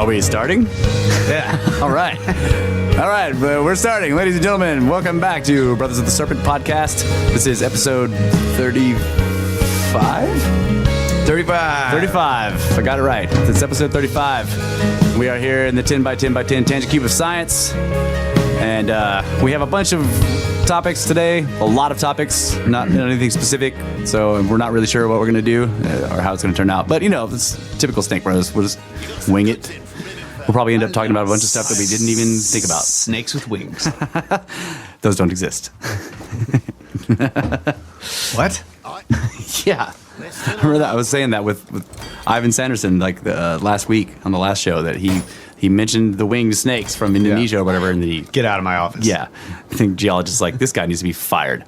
Are we starting? Yeah. All right. All right, we're starting. Ladies and gentlemen, welcome back to Brothers of the Serpent podcast. This is episode 35? 35. I got it right. It's episode 35. We are here in the 10 by 10 by 10 tangent cube of science. And we have a bunch of topics today, a lot of topics, not anything specific. So we're not really sure what we're going to do or how it's going to turn out. But, you know, it's typical Snake Brothers. We'll just wing it. We'll probably end up talking about a bunch of stuff that we didn't even think about. Snakes with wings. Those don't exist. What? Yeah. Remember that? I was saying that with Ivan Sanderson like last week on the last show that he mentioned the winged snakes from Indonesia or whatever. And he, Get out of my office. yeah. I think geologists like, this guy needs to be fired.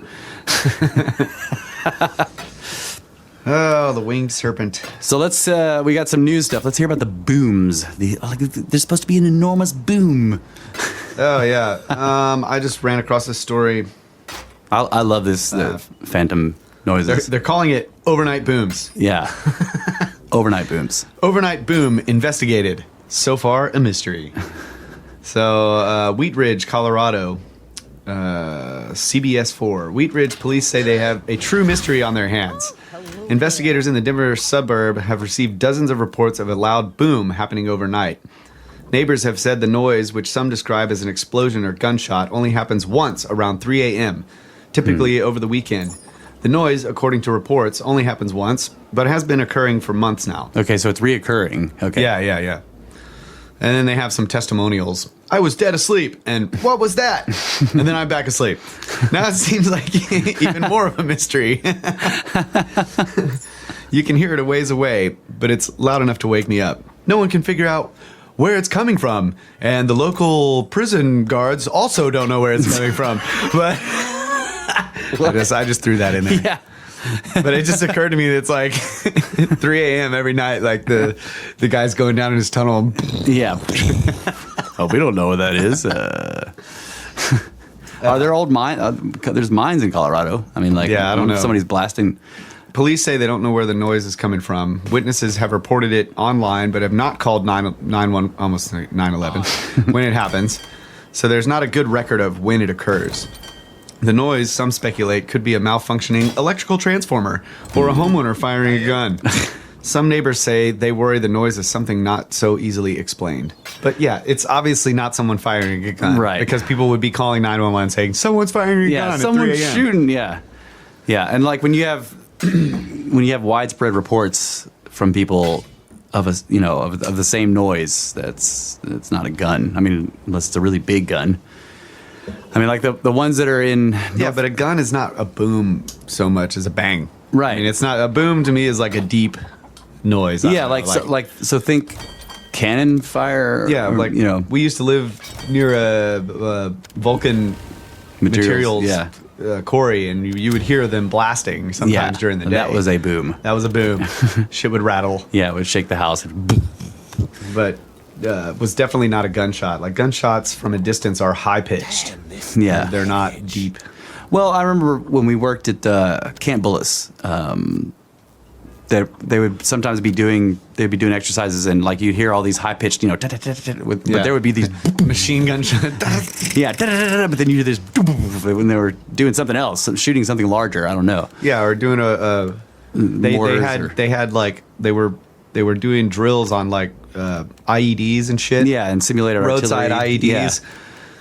Oh, the winged serpent. So let's, we got some news stuff. Let's hear about the booms. There's supposed to be an enormous boom. Oh, yeah. I just ran across this story. I love this phantom noises. They're calling it overnight booms. Yeah. Overnight booms. Overnight boom investigated. So far, a mystery. So, Wheat Ridge, Colorado, CBS 4. Wheat Ridge police say they have a true mystery on their hands. Investigators in the Denver suburb have received dozens of reports of a loud boom happening overnight. Neighbors have said the noise, which some describe as an explosion or gunshot, only happens once around 3 a.m., typically over the weekend. The noise, according to reports, only happens once, but has been occurring for months now. Okay, so it's reoccurring. Okay. Yeah. And then they have some testimonials. I was dead asleep, and what was that? And then I'm back asleep. Now it seems like even more of a mystery. You can hear it a ways away, but it's loud enough to wake me up. No one can figure out where it's coming from, and the local prison guards also don't know where it's coming from. But I just threw that in there. Yeah. But it just occurred to me that it's like 3 a.m. every night, like the guy's going down in his tunnel. Yeah. Oh, we don't know what that is. Are there old mines? There's mines in Colorado. I mean, like, yeah, I don't know. Somebody's blasting. Police say they don't know where the noise is coming from. Witnesses have reported it online, but have not called 911 when it happens. So there's not a good record of when it occurs. The noise, some speculate, could be a malfunctioning electrical transformer or a homeowner firing a gun. Some neighbors say they worry the noise is something not so easily explained. But yeah, it's obviously not someone firing a gun. Right. Because people would be calling 911 saying, someone's firing a gun at 3 someone's a.m. shooting. Yeah. Yeah. And like when you have widespread reports from people of the same noise, it's not a gun. I mean, unless it's a really big gun. I mean, like the ones that are in... Yeah, but a gun is not a boom so much as a bang. Right. I mean, it's not... A boom to me is like a deep noise. Yeah, so think cannon fire. Yeah, we used to live near a Vulcan materials quarry, and you would hear them blasting sometimes during the day. That was a boom. That was a boom. Shit would rattle. Yeah, it would shake the house. But... was definitely not a gunshot. Like, gunshots from a distance are high-pitched. Yeah. They're not deep. Well, I remember when we worked at Camp Bullis, they would sometimes be doing exercises, and like you'd hear all these high-pitched, but there would be these machine gun shots. Yeah, but then you hear this when they were doing something else, shooting something larger. I don't know. Yeah, or doing they were doing drills on like IEDs and shit. Yeah, and simulated roadside artillery. IEDs.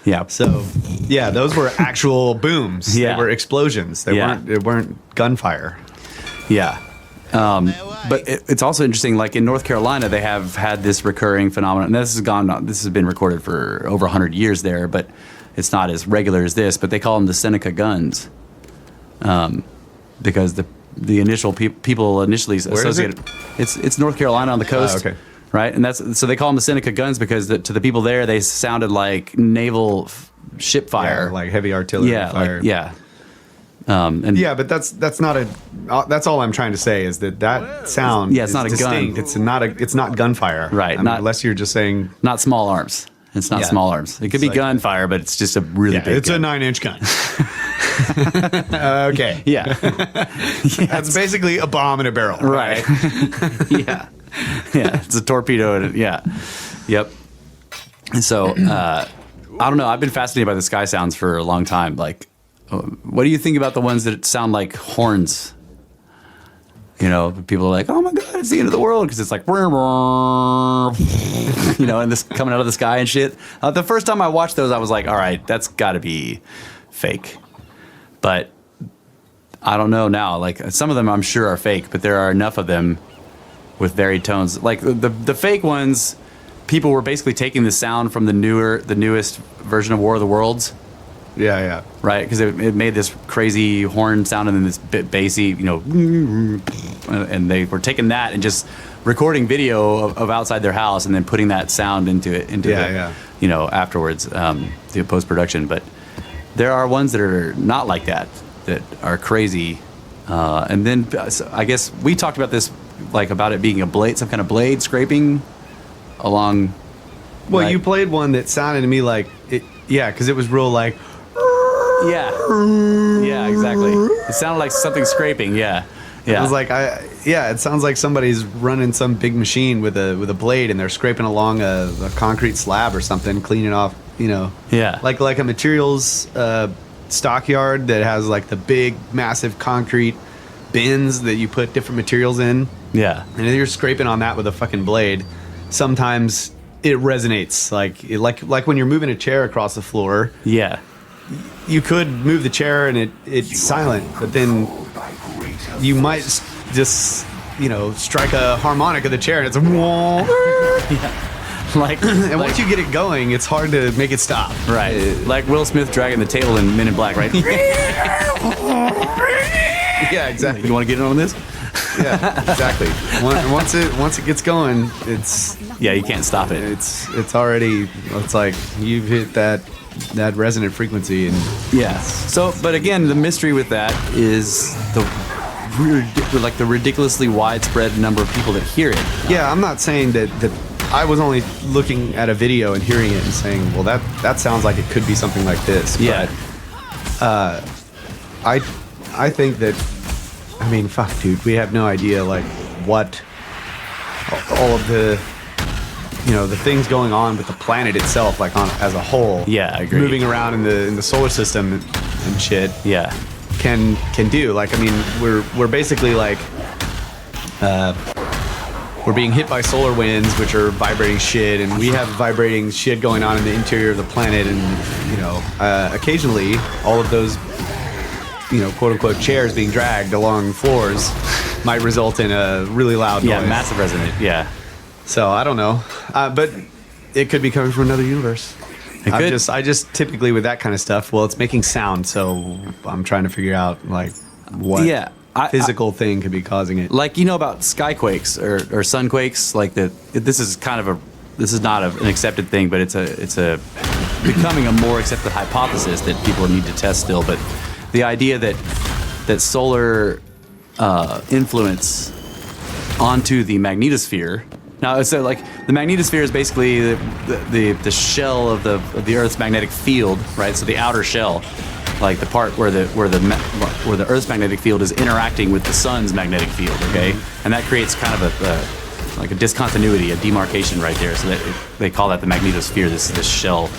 Yeah. So, yeah, those were actual booms. Yeah. They were explosions. They weren't gunfire. Yeah. But it's also interesting. Like in North Carolina, they have had this recurring phenomenon. And this has been recorded for over 100 years there, but it's not as regular as this. But they call them the Seneca guns, because the initial people initially associated. It's North Carolina on the coast. Okay. Right, and so they call them the Seneca guns because to the people there they sounded like naval ship fire, like heavy artillery fire. But that's not a. That's all I'm trying to say is that sound. Yeah, it's not a gun. It's not gunfire. Right. Unless you're just saying not small arms. It's not small arms. It could be gunfire, but it's just a really big. It's gun. a 9-inch gun. Okay. Yeah. That's basically a bomb in a barrel. Right. Yeah. Yeah. It's a torpedo. Yep. And so, I don't know. I've been fascinated by the sky sounds for a long time. Like, what do you think about the ones that sound like horns? You know, people are like, "Oh my god, it's the end of the world," because it's like, you know, and this coming out of the sky and shit. The first time I watched those, I was like, "All right, that's got to be fake," but I don't know now. Like some of them, I'm sure are fake, but there are enough of them with varied tones. Like the fake ones, people were basically taking the sound from the newest version of War of the Worlds. Yeah. Right, because it made this crazy horn sound and then this bit bassy, you know, and they were taking that and just recording video of outside their house and then putting that sound into you know, afterwards, the post production. But there are ones that are not like that are crazy, and then so I guess we talked about this, like about it being a blade, some kind of blade scraping along. Well, right? you played one that sounded to me like it. Yeah, because it was real like. Yeah, exactly. It sounded like something scraping. Yeah. It was like it sounds like somebody's running some big machine with a blade and they're scraping along a concrete slab or something, cleaning off, you know. Yeah. Like a materials stockyard that has like the big massive concrete bins that you put different materials in. Yeah. And you're scraping on that with a fucking blade. Sometimes it resonates like when you're moving a chair across the floor. Yeah. You could move the chair and it's silent, but then you might just, you know, strike a harmonic of the chair and it's a whoa. Yeah. Like, and once you get it going, it's hard to make it stop. Right. Like Will Smith dragging the table in Men in Black, right? Yeah, exactly. You want to get in on this? Yeah, exactly. Once it gets going, it's you can't stop it. It's already, it's like you've hit that resonant frequency and yeah. So, but again, the mystery with that is the ridiculously widespread number of people that hear it. Yeah, I'm not saying that I was only looking at a video and hearing it and saying, well, that sounds like it could be something like this. Yeah. But, I think that, I mean, fuck, dude, we have no idea like what all of the, you know, the things going on with the planet itself, like as a whole. Yeah, I agree. Moving around in the solar system and shit. Yeah. Can do. Like, I mean, we're basically like, we're being hit by solar winds, which are vibrating shit, and we have vibrating shit going on in the interior of the planet, and you know, occasionally all of those, you know, quote unquote chairs being dragged along floors might result in a really loud noise. Yeah, massive resonant. Yeah. So I don't know, but it could be coming from another universe. I just typically with that kind of stuff, well, it's making sound, so I'm trying to figure out like what physical thing could be causing it. Like, you know about skyquakes or sunquakes, like this is not an accepted thing, but it's a becoming a more accepted hypothesis that people need to test still. But the idea that solar influence onto the magnetosphere. Now, so like the magnetosphere is basically the shell of the Earth's magnetic field, right? So the outer shell, like the part where the Earth's magnetic field is interacting with the sun's magnetic field, okay? And that creates kind of a discontinuity, a demarcation right there. So that they call that the magnetosphere, this shell.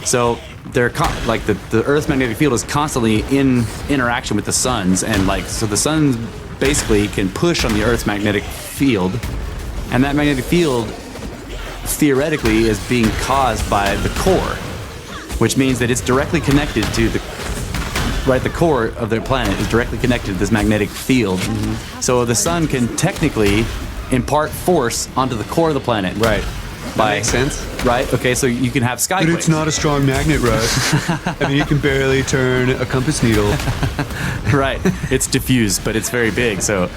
So they're like the Earth's magnetic field is constantly in interaction with the sun's, and like so the sun basically can push on the Earth's magnetic field. And that magnetic field, theoretically, is being caused by the core, which means that it's directly connected to the core of the planet is directly connected to this magnetic field. Mm-hmm. So the sun can technically impart force onto the core of the planet. Right. That makes sense. Right? Okay, so you can have skyquakes. But it's not a strong magnet, Russ. I mean, you can barely turn a compass needle. Right. It's diffused, but it's very big, so...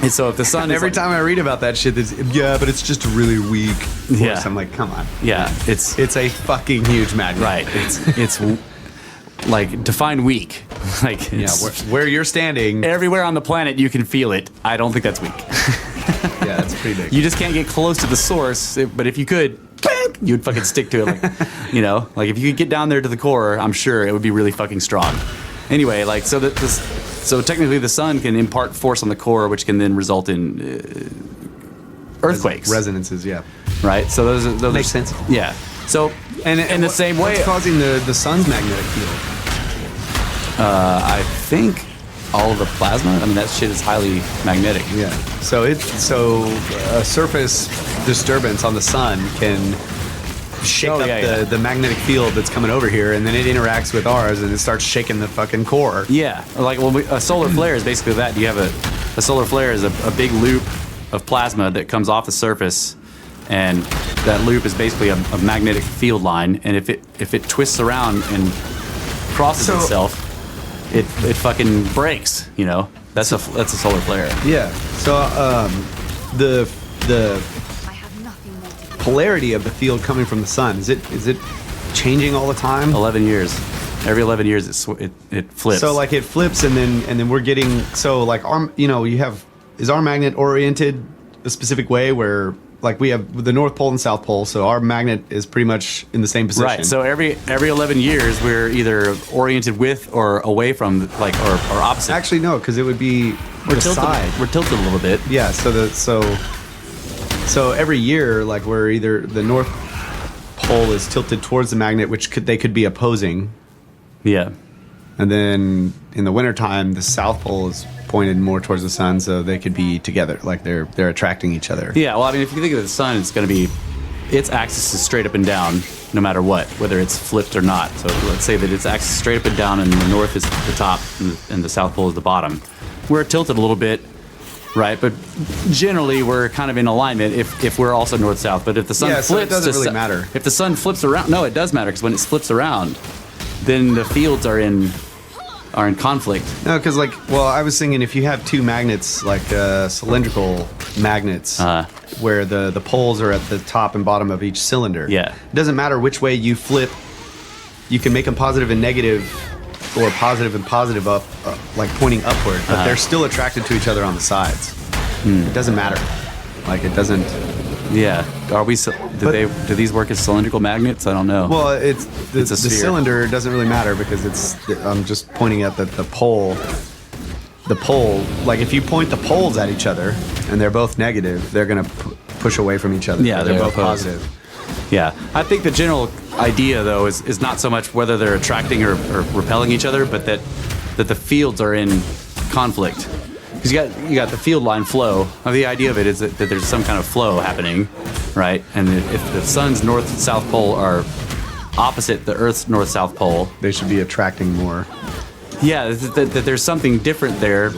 And so if the sun every time I read about that shit, but it's just a really weak force. Yeah. I'm like, come on. Yeah, it's a fucking huge magnet. Right. It's like define weak. Like where you're standing, everywhere on the planet you can feel it. I don't think that's weak. Yeah, that's pretty big. You just can't get close to the source. But if you could, you'd fucking stick to it. Like, you know, like if you could get down there to the core, I'm sure it would be really fucking strong. Anyway, like so technically the sun can impart force on the core, which can then result in earthquakes, resonances. Yeah, right? So those makes sense. Yeah. So and in the same way, what's causing the sun's magnetic field? I think all of the plasma. I mean, that shit is highly magnetic. Yeah. So a surface disturbance on the sun can shake the magnetic field that's coming over here, and then it interacts with ours, and it starts shaking the fucking core. Yeah. Like, well, a solar flare is basically that. You have a solar flare is a big loop of plasma that comes off the surface, and that loop is basically a magnetic field line. And if it twists around and crosses itself, it fucking breaks. You know, that's a solar flare. Yeah. So the polarity of the field coming from the sun, is it changing all the time? 11 years. Every 11 years it flips. So like it flips, and then we're getting, so like is our magnet oriented a specific way where like we have the North Pole and South Pole, so our magnet is pretty much in the same position. Right. So every 11 years we're either oriented with or away from, like, or opposite. Actually no, because it would be the side. We're tilted a little bit. Yeah. So every year, like, we're either the North Pole is tilted towards the magnet, which they could be opposing. Yeah. And then in the wintertime, the South Pole is pointed more towards the sun, so they could be together, like they're attracting each other. Yeah, well, I mean, if you think of the sun, it's going to be, its axis is straight up and down, no matter what, whether it's flipped or not. So let's say that its axis is straight up and down, and the north is the top, and the South Pole is the bottom. We're tilted a little bit, right? But generally, we're kind of in alignment if we're also north-south. But if the sun flips, so it doesn't really matter. If the sun flips around, no, it does matter, because when it flips around, then the fields are in conflict. No, because I was thinking if you have two magnets, like cylindrical magnets, where the poles are at the top and bottom of each cylinder. Yeah. It doesn't matter which way you flip. You can make them positive and negative, or positive and positive up, like pointing upward, but they're still attracted to each other on the sides. It doesn't matter. Like, it doesn't. Yeah. Are we? Do these work as cylindrical magnets? I don't know. Well, it's the sphere. cylinder doesn't really matter, because I'm just pointing at the pole. The pole, like if you point the poles at each other and they're both negative, they're gonna push away from each other. Yeah, they're both opposed. positive. Yeah, I think the general idea, though, is not so much whether they're attracting or repelling each other, but that the fields are in conflict. Because you got the field line flow. The idea of it is that there's some kind of flow happening, right? And if the sun's north-south pole are opposite the Earth's north-south pole, They should be attracting more. yeah, that there's something different there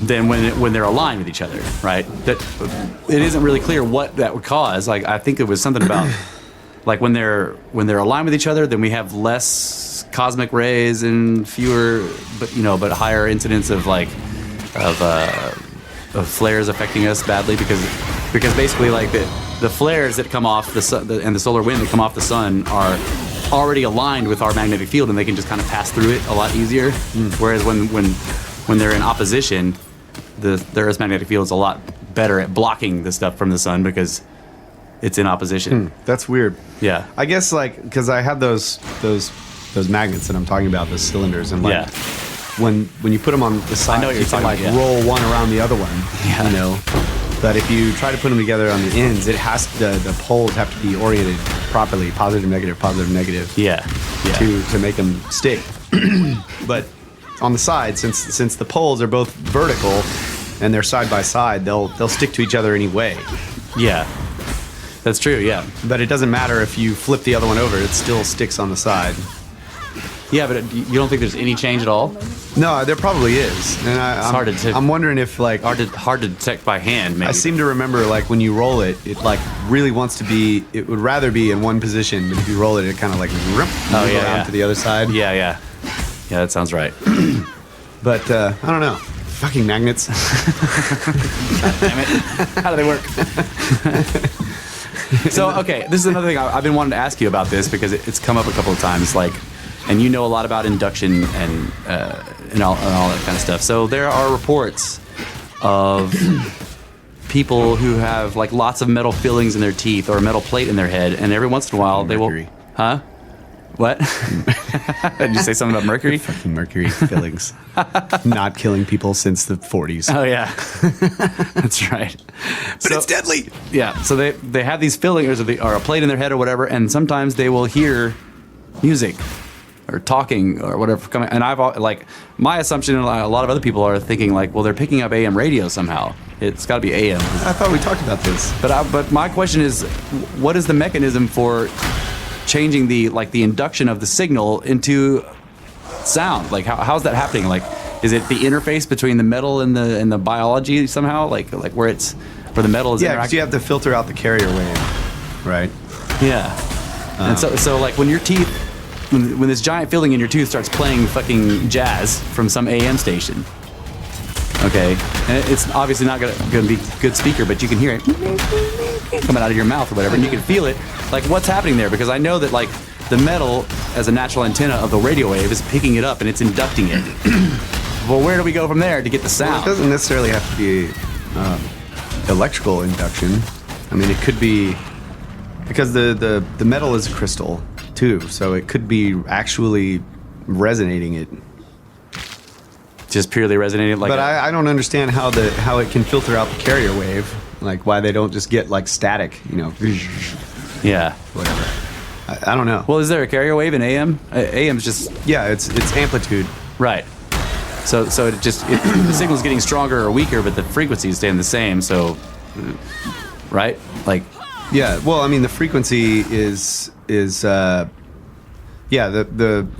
than when they're aligned with each other, right? That it isn't really clear what that would cause. Like, I think it was something about like when they're aligned with each other, then we have less cosmic rays and fewer, but higher incidence of of flares affecting us badly, because basically, like, the flares that come off the sun and the solar wind that come off the sun are already aligned with our magnetic field, and they can just kind of pass through it a lot easier. Whereas when they're in opposition, the Earth's magnetic field is a lot better at blocking the stuff from the sun because it's in opposition. That's weird. Yeah. I guess, like, because I had those magnets that I'm talking about, those cylinders, and like when you put them on the side, I know what you're you can talking like about, roll one around the other one. Yeah. You know. But if you try to put them together on the ends, the poles have to be oriented properly, positive, negative. Yeah. To make them stick. But on the side, since the poles are both vertical and they're side by side, they'll stick to each other anyway. Yeah. That's true. Yeah. But it doesn't matter if you flip the other one over; it still sticks on the side. Yeah, but you don't think there's any change at all? No, there probably is, and I'm wondering if, like, hard to detect by hand. Maybe. I seem to remember, like, when you roll it, it like really wants to be. It would rather be in one position, but if you roll it, it kind of like moves around to the other side. Yeah, that sounds right. But I don't know. Fucking magnets. God damn it! How do they work? So, okay, this is another thing I've been wanting to ask you about this, because it's come up a couple of times, like, and you know a lot about induction and all that kind of stuff. So there are reports of people who have, like, lots of metal fillings in their teeth or a metal plate in their head, and every once in a while they will, What? Did you say something about mercury? Fucking mercury fillings. Not killing people since the 40s. Oh, yeah. That's right. But it's deadly. Yeah, so they have these fillings or a plate in their head or whatever, and sometimes they will hear music or talking or whatever coming. And my assumption, and a lot of other people are thinking like, well, they're picking up AM radio somehow. It's got to be AM. I thought we talked about this. But my question is, what is the mechanism for changing the induction of the signal into sound? Like how's that happening? Like, is it the interface between the metal and the biology somehow? Like where the metal is because you have to filter out the carrier wave, right? Yeah. And so like when your teeth, when this giant filling in your tooth starts playing fucking jazz from some AM station, okay, and it's obviously not gonna be a good speaker, but you can hear it coming out of your mouth or whatever, and you can feel it. Like, what's happening there? Because I know that like the metal, as a natural antenna of the radio wave, is picking it up and it's inducting it. Well, where do we go from there to get the sound? Well, it doesn't necessarily have to be electrical induction. I mean, it could be because the metal is a crystal too, so it could be actually resonating it. Just purely resonating like. But I don't understand how it can filter out the carrier wave. Like why they don't just get like static, Yeah. Whatever. I don't know. Well, is there a carrier wave in AM? AM's just it's amplitude. right. So the signal's getting stronger or weaker, but the frequency is staying the same. So, right? Like, yeah. Well, I mean, the frequency is the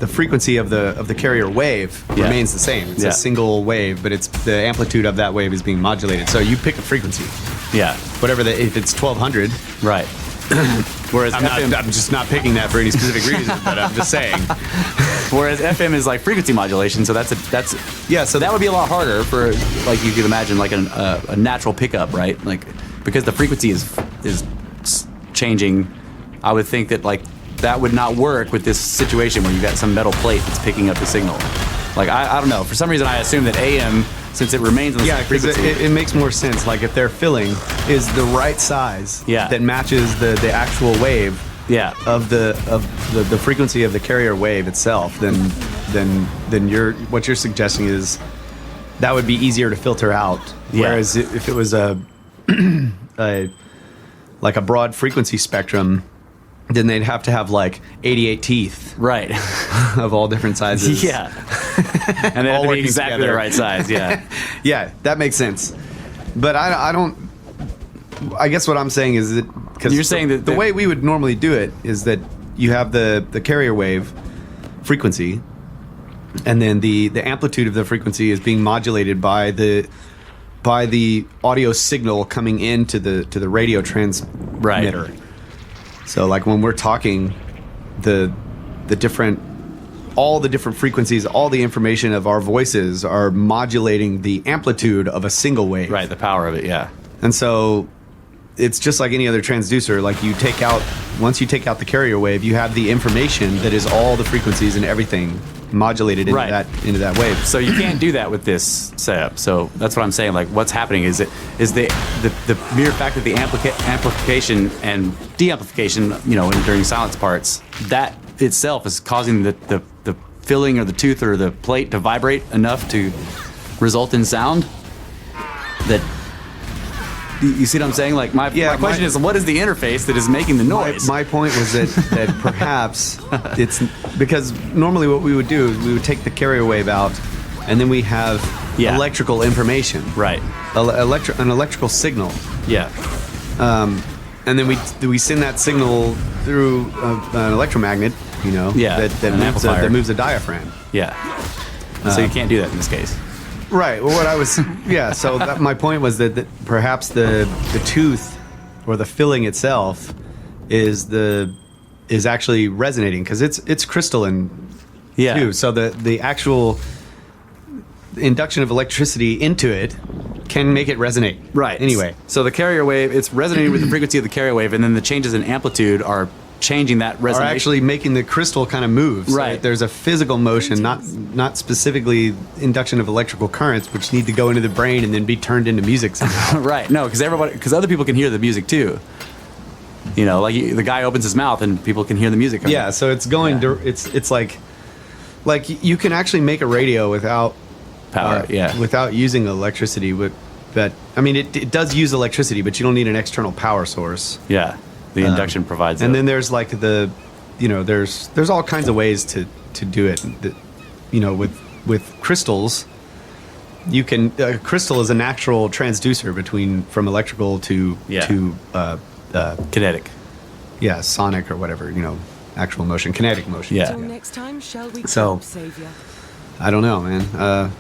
frequency of the carrier wave remains the same. It's a single wave, but it's the amplitude of that wave is being modulated. So you pick a frequency. Yeah. Whatever if it's 1200. Right. Whereas I'm just not picking that for any specific reason, but I'm just saying. Whereas FM is like frequency modulation, so that's so that would be a lot harder for, like, you could imagine like a natural pickup, right? Like, because the frequency is changing, I would think that like that would not work with this situation where you got some metal plate that's picking up the signal. Like, I don't know. For some reason, I assume that AM, since it remains on the same frequency. Yeah, because it makes more sense. Like, if their filling is the right size that matches the actual wave of the frequency of the carrier wave itself, then what you're suggesting is that would be easier to filter out. Yeah. Whereas if it was a broad frequency spectrum, then they'd have to have like 88 teeth, right, of all different sizes. Yeah, and they have to be exactly the right size. Yeah, yeah, that makes sense. But I don't. I guess what I'm saying is that because you're saying that the way we would normally do it is that you have the carrier wave frequency, and then the amplitude of the frequency is being modulated by the audio signal coming into the radio transmitter. Right. So like when we're talking, all the different frequencies, all the information of our voices are modulating the amplitude of a single wave. Right, the power of it, yeah. And so it's just like any other transducer. Like once you take out the carrier wave, you have the information that is all the frequencies and everything modulated into that wave. So you can't do that with this setup. So that's what I'm saying. Like, what's happening is the mere fact that the amplification and deamplification, during silence parts, that itself is causing the filling or the tooth or the plate to vibrate enough to result in sound. That you see what I'm saying? Like my question is, what is the interface that is making the noise? My point was that perhaps it's because normally what we would do is we would take the carrier wave out, and then we have electrical information, right? An electrical signal, and then we send that signal through an electromagnet, that moves the diaphragm. Yeah. So you can't do that in this case. Right. Well, what I was, so my point was that perhaps the tooth or the filling itself is actually resonating because it's crystalline too. So the actual induction of electricity into it can make it resonate. Right. Anyway. So the carrier wave, it's resonating with the frequency of the carrier wave, and then the changes in amplitude are changing that resonance. Are actually making the crystal kind of move. So right. There's a physical motion, not specifically induction of electrical currents, which need to go into the brain and then be turned into music somehow. Right. No, because other people can hear the music too. You know, like the guy opens his mouth and people can hear the music coming. Yeah, so it's going. Yeah. It's like you can actually make a radio without Power, without using electricity. But I mean, it does use electricity, but you don't need an external power source. Yeah, the induction provides And it. then there's like there's all kinds of ways to do it. With crystals, you can crystal is a natural transducer from electrical to Kinetic. sonic or whatever, actual motion, kinetic motion. Yeah. Till next time, shall we So- cope, Savior? I don't know, man.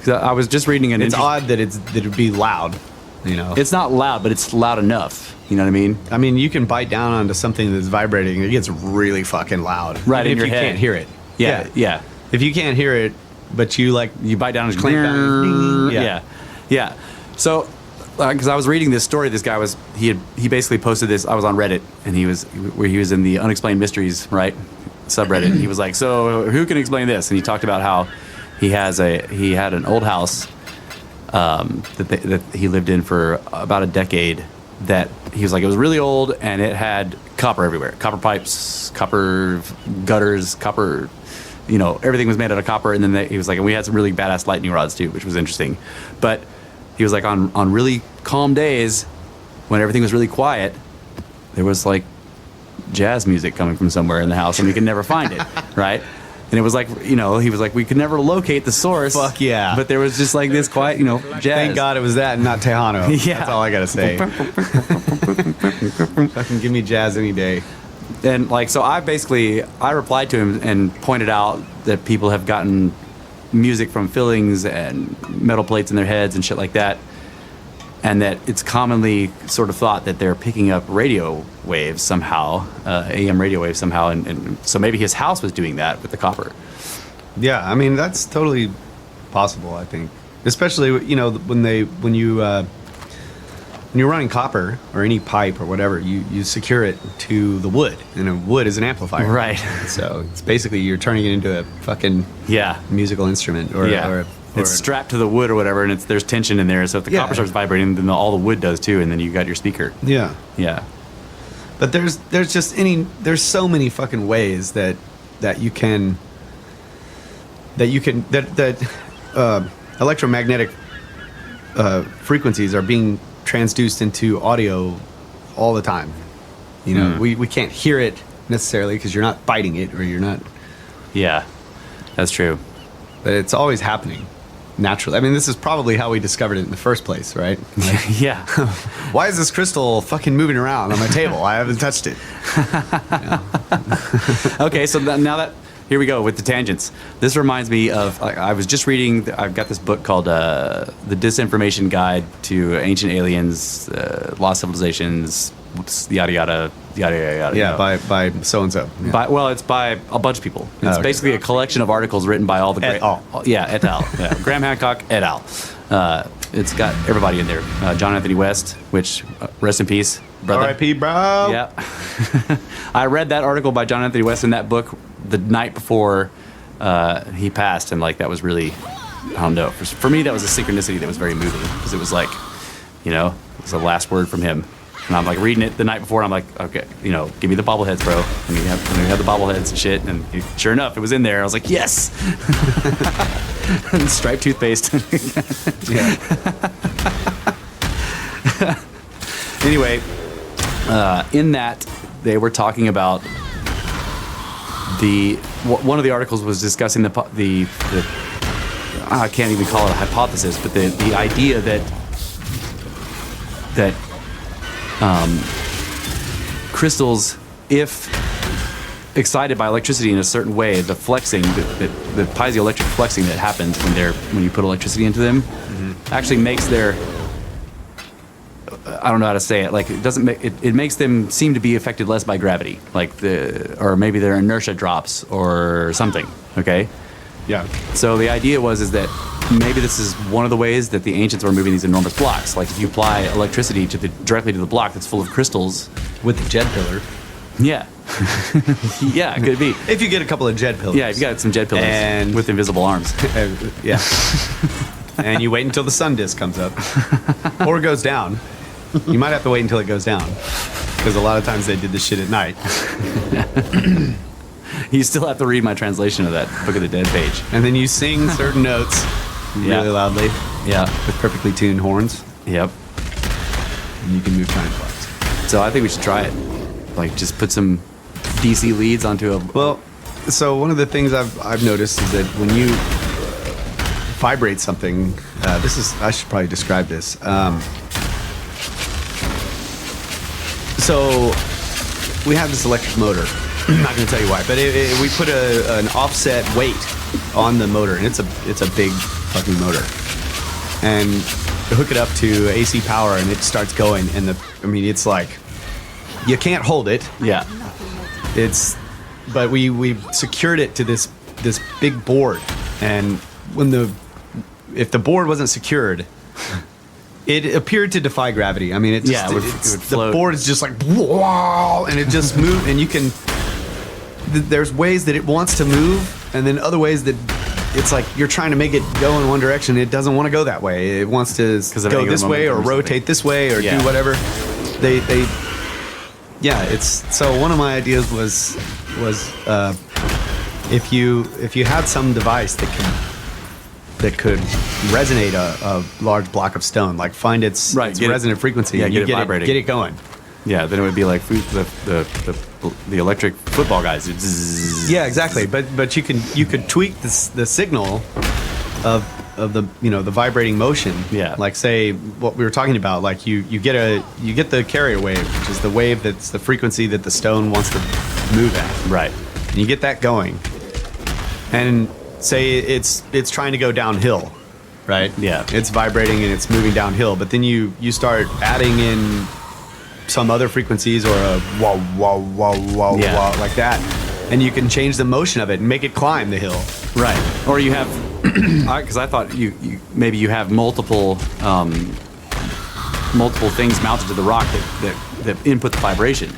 'Cause I was just reading It's odd that it'd be loud. It's not loud, but it's loud enough. You know what I mean? I mean, you can bite down onto something that's vibrating. It gets really fucking loud. Right even in your if you head. can't hear it. Yeah. If you can't hear it, but you You bite down and Clank down. Yeah. So, because I was reading this story, this guy he basically posted this. I was on Reddit, and he was in the unexplained mysteries subreddit. And he was like, "So who can explain this?" And he talked about how he had an old house that he lived in for about a decade. That he was like, it was really old, and it had copper everywhere, copper pipes, copper gutters, copper. Everything was made out of copper. And then he was like, and we had some really badass lightning rods too, which was interesting. But he was like, on really calm days, when everything was really quiet, there was like jazz music coming from somewhere in the house, and we could never find it, right? And it was like, he was like, we could never locate the source. Fuck yeah. But there was just like this quiet, jazz. Thank God it was that and not Tejano. Yeah. That's all I gotta say. Fucking give me jazz any day. And so I replied to him and pointed out that people have gotten music from fillings and metal plates in their heads and shit like that. And that it's commonly sort of thought that they're picking up radio waves somehow, AM radio waves somehow. And so maybe his house was doing that with the copper. Yeah, I mean, that's totally possible, I think. Especially, when you're running copper or any pipe or whatever, you secure it to the wood, and wood is an amplifier. Right. So it's basically you're turning it into a fucking musical instrument or it's strapped to the wood or whatever, and there's tension in there. So if the copper starts vibrating, then all the wood does too, and then you got your speaker. Yeah. Yeah. But there's so many fucking ways that electromagnetic frequencies are being transduced into audio all the time. We can't hear it necessarily because you're not biting it or you're not. Yeah, that's true. But it's always happening naturally. I mean, this is probably how we discovered it in the first place, right? Yeah. Why is this crystal fucking moving around on my table? I haven't touched it. Okay, so now that here we go with the tangents. This reminds me of I was just reading. I've got this book called "The Disinformation Guide to Ancient Aliens, Lost Civilizations," yada yada yada yada. Yeah, by so and so. It's by a bunch of people. It's basically a collection of articles written by all the great. Et al. Yeah, et al. Yeah. Graham Hancock et al. It's got everybody in there. John Anthony West, which rest in peace, brother. R.I.P. bro. Yeah. I read that article by John Anthony West in that book the night before he passed, and that was really, I don't know. For me, that was a synchronicity that was very moving because it was it was the last word from him. And I'm reading it the night before, and I'm like, okay, give me the bobbleheads, bro. And we have the bobbleheads and shit. And sure enough, it was in there. I was like, yes. And striped toothpaste. Yeah. Anyway, in that they were talking about one of the articles was discussing the I can't even call it a hypothesis, but the idea that crystals, if excited by electricity in a certain way, the flexing, the piezoelectric flexing that happens when you put electricity into them, actually makes their, I don't know how to say it. It makes them seem to be affected less by gravity, or maybe their inertia drops or something. Okay. Yeah. So the idea is that maybe this is one of the ways that the ancients were moving these enormous blocks. Like if you apply electricity directly to the block that's full of crystals With the Jed pillar. Yeah. Yeah, it could be. If you get a couple of Jed pillars. Yeah, if you got some jet pillars And- with invisible arms. Yeah. And you wait until the sun disk comes up. Or goes down. You might have to wait until it goes down. because a lot of times they did this shit at night. You still have to read my translation of that Book of the Dead page. And then you sing certain notes really loudly. Yeah. With perfectly tuned horns. Yep. And you can move giant blocks. So I think we should try it. Like, just put some DC leads onto a... Well, so one of the things I've noticed is that when you vibrate something, I should probably describe this. So we have this electric motor. I'm not going to tell you why, but we put an offset weight on the motor, and it's a big fucking motor. And hook it up to AC power, and it starts going. And it's like you can't hold it. Yeah. But we secured it to this big board, and if the board wasn't secured, it appeared to defy gravity. I mean, it would float. The board is just like wow, and it just moved, and you can. There's ways that it wants to move, and then other ways that it's like you're trying to make it go in one direction. It doesn't want to go that way. It wants to go this way or rotate this way or do whatever. So one of my ideas was if you had some device that could resonate a large block of stone, like find its resonant frequency, and get it vibrating, get it going. Yeah, then it would be like the electric football guys. Yeah, exactly. But you could tweak the signal of the the vibrating motion. Yeah. Like say what we were talking about. Like you get the carrier wave, which is the wave that's the frequency that the stone wants to move at. Right. And you get that going, and say it's trying to go downhill, right? Yeah. It's vibrating and it's moving downhill, but then you start adding in some other frequencies or a wah wah wah wah wah like that, and you can change the motion of it and make it climb the hill. Right. Or you have, because I thought you maybe you have multiple things mounted to the rock that input the vibration.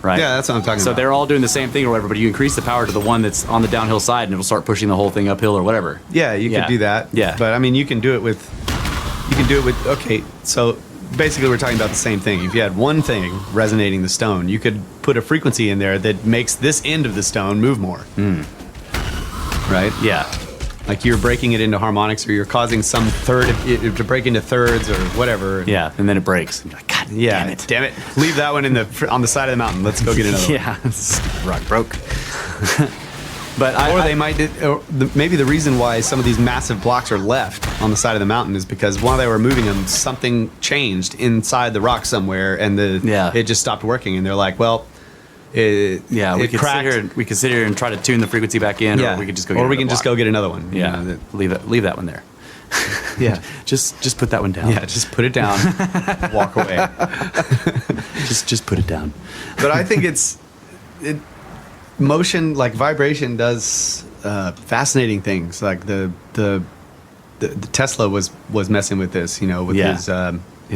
Right. Yeah, that's what I'm talking about. So they're all doing the same thing or whatever, but you increase the power to the one that's on the downhill side, and it'll start pushing the whole thing uphill or whatever. Yeah, you could do that. Yeah. But I mean, you can do it with. Okay, so basically we're talking about the same thing. If you had one thing resonating the stone, you could put a frequency in there that makes this end of the stone move more. Right? Yeah. Like you're breaking it into harmonics, or you're causing some third to break into thirds or whatever. Yeah, and then it breaks. You're like, God damn it. Leave that one on the side of the mountain. Let's go get another one. Yeah, rock broke. Maybe the reason why some of these massive blocks are left on the side of the mountain is because while they were moving them, something changed inside the rock somewhere, and it just stopped working. And they're like, well, we could sit here and try to tune the frequency back in, or we could just go get another one. Yeah, leave that one there. Yeah, just put that one down. Yeah, just put it down. Walk away. just put it down. But I think motion, like vibration, does fascinating things. Like the Tesla was messing with this, with his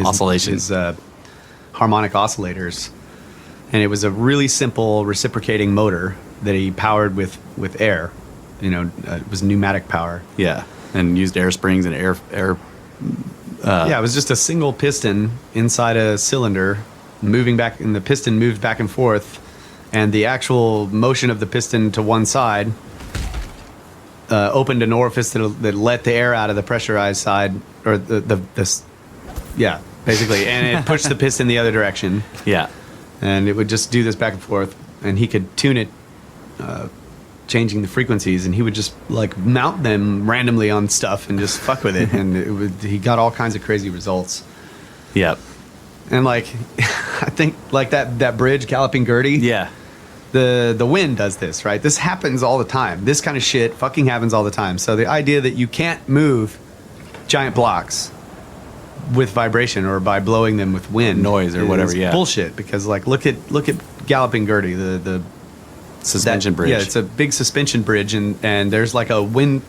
oscillation, his harmonic oscillators, and it was a really simple reciprocating motor that he powered with air. It was pneumatic power. Yeah, and used air springs and air. It was just a single piston inside a cylinder, moving back, and the piston moved back and forth. And the actual motion of the piston to one side opened an orifice that let the air out of the pressurized side, or basically, and it pushed the piston the other direction. Yeah, and it would just do this back and forth, and he could tune it, changing the frequencies, and he would just like mount them randomly on stuff and just fuck with it, and he got all kinds of crazy results. Yep. And like, I think like that bridge, Galloping Gertie. Yeah. The wind does this, right? This happens all the time. This kind of shit fucking happens all the time. So the idea that you can't move giant blocks with vibration or by blowing them with wind, noise or whatever, is bullshit. Because like, look at Galloping Gertie, the suspension bridge. Yeah, it's a big suspension bridge, and there's like a wind.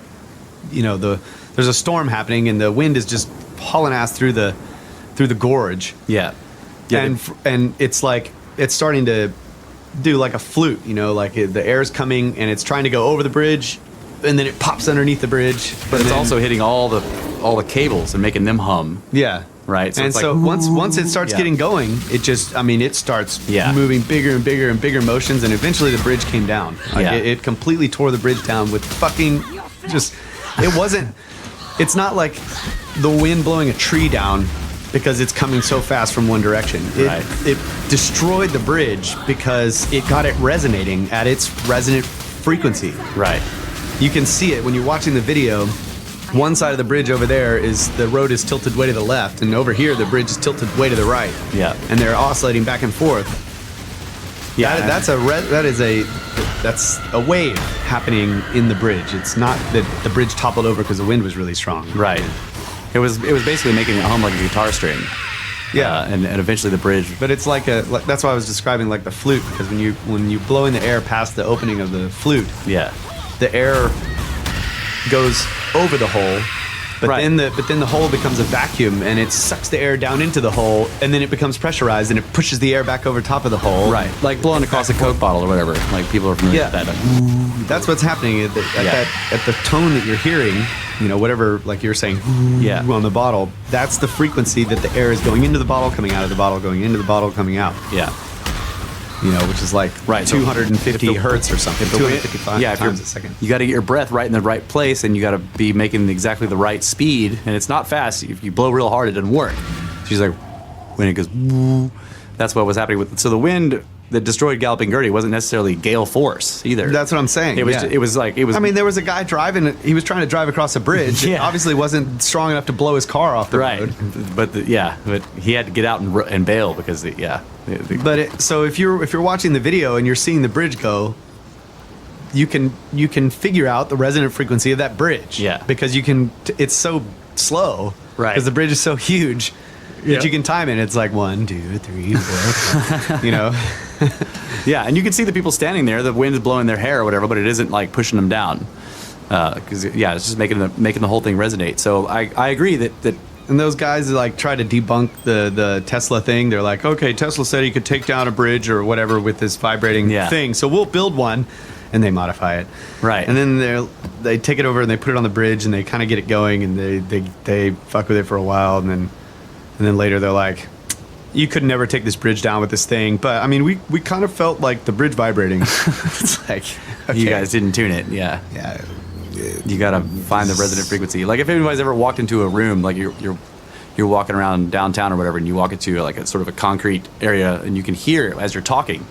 There's a storm happening, and the wind is just hauling ass through the gorge. Yeah. And it's like it's starting to do like a flute, like the air's coming and it's trying to go over the bridge, and then it pops underneath the bridge. But it's also hitting all the cables and making them hum. Yeah. right? And it's so like, once it starts yeah. getting going, it starts Yeah. moving bigger and bigger and bigger motions, and eventually the bridge came down. Like Yeah. it completely tore the bridge down with fucking just. It wasn't. It's not like the wind blowing a tree down because it's coming so fast from one direction. Right. It destroyed the bridge because it got it resonating at its resonant frequency. right. You can see it when you're watching the video. One side of the bridge over there is the road is tilted way to the left, and over here the bridge is tilted way to the right. Yeah. And they're oscillating back and forth. Yeah, That's a wave happening in the bridge. It's not that the bridge toppled over because the wind was really strong. Right. It was basically making it hum like a guitar string. Yeah. And eventually the bridge. But it's that's why I was describing like the flute, because when you blow in the air past the opening of the flute, Yeah. the air goes over the hole, but Right. then the hole becomes a vacuum and it sucks the air down into the hole, and then it becomes pressurized and it pushes the air back over top of the hole. Right. Like blowing across a Coke bottle or whatever. Like people are familiar Yeah. with that. That's what's happening at the tone that you're hearing. Whatever, like you're saying, Yeah. on the bottle. That's the frequency that the air is going into the bottle, coming out of the bottle, going into the bottle, coming out. Yeah. Which is like Right, so 250 if the- hertz or something. 255 Yeah, if times you're, a second. you got to get your breath right in the right place, and you got to be making exactly the right speed. And it's not fast. If you blow real hard, it doesn't work. She's like, when it goes, woo, that's what was happening with. So the wind that destroyed Galloping Gertie wasn't necessarily gale force either. That's what I'm saying. It was. yeah. It was like it was. I mean, there was a guy driving. He was trying to drive across a bridge. It Yeah. obviously wasn't strong enough to blow his car off the right. road. But but he had to get out and bail because So if you're watching the video and you're seeing the bridge go, you can figure out the resonant frequency of that bridge. Yeah. Because it's so slow. Right. Because the bridge is so huge Yeah. that you can time it. It's like 1, 2, 3, 4. Yeah, and you can see the people standing there. The wind is blowing their hair or whatever, but it isn't like pushing them down. Because it's just making the whole thing resonate. So I agree that And those guys like try to debunk the Tesla thing. They're like, okay, Tesla said he could take down a bridge or whatever with this vibrating Yeah. thing, so we'll build one, and they modify it. Right. And then they take it over and they put it on the bridge and they kind of get it going, and they fuck with it for a while, and then later they're like, you could never take this bridge down with this thing. But I mean, we kind of felt like the bridge vibrating. It's like, okay. you guys didn't tune it. Yeah. Yeah. You gotta find the resonant frequency. Like if anybody's ever walked into a room, like you're walking around downtown or whatever, and you walk into like a sort of a concrete area, and you can hear as you're talking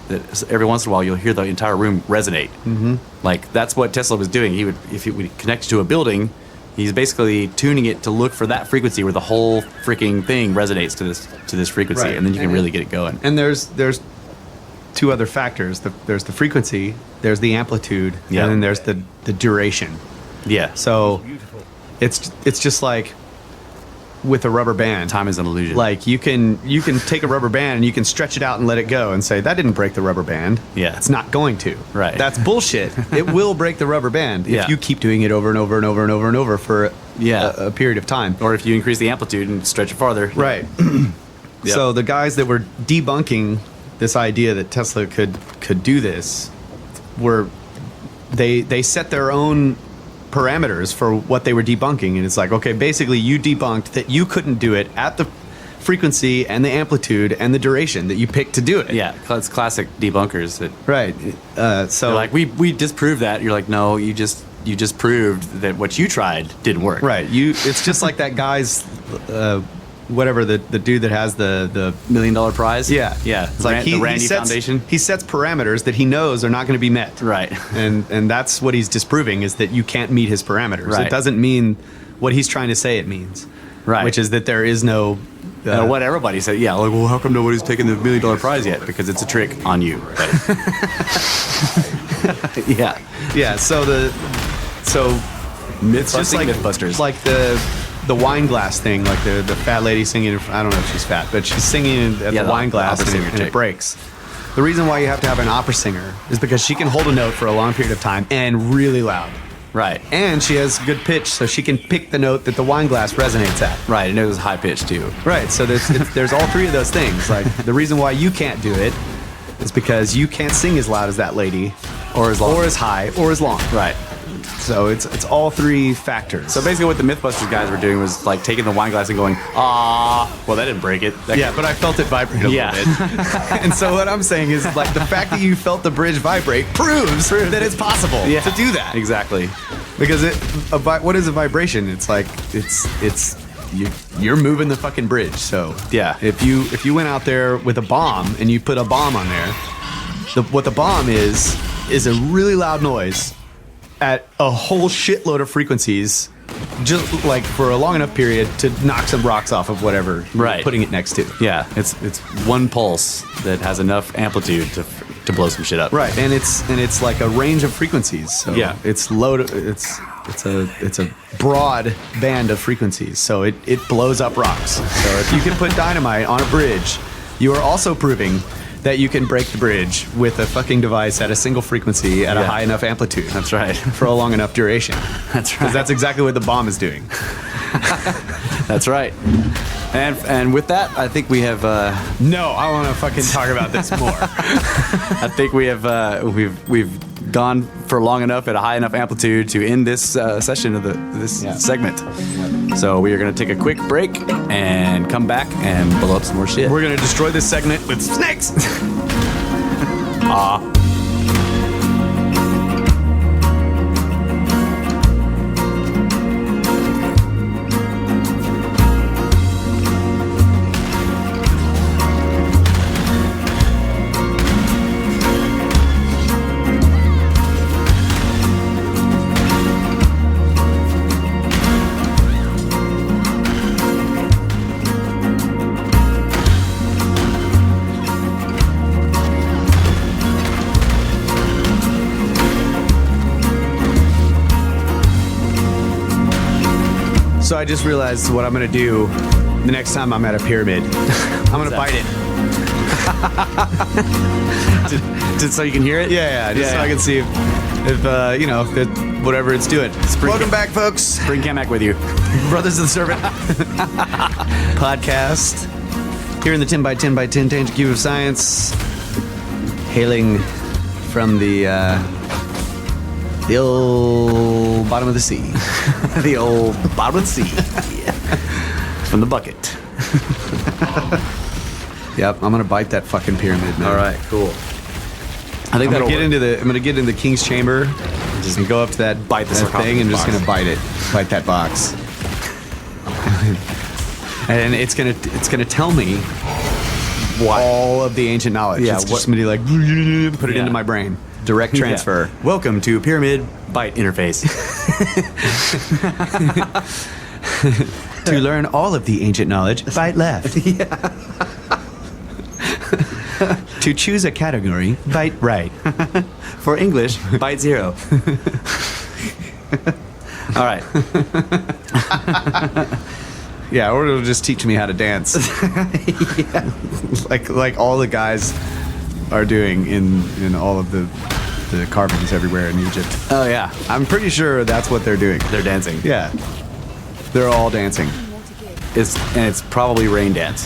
that every once in a while you'll hear the entire room resonate. Mm-hmm. Like that's what Tesla was doing. If he would connect to a building, he's basically tuning it to look for that frequency where the whole freaking thing resonates to this frequency, Right. and then you can really get it going. And there's two other factors. There's the frequency, there's the amplitude, Yeah. and then there's the duration. Yeah. So it's just like with a rubber band. Time is an illusion. Like you can take a rubber band and you can stretch it out and let it go and say that didn't break the rubber band. Yeah. It's not going to. Right. That's bullshit. It will break the rubber band Yeah. if you keep doing it over and over and over and over and over for Yeah. a period of time. Or if you increase the amplitude and stretch it farther. Right. Yep. So the guys that were debunking this idea that Tesla could do this were they set their own parameters for what they were debunking, and it's like, okay, basically you debunked that you couldn't do it at the frequency and the amplitude and the duration that you picked to do it. Yeah, it's classic debunkers that Right. So they're like, we disproved that. You're like, no, you just proved that what you tried didn't work. right. It's just like that guy's whatever the dude that has the $1 million prize. yeah. It's It's like the Randy Foundation. He sets parameters that he knows are not going to be met. Right. And that's what he's disproving, is that you can't meet his parameters. Right. It doesn't mean what he's trying to say it means. Right. Which is that there is no What everybody said. Yeah. Like, well, how come nobody's taken the $1 million prize yet? Because it's a trick on you. Yeah. Yeah, so it's just like Mythbusters. like the wine glass thing, like the fat lady singing. I don't know if she's fat, but she's singing at Yeah, the the wine glass opera and, singer and it chick. breaks. The reason why you have to have an opera singer is because she can hold a note for a long period of time and really loud. Right. And she has good pitch, so she can pick the note that the wine glass resonates at. Right. And it was high pitched too. Right, so there's all three of those things. Like the reason why you can't do it is because you can't sing as loud as that lady, Or as long. or as high, or as long. Right. So it's all three factors. So basically what the Mythbusters guys were doing was like taking the wine glass and going, well, that didn't break it. yeah, but I felt it vibrate a little bit. And so what I'm saying is, like, the fact that you felt the bridge vibrate proves that it's possible to do that. Exactly. Because what is a vibration? It's like you're moving the fucking bridge. So Yeah. if you went out there with a bomb and you put a bomb on there, what the bomb is a really loud noise at a whole shitload of frequencies, just like for a long enough period to knock some rocks off of whatever Right. you're putting it next to. Yeah, it's one pulse that has enough amplitude to blow some shit up. Right, and it's like a range of frequencies. So Yeah. it's it's a broad band of frequencies. So it blows up rocks. So if you can put dynamite on a bridge, you are also proving that you can break the bridge with a fucking device at a single frequency at a Yeah. high enough amplitude. That's right. For a long enough duration. That's right. Because that's exactly what the bomb is doing. That's right. And with that, I think we have. No, I want to fucking talk about this more. I think we have. We've gone for long enough at a high enough amplitude to end this session of this segment. So we are going to take a quick break and come back and blow up some more shit. We're gonna destroy this segment with snakes. So I just realized what I'm gonna do the next time I'm at a pyramid. I'm gonna bite it. Just so you can hear it? Yeah, just so I can see if whatever it's doing. Welcome back, folks. Bring Kamak with you. Brothers of the Serpent podcast. Here in the 10 by 10 by 10 tangent cube of science. Hailing from the old bottom of the sea. The old bottom of the sea. From the bucket. Yep, I'm gonna bite that fucking pyramid, man. All right, cool. I think I'm that'll gonna work. get into the king's chamber, and go up to that Bite the that sarcophagus thing, and just box. gonna bite that box. And it's gonna tell me all of the ancient knowledge. Yeah, It's what- just gonna be like put it Yeah. into my brain. Direct transfer. Yeah. Welcome to Pyramid Bite Interface. To learn all of the ancient knowledge, bite left. To choose a category, bite right. For English, bite 0. All right. Yeah, or it'll just teach me how to dance. Like all the guys are doing in all of the carvings everywhere in Egypt. Oh, yeah. I'm pretty sure that's what they're doing. They're dancing. Yeah. They're all dancing. It's probably rain dance.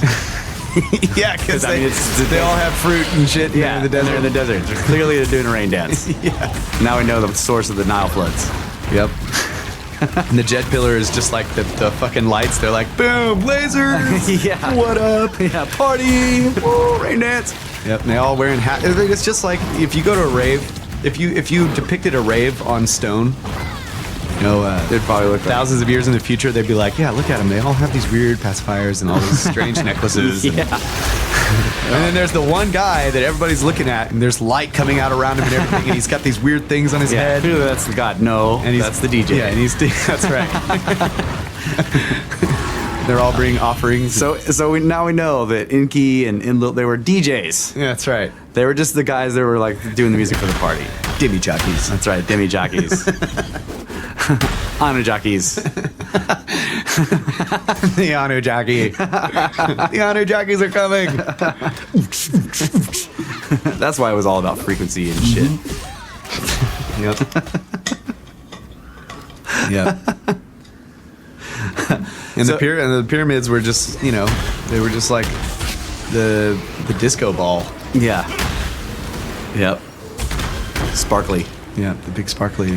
Yeah, because I mean, they all have fruit and shit in the desert. They're in the desert. Clearly, they're doing a rain dance. Yeah. Now we know the source of the Nile floods. Yep. And the jet pillar is just like the fucking lights. They're like, boom, lasers. Yeah. What up? Yeah, party. Woo, rain dance. Yep. And they all wearing hats. It's just like if you go to a rave, if you depicted a rave on stone, They'd probably look like thousands of years in the future, they'd be like, yeah, look at them. They all have these weird pacifiers and all these strange necklaces. Yeah. And then there's the one guy that everybody's looking at, and there's light coming out around him and everything, and he's got these weird things on his Yeah, head. clearly that's the god. No, And that's the DJ. Yeah, and that's right. They're all bringing offerings. So now we know that Inky and Inlil, they were DJs. Yeah, that's right. They were just the guys that were like doing the music for the party. Dimmy jockeys. That's right, demi jockeys. Honor jockeys. The honor jockey. The honor jockeys are coming. That's why it was all about frequency and shit. Yep. Yep. And So- the pyramids were just, they were just like the disco ball. Yeah. Yep. sparkly. Yeah, the big sparkly.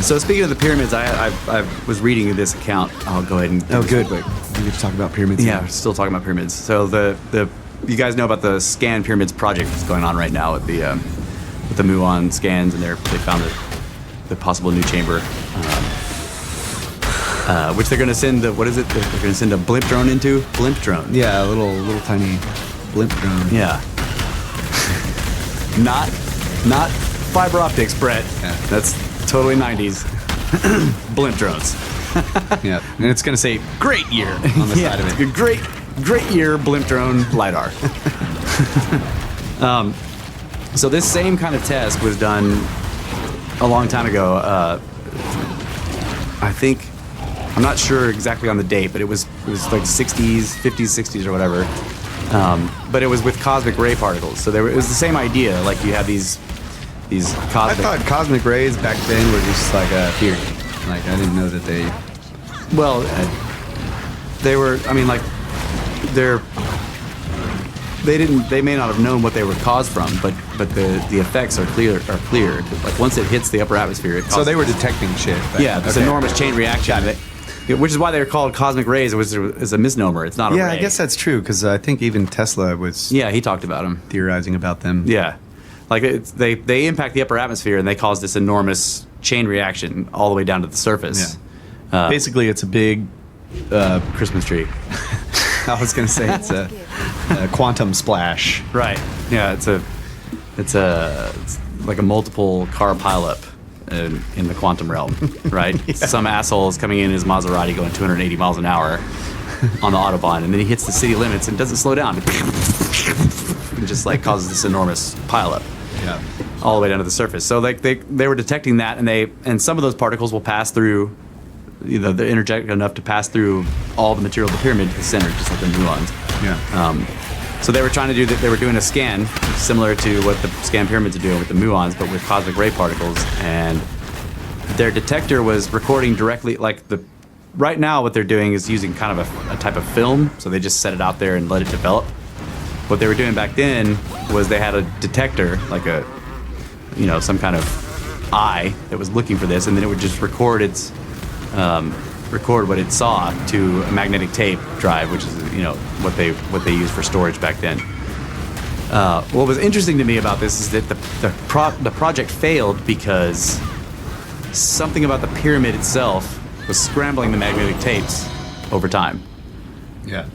So speaking of the pyramids, I was reading this account. I'll go ahead and Oh, good. We get to talk about pyramids. Yeah, we're still talking about pyramids. So the you guys know about the Scan Pyramids project that's going on right now with the muon scans, and they found the possible new chamber, which they're going to send what is it? They're going to send a blimp drone into blimp drone. Yeah, a little tiny blimp drone. Yeah. not fiber optics, Brett. Yeah. That's totally 90s. Blimp drones. Yeah, and it's going to say "great year" on the side of it. Great year blimp drone lidar. So this same kind of test was done a long time ago. I think, I'm not sure exactly on the date, but it was like 60s, 50s, 60s or whatever. But it was with cosmic ray particles. So it was the same idea. Like you have these cosmic. I thought cosmic rays back then were just like a theory. Like I didn't know that they. Well, they were. I mean, like they may not have known what they were caused from, but the effects are clear. Like once it hits the upper atmosphere, So they were detecting shit. Yeah, this enormous chain reaction. Which is why they're called cosmic rays. It was a misnomer. It's not a ray. Yeah, I guess that's true because I think even Tesla was. Yeah, he talked about them. Theorizing about them. Yeah, like they impact the upper atmosphere and they cause this enormous chain reaction all the way down to the surface. Yeah. Basically, it's a big Christmas tree. I was going to say it's a quantum splash. Right. Yeah, it's like a multiple car pileup in the quantum realm, right? Yeah. Some asshole is coming in his Maserati going 280 miles an hour on the Autobahn, and then he hits the city limits and doesn't slow down. And just like causes this enormous pileup. Yeah. All the way down to the surface. So like they were detecting that, and some of those particles will pass through, they're energetic enough to pass through all the material of the pyramid to the center, just like the muons. Yeah. So they were trying to do that. They were doing a scan similar to what the Scan Pyramids are doing with the muons, but with cosmic ray particles. And their detector was recording directly. Right now, what they're doing is using kind of a type of film. So they just set it out there and let it develop. What they were doing back then was they had a detector, like some kind of eye that was looking for this, and then it would just record what it saw to a magnetic tape drive, which is what they used for storage back then. What was interesting to me about this is that the project failed because something about the pyramid itself was scrambling the magnetic tapes over time. Yeah.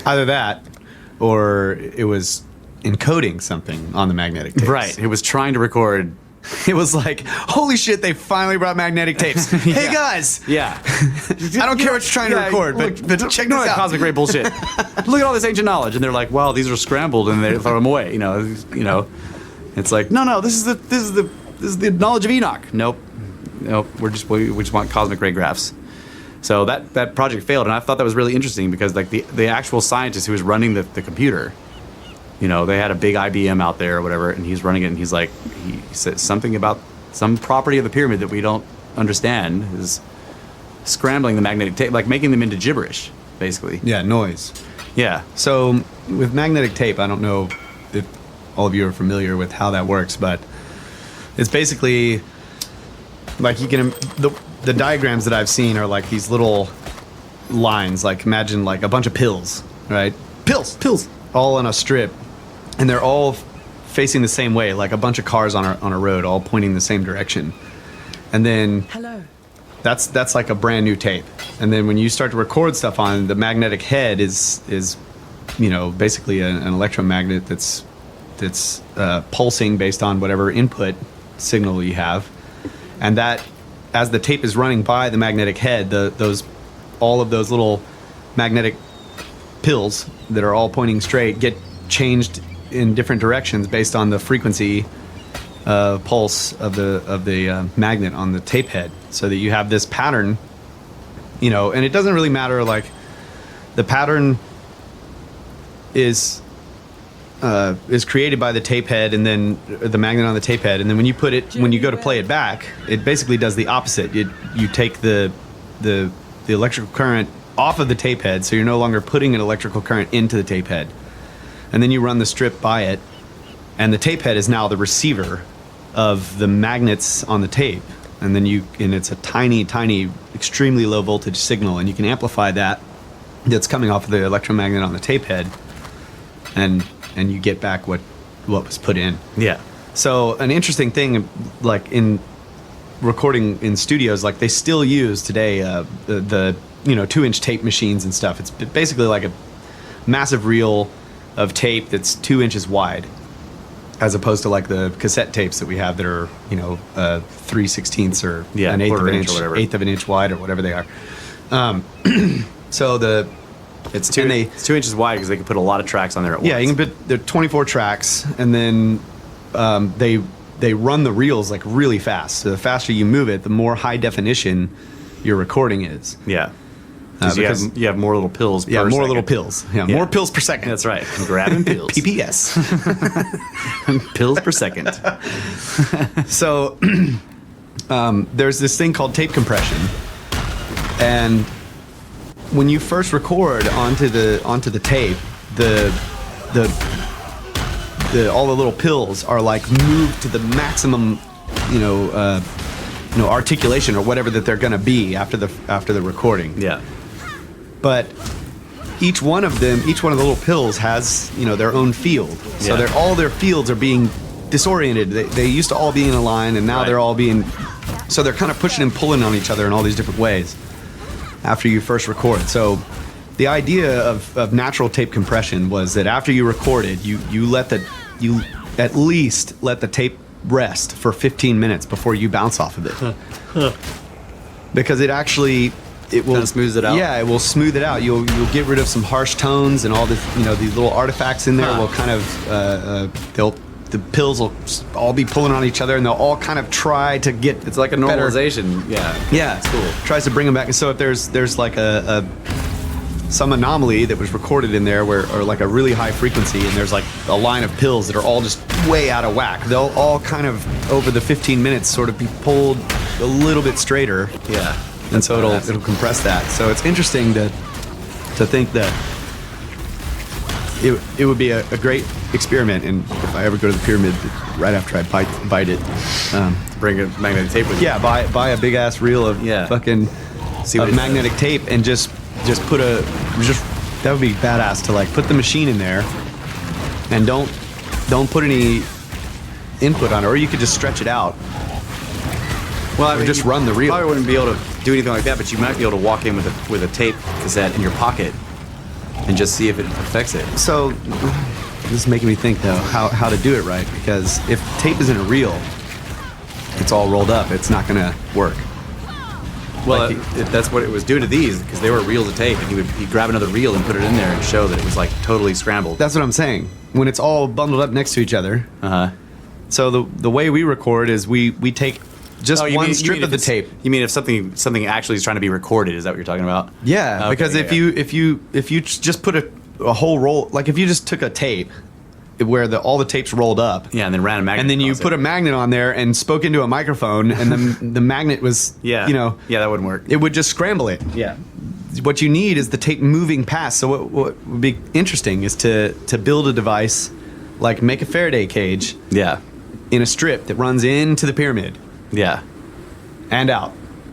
Either that, or it was encoding something on the magnetic tapes. Right. It was trying to record. It was like, holy shit, they finally brought magnetic tapes. Hey, guys! Yeah. I don't care what you're trying to record, but check this out. Cosmic ray bullshit. Look at all this ancient knowledge. And they're like, wow, these are scrambled, and they throw them away. It's like, no, this is the knowledge of Enoch. Nope. We just want cosmic ray graphs. So that project failed, and I thought that was really interesting because like the actual scientist who was running the computer, they had a big IBM out there or whatever, and he's running it, and he said something about some property of the pyramid that we don't understand is scrambling the magnetic tape, like making them into gibberish, basically. Yeah, noise. Yeah. So with magnetic tape, I don't know if all of you are familiar with how that works, but it's basically like you can the diagrams that I've seen are like these little lines, like imagine like a bunch of pills, right? Pills, all on a strip, and they're all facing the same way, like a bunch of cars on a road, all pointing the same direction. And then that's like a brand new tape. And then when you start to record stuff on the magnetic head is basically an electromagnet that's pulsing based on whatever input signal you have, and that as the tape is running by the magnetic head, all of those little magnetic pills that are all pointing straight get changed in different directions based on the frequency pulse of the magnet on the tape head, so that you have this pattern, and it doesn't really matter, like the pattern is created by the tape head and then the magnet on the tape head, and then when you go to play it back, it basically does the opposite. You take the electrical current off of the tape head, so you're no longer putting an electrical current into the tape head, and then you run the strip by it, and the tape head is now the receiver of the magnets on the tape, and it's a tiny, extremely low voltage signal, and you can amplify that's coming off of the electromagnet on the tape head, and you get back what was put in. Yeah. So an interesting thing, like in recording in studios, like they still use today the 2-inch tape machines and stuff. It's basically like a massive reel of tape that's 2 inches wide, as opposed to like the cassette tapes that we have that are 3/16 or an eighth of an inch, or whatever. eighth of an inch wide or whatever they are. So it's 2 inches wide because they can put a lot of tracks on there at once. yeah, you can put there are 24 tracks, and then they run the reels like really fast. So the faster you move it, the more high definition your recording is. Yeah. Because you have more little pills per more second. little pills. Yeah, more pills per second. That's right. Grabbing pills. PPS. Pills per second. So there's this thing called tape compression, and when you first record onto the tape, the all the little pills are like moved to the maximum, articulation or whatever that they're going to be after the recording. Yeah. But each one of the little pills has their own field. So Yeah. all their fields are being disoriented. They used to all be in a line, and now Right. they're all being. So they're kind of pushing and pulling on each other in all these different ways after you first record. So the idea of natural tape compression was that after you recorded, you at least let the tape rest for 15 minutes before you bounce off of it. Because it will Kinda smooths it out? Yeah, it will smooth it out. You'll get rid of some harsh tones, and all this, these little artifacts in there will kind of the pills will all be pulling on each other, and they'll all kind of try to get. It's like a better. normalization. Yeah. Yeah, It's cool. Tries to bring them back. And so if there's like some anomaly that was recorded in there, or like a really high frequency, and there's like a line of pills that are all just way out of whack, they'll all kind of over the 15 minutes sort of be pulled a little bit straighter. Yeah. And so it'll compress that. So it's interesting to think that it would be a great experiment, and if I ever go to the pyramid, right after I bite it, Bring a magnetic tape with you. yeah, buy a big ass reel of fucking See what of it magnetic tape, and just put that would be badass to like put the machine in there, and don't put any input on it, or you could just stretch it out. Well, Or just run the reel. Probably wouldn't be able to do anything like that, but you might be able to walk in with a tape cassette in your pocket and just see if it affects it. So this is making me think though how to do it right, because if tape isn't a reel, it's all rolled up. It's not gonna work. Well, Like that's what it was doing to these, because they were reels of tape, and he'd grab another reel and put it in there and show that it was like totally scrambled. That's what I'm saying. When it's all bundled up next to each other. So the way we record is we take just one strip of the tape. You mean if something actually is trying to be recorded? Is that what you're talking about? Yeah, Okay, because if you just put a whole roll, like if you just took a tape where all the tapes rolled up, and then ran a magnet, and then you across put it. a magnet on there and spoke into a microphone, and then the magnet was yeah, that wouldn't work. it would just scramble it. Yeah. What you need is the tape moving past. So what would be interesting is to build a device, like make a Faraday cage Yeah. in a strip that runs into the pyramid Yeah. and out.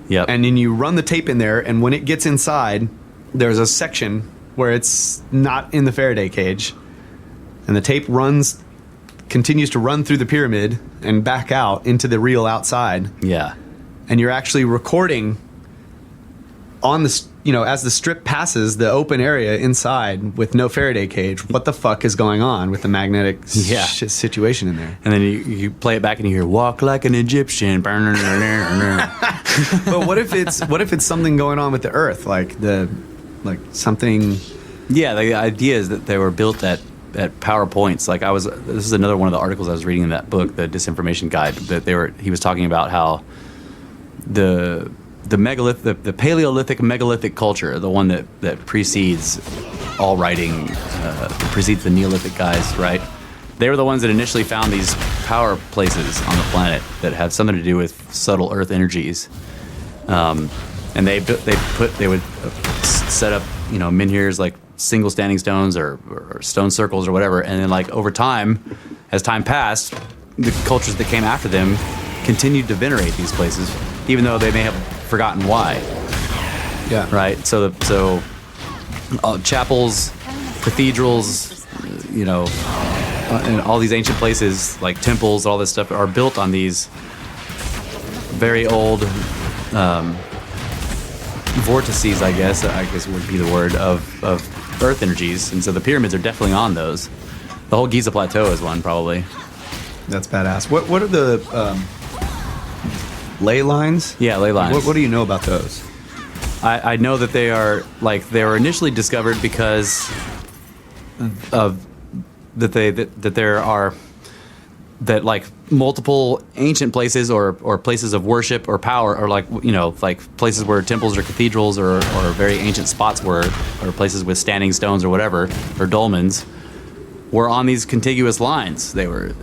Yep. And then you run the tape in there, and when it gets inside, there's a section where it's not in the Faraday cage, and the tape continues to run through the pyramid and back out into the reel outside, Yeah. and you're actually recording on the as the strip passes the open area inside with no Faraday cage. What the fuck is going on with the magnetic situation in there? And then you play it back and you hear "Walk like an Egyptian." But what if it's something going on with the Earth, like something? Yeah, the idea is that they were built at power points. Like this is another one of the articles I was reading in that book, the Disinformation Guide. That he was talking about how the Paleolithic megalithic culture, the one that precedes all writing, precedes the Neolithic guys, right? They were the ones that initially found these power places on the planet that have something to do with subtle Earth energies, and they would set up menhirs like single standing stones or stone circles or whatever, and then like over time, as time passed, the cultures that came after them continued to venerate these places, even though they may have forgotten why. Yeah. Right. So chapels, cathedrals, and all these ancient places like temples, all this stuff are built on these very old vortices, I guess would be the word of earth energies, and so the pyramids are definitely on those. The whole Giza Plateau is one, probably. That's badass. What are the ley lines? Yeah, ley lines. What do you know about those? I know that they were initially discovered because of that like multiple ancient places or places of worship or power, or like places where temples or cathedrals or very ancient spots were, or places with standing stones or whatever, or dolmens, were on these contiguous lines. They were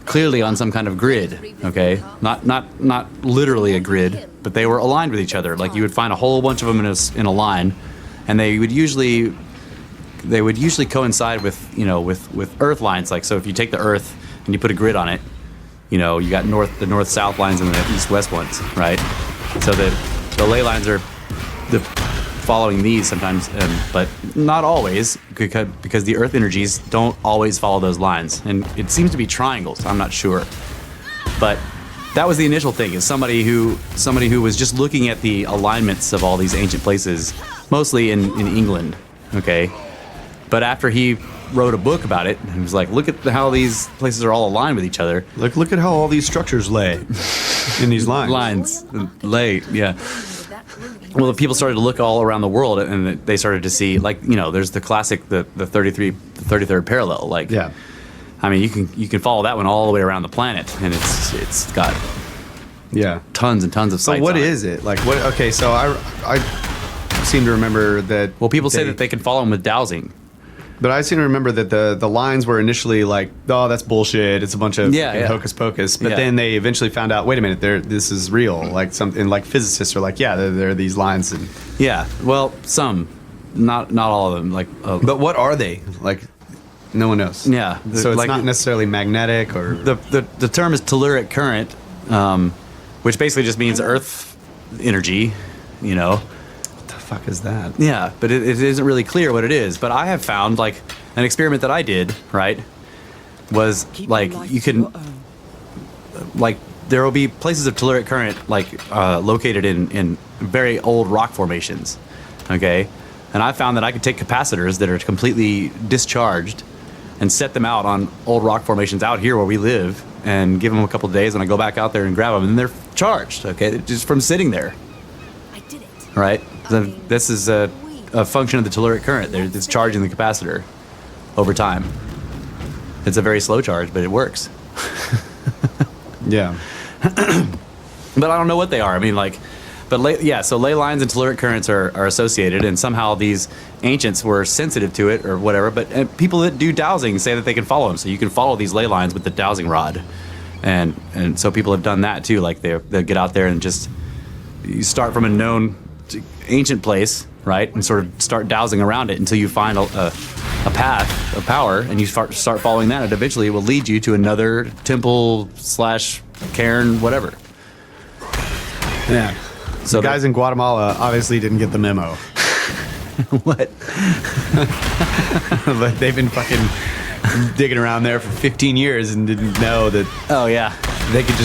clearly on some kind of grid, okay? Not literally a grid, but they were aligned with each other. Like you would find a whole bunch of them in a line, and they would usually coincide with earth lines. Like, so if you take the earth and you put a grid on it, you got the north-south lines and the east-west ones, right? So the ley lines are following these sometimes, but not always, because the earth energies don't always follow those lines, and it seems to be triangles. I'm not sure, but that was the initial thing. Is somebody who was just looking at the alignments of all these ancient places, mostly in England, okay. But after he wrote a book about it, he was like, look at how these places are all aligned with each other. Look at how all these structures lay in these lines. Yeah. Well, the people started to look all around the world, and they started to see, there's the classic, the 33rd parallel. Like, yeah. I mean, you can follow that one all the way around the planet, and it's got tons and tons of sites. So what is it? Like, what? Okay, so I seem to remember that. Well, people say that they can follow them with dowsing. But I seem to remember that the lines were initially like, oh, that's bullshit. It's a bunch of hocus pocus. But then they eventually found out, wait a minute, this is real. Like something like physicists are like, yeah, there are these lines. And yeah, well, some, not all of them. Like, but what are they? Like, no one knows. Yeah, so it's not necessarily magnetic or the term is telluric current, which basically just means earth energy. Fuck is that? Yeah, but it isn't really clear what it is. But I have found, like, an experiment that I did, right, was like you can, like, there will be places of telluric current located in very old rock formations, okay, and I found that I could take capacitors that are completely discharged and set them out on old rock formations out here where we live, and give them a couple of days, and I go back out there and grab them, and they're charged, okay, just from sitting there. I did it. Right. So this is a function of the telluric current. It's charging the capacitor over time. It's a very slow charge, but it works. Yeah. But I don't know what they are. I mean, so ley lines and telluric currents are associated, and somehow these ancients were sensitive to it or whatever. But people that do dowsing say that they can follow them. So you can follow these ley lines with the dowsing rod, and so people have done that too. Like they'll get out there and just you start from a known ancient place, right, and sort of start dowsing around it until you find a path of power, and you start following that, and eventually it will lead you to another temple / cairn, whatever. Yeah. So the guys in Guatemala obviously didn't get the memo. What? But they've been fucking digging around there for 15 years and didn't know that. Oh yeah. They could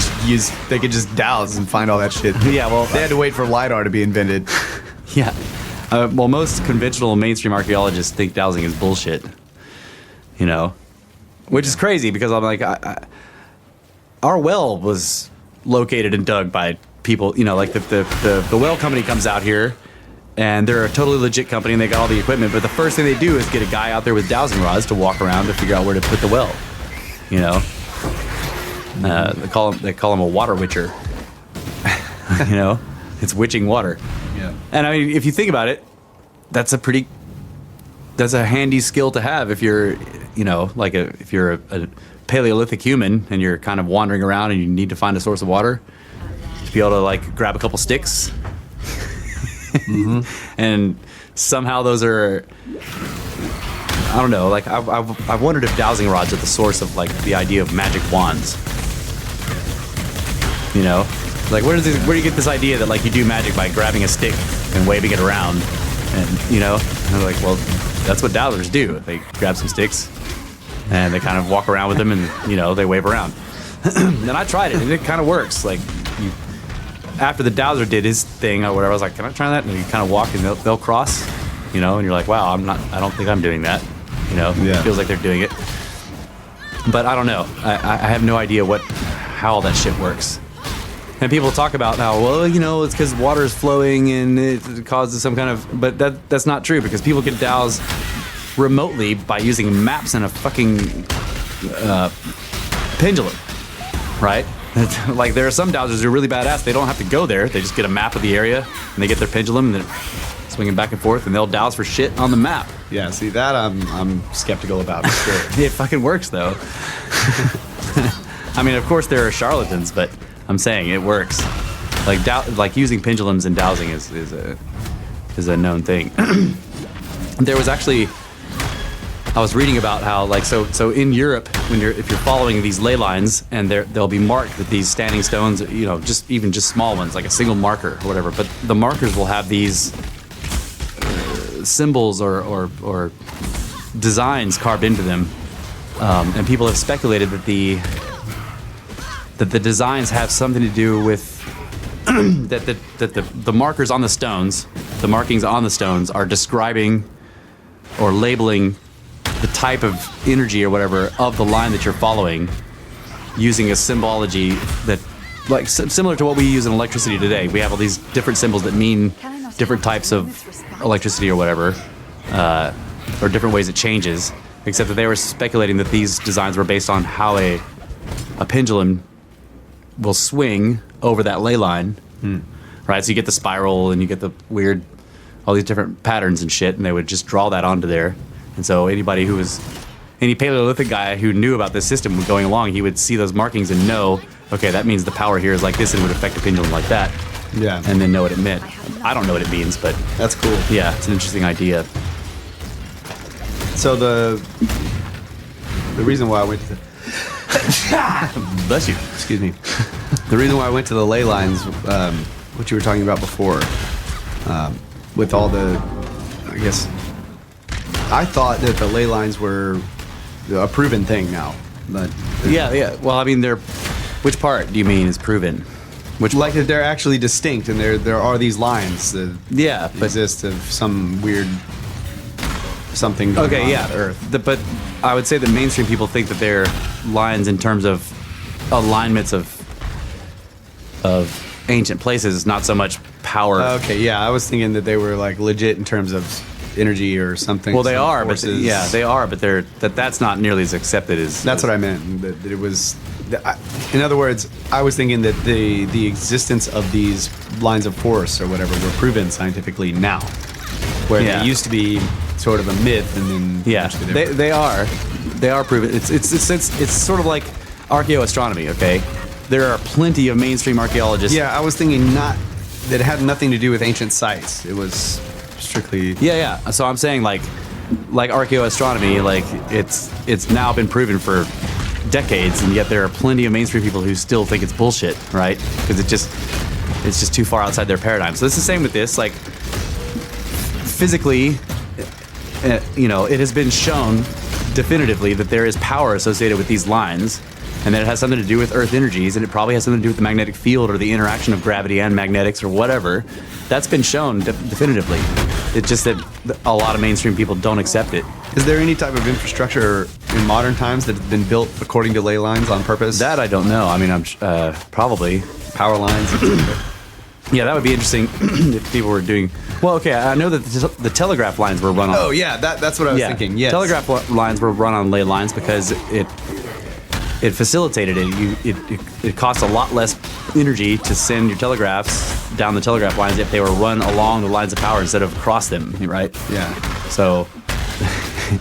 just douse and find all that shit. Yeah, well, they had to wait for LiDAR to be invented. Yeah. Well, most conventional mainstream archaeologists think dowsing is bullshit. Which is crazy because I'm like, our well was located and dug by people. Like the well company comes out here, and they're a totally legit company, and they got all the equipment. But the first thing they do is get a guy out there with dowsing rods to walk around to figure out where to put the well. They call him a water witcher. It's witching water. Yeah. And I mean, if you think about it, that's a handy skill to have if you're, if you're a Paleolithic human and you're kind of wandering around and you need to find a source of water, to be able to grab a couple sticks. Mm-hmm. And somehow those are, I don't know, I've wondered if dowsing rods are the source of the idea of magic wands. You know, like where do you get this idea that like you do magic by grabbing a stick and waving it around, and you know, and they're like, well, that's what dowsers do. They grab some sticks and they kind of walk around with them, and you know, they wave around. And I tried it, and it kind of works. Like after the dowser did his thing or whatever, I was like, can I try that? And you kind of walk and they'll cross, you know, and you're like, wow, I don't think I'm doing that. You know, It feels like they're doing it. But I don't know. I have no idea how all that shit works. And people talk about how, well, you know, it's because water is flowing and it causes some kind of... But that's not true, because people can douse remotely by using maps and a fucking pendulum, right? Like, there are some dowsers who are really badass. They don't have to go there. They just get a map of the area, and they get their pendulum, and they're swinging back and forth, and they'll douse for shit on the map. Yeah, see, that I'm skeptical about, for sure. It fucking works, though. I mean, of course there are charlatans, but I'm saying it works. Like using pendulums and dowsing is a known thing. There was actually... I was reading about how, like, so in Europe, if you're following these ley lines, and they'll be marked with these standing stones, you know, just small ones, like a single marker or whatever. But the markers will have these symbols or designs carved into them, and people have speculated that the designs have something to do with that the markers on the stones, the markings on the stones, are describing or labeling the type of energy or whatever of the line that you're following, using a symbology that, like, similar to what we use in electricity today. We have all these different symbols that mean different types of electricity or whatever, or different ways it changes, except that they were speculating that these designs were based on how a pendulum will swing over that ley line, right? So you get the spiral and you get the weird, all these different patterns and shit, and they would just draw that onto there. And so any Paleolithic guy who knew about this system going along, he would see those markings and know, okay, that means the power here is like this and would affect a pendulum like that. Yeah. And then know what it meant. I don't know what it means, but that's cool. Yeah, it's an interesting idea. So the reason why I went to Bless you. Excuse me. The reason why I went to the ley lines, what you were talking about before, with all the, I guess, I thought that the ley lines were a proven thing now, but yeah. Well, I mean, which part do you mean is proven? Which, like, that they're actually distinct, and there are these lines that exist of some weird something going on on Earth. But I would say that mainstream people think that they're lines in terms of alignments of ancient places, not so much power. Okay, yeah, I was thinking that they were like legit in terms of energy or something. Well, they are, but they are, but that's not nearly as accepted as. That's what I meant. That it was. In other words, I was thinking that the existence of these lines of force or whatever were proven scientifically now, where they used to be sort of a myth, and then they are proven. It's sort of like archaeoastronomy. Okay, there are plenty of mainstream archaeologists. Yeah, I was thinking not that it had nothing to do with ancient sites. It was strictly. Yeah. So I'm saying like archaeoastronomy, like it's now been proven for decades, and yet there are plenty of mainstream people who still think it's bullshit, right? Because it's just too far outside their paradigm. So it's the same with this. Like, physically, it has been shown definitively that there is power associated with these lines, and that it has something to do with Earth energies, and it probably has something to do with the magnetic field or the interaction of gravity and magnetics or whatever. That's been shown definitively. It's just that a lot of mainstream people don't accept it. Is there any type of infrastructure in modern times that has been built according to ley lines on purpose? That I don't know. I mean, I'm probably power lines. Yeah, that would be interesting if people were doing. Well, okay, I know that the telegraph lines were run on. Oh yeah, that's what I was thinking. Yes, telegraph lines were run on ley lines because it facilitated it. It cost a lot less energy to send your telegraphs down the telegraph lines if they were run along the lines of power instead of across them, right? Yeah. So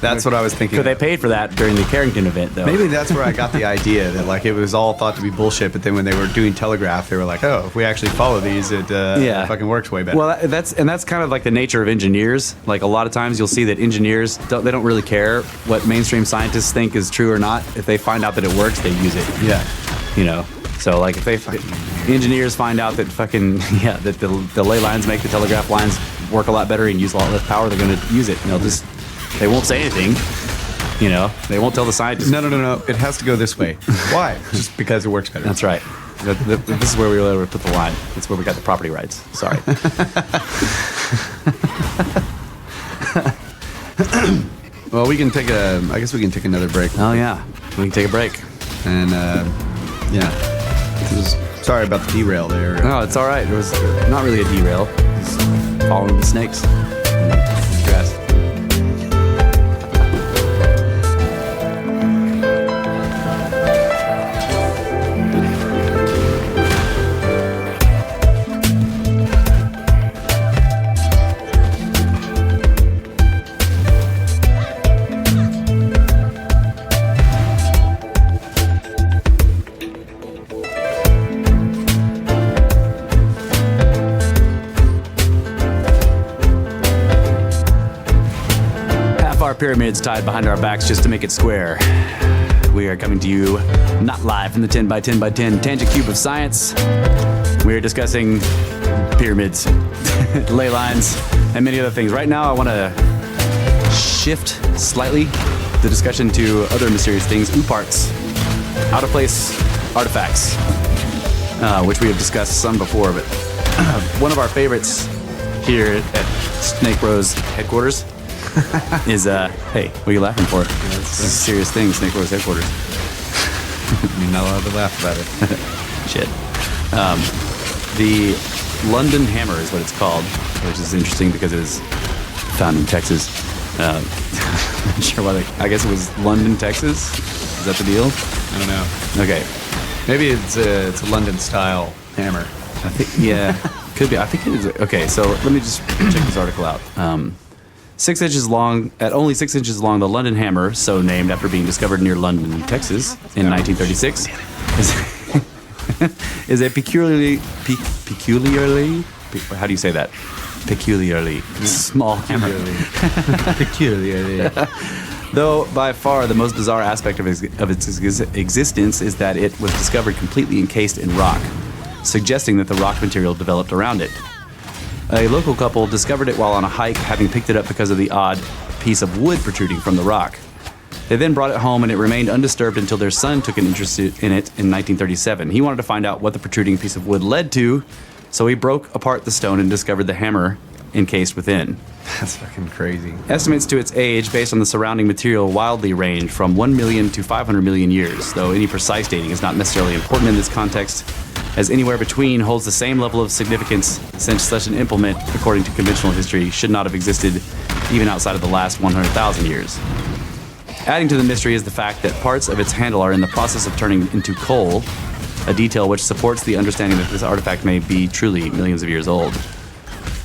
that's what I was thinking. So they paid for that during the Carrington event, though. Maybe that's where I got the idea that like it was all thought to be bullshit, but then when they were doing telegraph, they were like, oh, if we actually follow these, it fucking works way better. Well, that's kind of like the nature of engineers. Like a lot of times you'll see that engineers they don't really care what mainstream scientists think is true or not. If they find out that it works, they use it. Yeah. So like if they engineers find out that that the ley lines make the telegraph lines work a lot better and use a lot less power, they're going to use it. And they won't say anything. They won't tell the scientists. No. It has to go this way. Why? Just because it works better. That's right. This is where we were able to put the line. That's where we got the property rights. Sorry. Well, I guess we can take another break. Oh, yeah. We can take a break. And, sorry about the derail there. No, it's all right. It was not really a derail. It was following the snakes. Grass. Pyramids tied behind our backs just to make it square. We are coming to you not live from the 10 by 10 by 10 tangent cube of science. We are discussing pyramids, ley lines, and many other things. Right now, I want to shift slightly the discussion to other mysterious things, ooparts, out of place artifacts, which we have discussed some before, but one of our favorites here at Snake Rose headquarters is, hey, what are you laughing for? This is a serious thing, Snake Rose headquarters. You're not allowed to laugh about it. Shit. The London Hammer is what it's called, which is interesting because it is found in Texas. I'm not sure why I guess it was London, Texas? Is that the deal? I don't know. Okay. Maybe it's a London-style hammer. I think, yeah, could be. I think it is. Okay, so let me just check this article out. 6 inches long, at only 6 inches long, the London Hammer, so named after being discovered near London, Texas, in 1936, is a peculiarly, how do you say that? Peculiarly small hammer. Peculiarly. Though by far the most bizarre aspect of its existence is that it was discovered completely encased in rock, suggesting that the rock material developed around it. A local couple discovered it while on a hike, having picked it up because of the odd piece of wood protruding from the rock. They then brought it home and it remained undisturbed until their son took an interest in it in 1937. He wanted to find out what the protruding piece of wood led to, so he broke apart the stone and discovered the hammer encased within. That's fucking crazy. Estimates to its age based on the surrounding material wildly range from 1 million to 500 million years, though any precise dating is not necessarily important in this context, as anywhere between holds the same level of significance, since such an implement, according to conventional history, should not have existed even outside of the last 100,000 years. Adding to the mystery is the fact that parts of its handle are in the process of turning into coal, a detail which supports the understanding that this artifact may be truly millions of years old.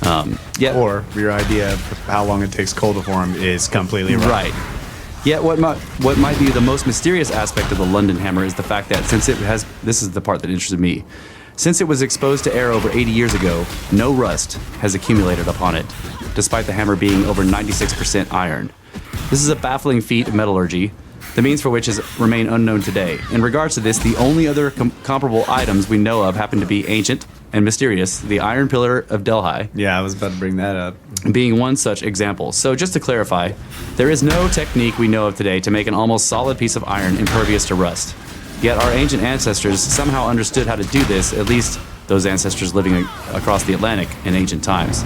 Or your idea of how long it takes coal to form is completely wrong. Right. Yet what might be the most mysterious aspect of the London Hammer is the fact that this is the part that interested me, since it was exposed to air over 80 years ago, no rust has accumulated upon it, despite the hammer being over 96% iron. This is a baffling feat of metallurgy, the means for which remain unknown today. In regards to this, the only other comparable items we know of happen to be ancient and mysterious, the Iron Pillar of Delhi. Yeah, I was about to bring that up. Being one such example. So just to clarify, there is no technique we know of today to make an almost solid piece of iron impervious to rust. Yet our ancient ancestors somehow understood how to do this, at least those ancestors living across the Atlantic in ancient times.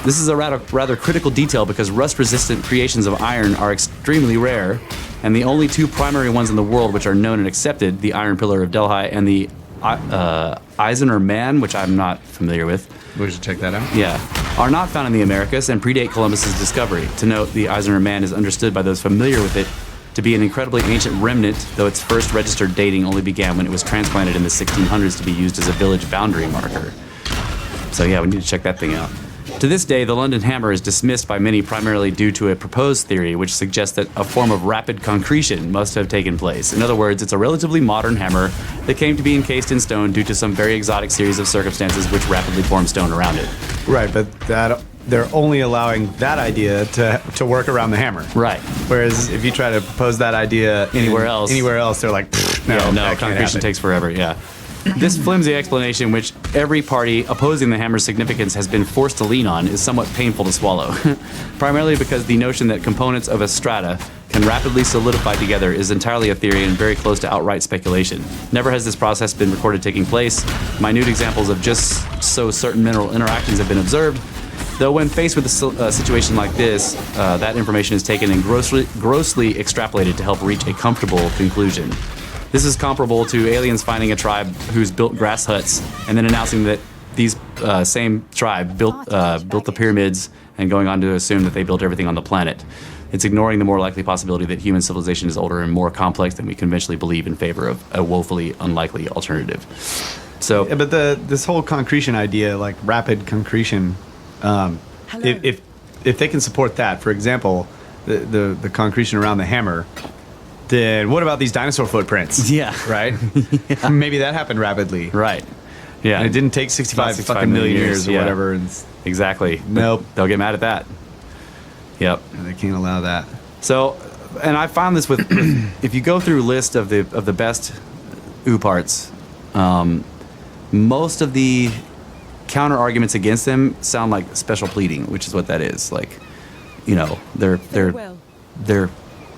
This is a rather critical detail because rust-resistant creations of iron are extremely rare, and the only two primary ones in the world which are known and accepted, the Iron Pillar of Delhi and the Eisen Man, which I'm not familiar with. We should check that out. Yeah, are not found in the Americas and predate Columbus's discovery. To note, the Eisen Man is understood by those familiar with it to be an incredibly ancient remnant, though its first registered dating only began when it was transplanted in the 1600s to be used as a village boundary marker. So yeah, we need to check that thing out. To this day, the London Hammer is dismissed by many primarily due to a proposed theory which suggests that a form of rapid concretion must have taken place. In other words, it's a relatively modern hammer that came to be encased in stone due to some very exotic series of circumstances which rapidly formed stone around it. Right, but they're only allowing that idea to work around the hammer. Right. Whereas if you try to propose that idea Anywhere else, they're like, no, yeah, no, concretion takes forever, yeah. This flimsy explanation, which every party opposing the hammer's significance has been forced to lean on, is somewhat painful to swallow. Primarily because the notion that components of a strata can rapidly solidify together is entirely a theory and very close to outright speculation. Never has this process been recorded taking place. Minute examples of just so certain mineral interactions have been observed, though when faced with a situation like this, that information is taken and grossly extrapolated to help reach a comfortable conclusion. This is comparable to aliens finding a tribe who's built grass huts and then announcing that these same tribe built the pyramids and going on to assume that they built everything on the planet. It's ignoring the more likely possibility that human civilization is older and more complex than we conventionally believe in favor of a woefully unlikely alternative. So, Yeah, but this whole concretion idea, like rapid concretion, if they can support that, for example, the concretion around the hammer, then what about these dinosaur footprints? yeah, Right? Yeah. Maybe that happened rapidly. right. Yeah, And it didn't take 65 fucking million years or yeah. whatever. And Exactly. Nope. They'll get mad at that. Yep. they can't allow that. So, and I found this with if you go through a list of the best OO parts, most of the counter arguments against them sound like special pleading, which is what that is. Like, you know, they're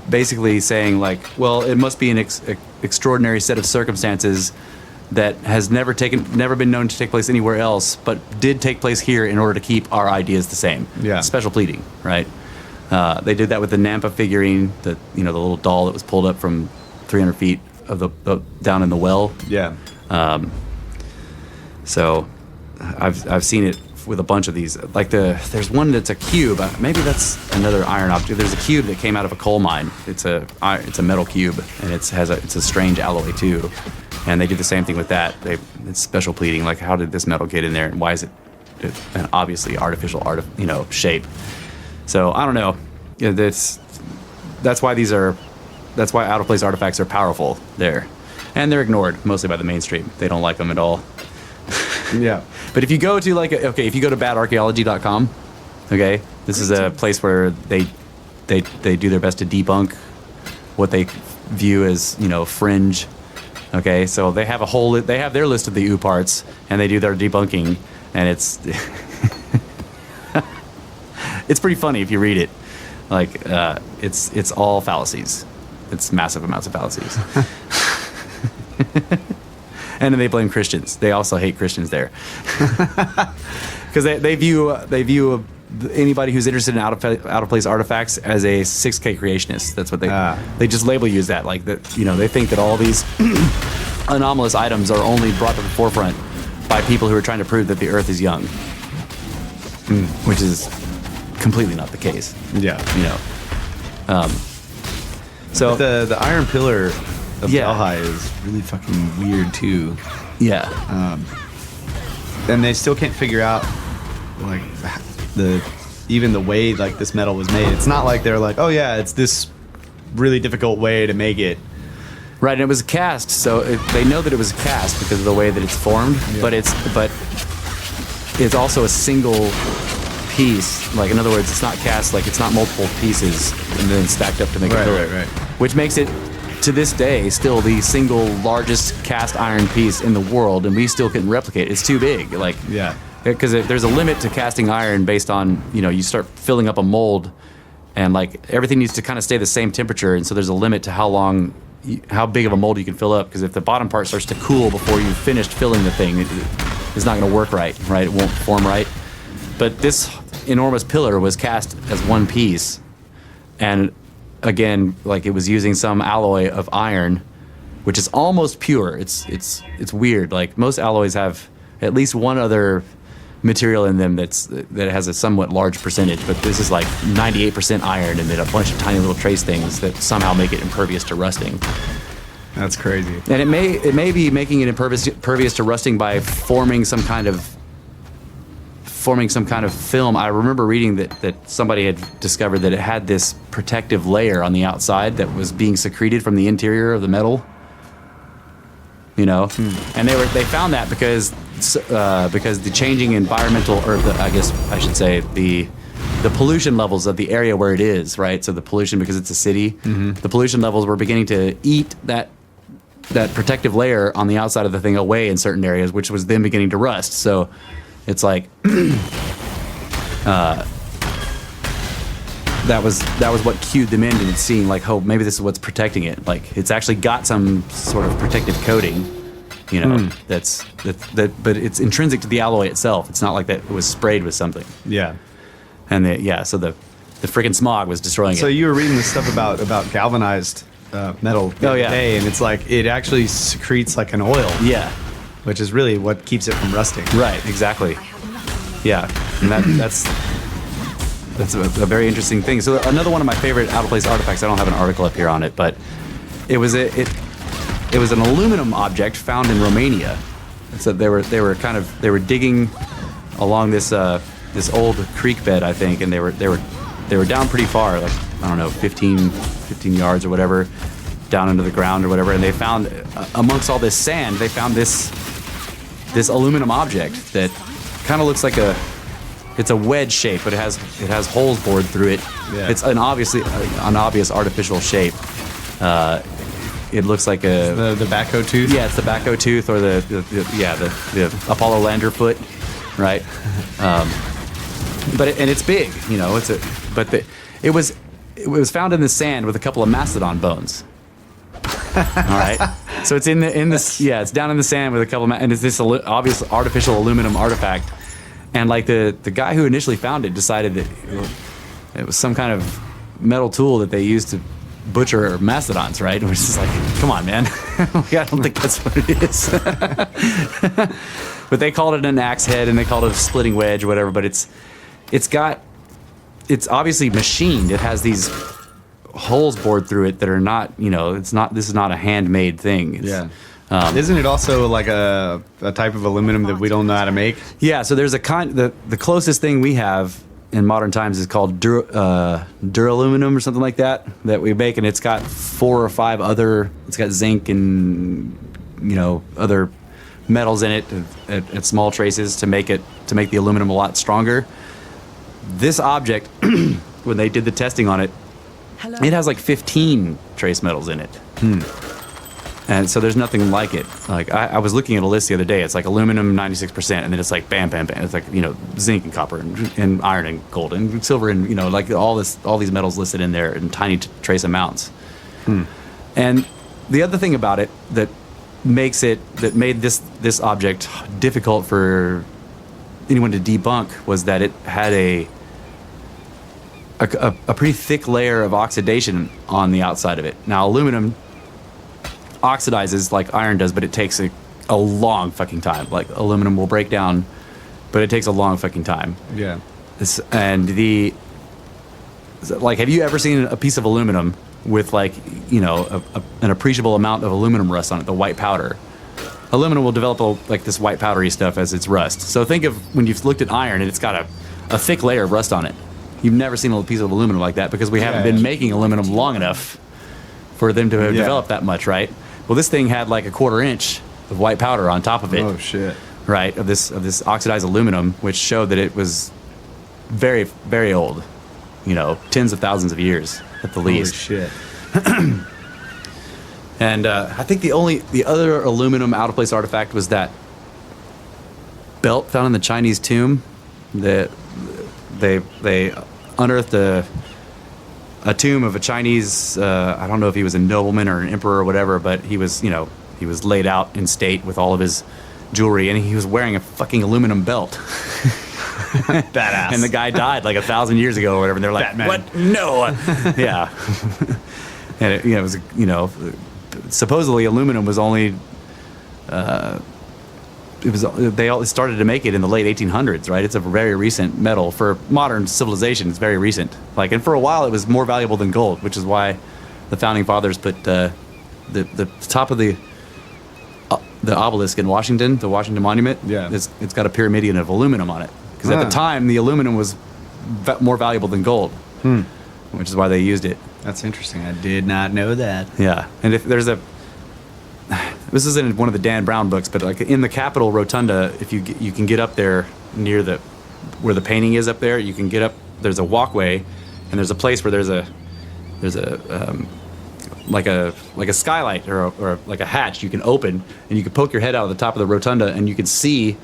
basically saying like, well, it must be an extraordinary set of circumstances that has never been known to take place anywhere else, but did take place here in order to keep our ideas the same. Yeah. Special pleading, right? They did that with the Nampa figurine, the little doll that was pulled up from 300 feet of the down in the well. Yeah. So I've seen it with a bunch of these. Like there's one that's a cube. Maybe that's another iron object. There's a cube that came out of a coal mine. It's a metal cube, and it's a strange alloy too. And they did the same thing with that. It's special pleading. Like, how did this metal get in there, and why is it an obviously artificial shape? So I don't know. Yeah, that's why out of place artifacts are powerful there, and they're ignored mostly by the mainstream. They don't like them at all. Yeah. But if you go to if you go to badarchaeology.com, okay, this is a place where they do their best to debunk what they view as fringe. Okay, so they have their list of the OO parts, and they do their debunking, and it's it's pretty funny if you read it. Like it's all fallacies. It's massive amounts of fallacies. And then they blame Christians. They also hate Christians there, because they view anybody who's interested in out of place artifacts as a 6K creationist. That's what they just label you as that. Like that, they think that all these anomalous items are only brought to the forefront by people who are trying to prove that the Earth is young, which is completely not the case. Yeah. So But the iron pillar of Yeah. Delhi is really fucking weird too. yeah, And they still can't figure out like even the way like this metal was made. It's not like they're like, oh yeah, it's this really difficult way to make it. right. And it was cast, so they know that it was cast because of the way that it's formed. Yeah. But it's also a single piece. Like, in other words, it's not cast, like it's not multiple pieces and then stacked up to make a pillar. Right. Which makes it, to this day, still the single largest cast iron piece in the world, and we still couldn't replicate it. It's too big. Like, Yeah. because there's a limit to casting iron based on, you start filling up a mold, and like everything needs to kind of stay the same temperature, and so there's a limit to how big of a mold you can fill up, because if the bottom part starts to cool before you've finished filling the thing, it's not going to work right? It won't form right. But this enormous pillar was cast as one piece, and again, like it was using some alloy of iron, which is almost pure. It's weird. Like most alloys have at least one other material in them that has a somewhat large percentage, but this is like 98% iron and then a bunch of tiny little trace things that somehow make it impervious to rusting. That's crazy. And it may be making it impervious to rusting by forming some kind of film. I remember reading that somebody had discovered that it had this protective layer on the outside that was being secreted from the interior of the metal. And they found that because the changing environmental, or I guess I should say the pollution levels of the area where it is, right? So the pollution, because it's a city, the pollution levels were beginning to eat that protective layer on the outside of the thing away in certain areas, which was then beginning to rust. So it's like that was what cued them into seeing like, oh, maybe this is what's protecting it. Like it's actually got some sort of protective coating, you know, that, but it's intrinsic to the alloy itself. It's not like that it was sprayed with something. Yeah. And so the freaking smog was destroying it. So you were reading this stuff about galvanized metal the other day, and it's like it actually secretes like an oil. Yeah. Which is really what keeps it from rusting. Right, exactly. Yeah, and that's a very interesting thing. So another one of my favorite out of place artifacts. I don't have an article up here on it, but it was an aluminum object found in Romania. So they were digging along this old creek bed, I think, and they were down pretty far, like I don't know, 15 yards or whatever, down into the ground or whatever, and they found amongst all this sand, they found this aluminum object that kind of looks like it's a wedge shape, but it has holes bored through it. Yeah. It's an obvious artificial shape. It looks like The backhoe tooth? yeah, it's the backhoe tooth or the Apollo lander foot, right? But it's big, you know. It was found in the sand with a couple of mastodon bones. All right, so it's it's down in the sand with a couple of and it's this obvious artificial aluminum artifact, and like the guy who initially found it decided that it was some kind of metal tool that they used to butcher mastodons, right? Which is like, come on, man. I don't think that's what it is. But they called it an axe head and they called it a splitting wedge or whatever, but it's obviously machined. It has these holes bored through it that are not, you know, this is not a handmade thing. Isn't it also like a type of aluminum that we don't know how to make? Yeah, so there's the closest thing we have in modern times is called duraluminum or something like that we make, and it's got 4 or 5 other, it's got zinc and, you know, other metals in it at small traces to make the aluminum a lot stronger. This object, when they did the testing on it, it has like 15 trace metals in it. And so there's nothing like it. Like I was looking at a list the other day. It's like aluminum 96%, and then it's like bam, bam, bam. It's like, you know, zinc and copper and iron and gold and silver and, you know, like all these metals listed in there in tiny trace amounts. And the other thing about it that made this object difficult for anyone to debunk was that it had a pretty thick layer of oxidation on the outside of it. Now aluminum oxidizes like iron does, but it takes a long fucking time. Like aluminum will break down, but it takes a long fucking time. Yeah. Have you ever seen a piece of aluminum with like, you know, an appreciable amount of aluminum rust on it, the white powder? Aluminum will develop like this white powdery stuff as it's rust. So think of when you've looked at iron and it's got a thick layer of rust on it. You've never seen a piece of aluminum like that because we haven't been making aluminum long enough for them to have developed that much, right? Well, this thing had like a 1/4 inch of white powder on top of it. Oh shit! Right, of this oxidized aluminum, which showed that it was very, very old. You know, tens of thousands of years at the least. Holy shit! And I think the other aluminum out of place artifact was that belt found in the Chinese tomb. That they unearthed a tomb of a Chinese, I don't know if he was a nobleman or an emperor or whatever, but he was laid out in state with all of his jewelry, and he was wearing a fucking aluminum belt. Badass. And the guy died like 1,000 years ago or whatever, and they're like, Batman. what? No. Yeah. And it was, you know, supposedly aluminum was only, they all started to make it in the late 1800s, right? It's a very recent metal for modern civilization. It's very recent. Like, and for a while, it was more valuable than gold, which is why the founding fathers put the top of the obelisk in Washington, the Washington Monument. Yeah, it's got a pyramidion of aluminum on it because at the time the aluminum was more valuable than gold, which is why they used it. That's interesting. I did not know that. Yeah, and if there's this is in one of the Dan Brown books, but like in the Capitol Rotunda, if you can get up there near where the painting is up there, you can get up. There's a walkway, and there's a place where there's a like a skylight or like a hatch you can open, and you can poke your head out of the top of the rotunda, and you can see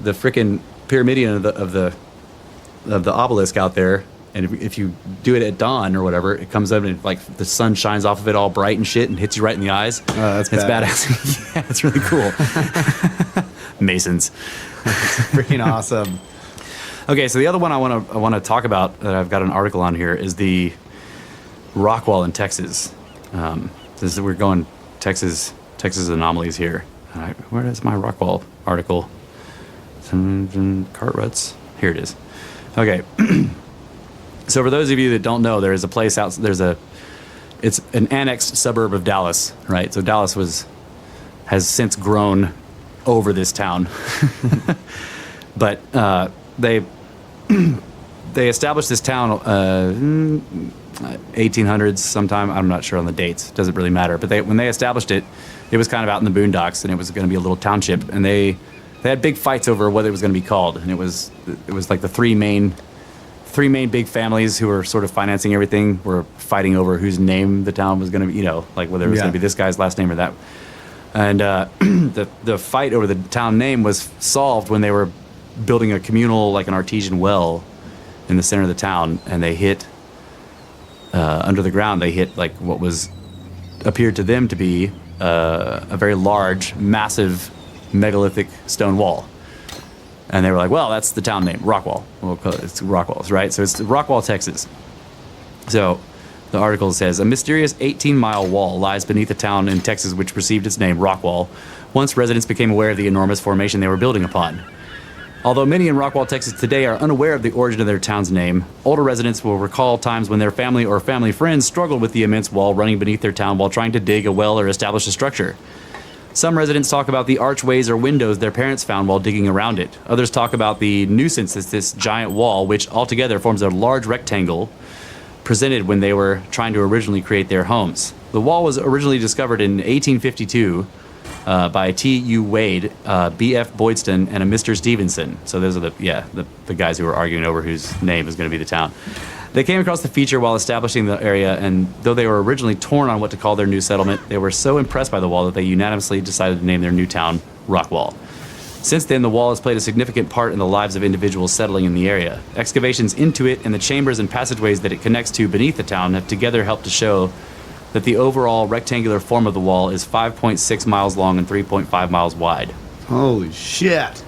the frickin' pyramidion of the obelisk out there. And if you do it at dawn or whatever, it comes up and like the sun shines off of it all bright and shit and hits you right in the eyes. Oh, that's badass. Yeah, it's really cool. Masons. Freaking awesome. Okay, so the other one I want to talk about that I've got an article on here is the rock wall in Texas. We're going Texas anomalies here. Where is my rock wall article? Cart ruts. Here it is. Okay. So for those of you that don't know, there is a place out. It's an annexed suburb of Dallas, right? So Dallas has since grown over this town, but they established this town 1800s sometime. I'm not sure on the dates. It doesn't really matter. But when they established it, it was kind of out in the boondocks, and it was going to be a little township. And they had big fights over what it was going to be called, and it was like the three main big families who were sort of financing everything were fighting over whose name the town was going to be, like whether it was going to be this guy's last name or that. And the fight over the town name was solved when they were building a communal, like an artesian well in the center of the town, and they hit under the ground. They hit like what appeared to them to be a very large, massive, megalithic stone wall. And they were like, well, that's the town name, Rockwall. Well, it's Rockwalls, right? So it's Rockwall, Texas. So the article says, a mysterious 18-mile wall lies beneath a town in Texas which received its name, Rockwall, once residents became aware of the enormous formation they were building upon. Although many in Rockwall, Texas today are unaware of the origin of their town's name, older residents will recall times when their family or family friends struggled with the immense wall running beneath their town while trying to dig a well or establish a structure. Some residents talk about the archways or windows their parents found while digging around it. Others talk about the nuisance that this giant wall, which altogether forms a large rectangle, presented when they were trying to originally create their homes. The wall was originally discovered in 1852 by T.U. Wade, B.F. Boydston, and a Mr. Stevenson. So those are the guys who were arguing over whose name is going to be the town. They came across the feature while establishing the area, and though they were originally torn on what to call their new settlement, they were so impressed by the wall that they unanimously decided to name their new town Rockwall. Since then, the wall has played a significant part in the lives of individuals settling in the area. Excavations into it and the chambers and passageways that it connects to beneath the town have together helped to show that the overall rectangular form of the wall is 5.6 miles long and 3.5 miles wide. Holy shit.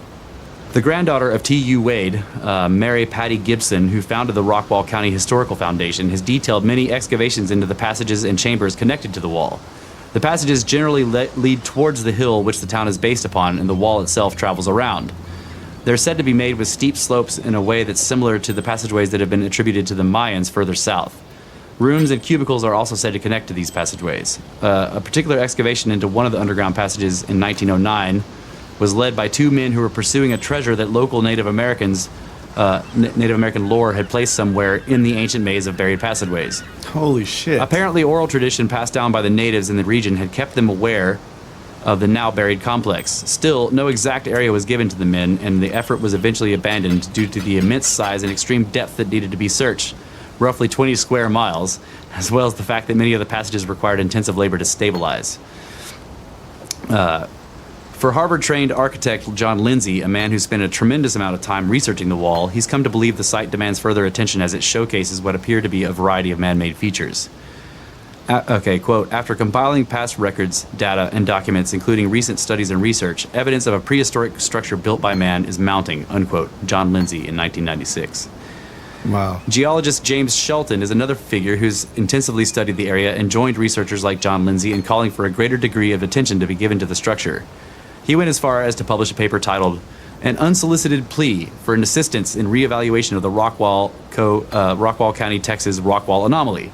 The granddaughter of T.U. Wade, Mary Patty Gibson, who founded the Rockwall County Historical Foundation, has detailed many excavations into the passages and chambers connected to the wall. The passages generally lead towards the hill which the town is based upon, and the wall itself travels around. They're said to be made with steep slopes in a way that's similar to the passageways that have been attributed to the Mayans further south. Rooms and cubicles are also said to connect to these passageways. A particular excavation into one of the underground passages in 1909 was led by two men who were pursuing a treasure that local Native American lore had placed somewhere in the ancient maze of buried passageways. Holy shit. Apparently, oral tradition passed down by the natives in the region had kept them aware of the now buried complex. Still, no exact area was given to the men, and the effort was eventually abandoned due to the immense size and extreme depth that needed to be searched, roughly 20 square miles, as well as the fact that many of the passages required intensive labor to stabilize. For Harvard-trained architect John Lindsay, a man who spent a tremendous amount of time researching the wall, he's come to believe the site demands further attention as it showcases what appear to be a variety of man-made features. Quote, after compiling past records, data, and documents, including recent studies and research, evidence of a prehistoric structure built by man is mounting, unquote, John Lindsay in 1996. Wow. Geologist James Shelton is another figure who's intensively studied the area and joined researchers like John Lindsay in calling for a greater degree of attention to be given to the structure. He went as far as to publish a paper titled An Unsolicited Plea for an Assistance in Reevaluation of the Rockwall County, Texas Rockwall Anomaly,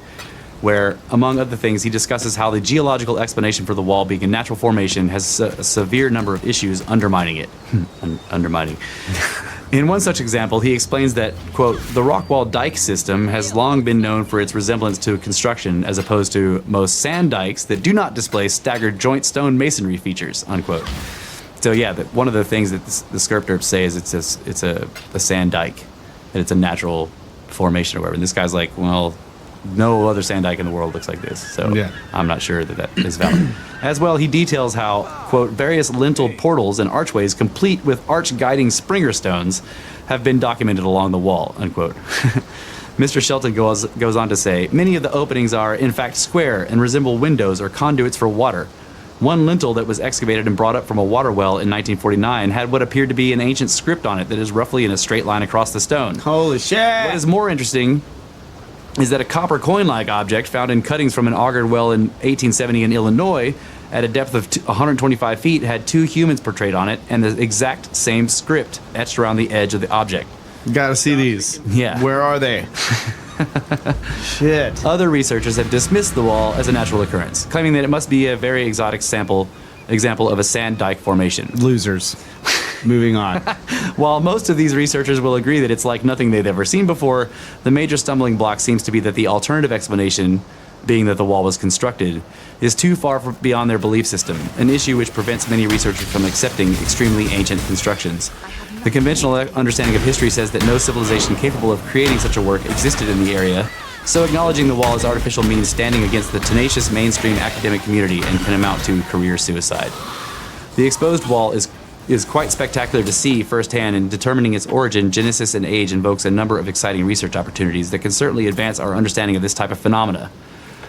where, among other things, he discusses how the geological explanation for the wall being a natural formation has a severe number of issues undermining it. Undermining. In one such example, he explains that, quote, the Rockwall dike system has long been known for its resemblance to construction as opposed to most sand dikes that do not display staggered joint stone masonry features, unquote. So yeah, one of the things that the sculptors say is it's a sand dike, that it's a natural formation or whatever. And this guy's like, well, no other sand dike in the world looks like this. So Yeah. I'm not sure that is valid. As well, he details how, quote, various linteled portals and archways complete with arch-guiding Springer stones have been documented along the wall, unquote. Mr. Shelton goes on to say, many of the openings are, in fact, square and resemble windows or conduits for water. One lintel that was excavated and brought up from a water well in 1949 had what appeared to be an ancient script on it that is roughly in a straight line across the stone. Holy shit! What is more interesting is that a copper coin-like object found in cuttings from an augured well in 1870 in Illinois at a depth of 125 feet had 2 humans portrayed on it and the exact same script etched around the edge of the object. Gotta see these. Yeah. Where are they? Shit. Other researchers have dismissed the wall as a natural occurrence, claiming that it must be a very exotic example of a sand dike formation. Losers. Moving on. While most of these researchers will agree that it's like nothing they've ever seen before, the major stumbling block seems to be that the alternative explanation, being that the wall was constructed, is too far beyond their belief system, an issue which prevents many researchers from accepting extremely ancient constructions. The conventional understanding of history says that no civilization capable of creating such a work existed in the area, so acknowledging the wall as artificial means standing against the tenacious mainstream academic community and can amount to career suicide. The exposed wall is quite spectacular to see firsthand, and determining its origin, genesis, and age invokes a number of exciting research opportunities that can certainly advance our understanding of this type of phenomena.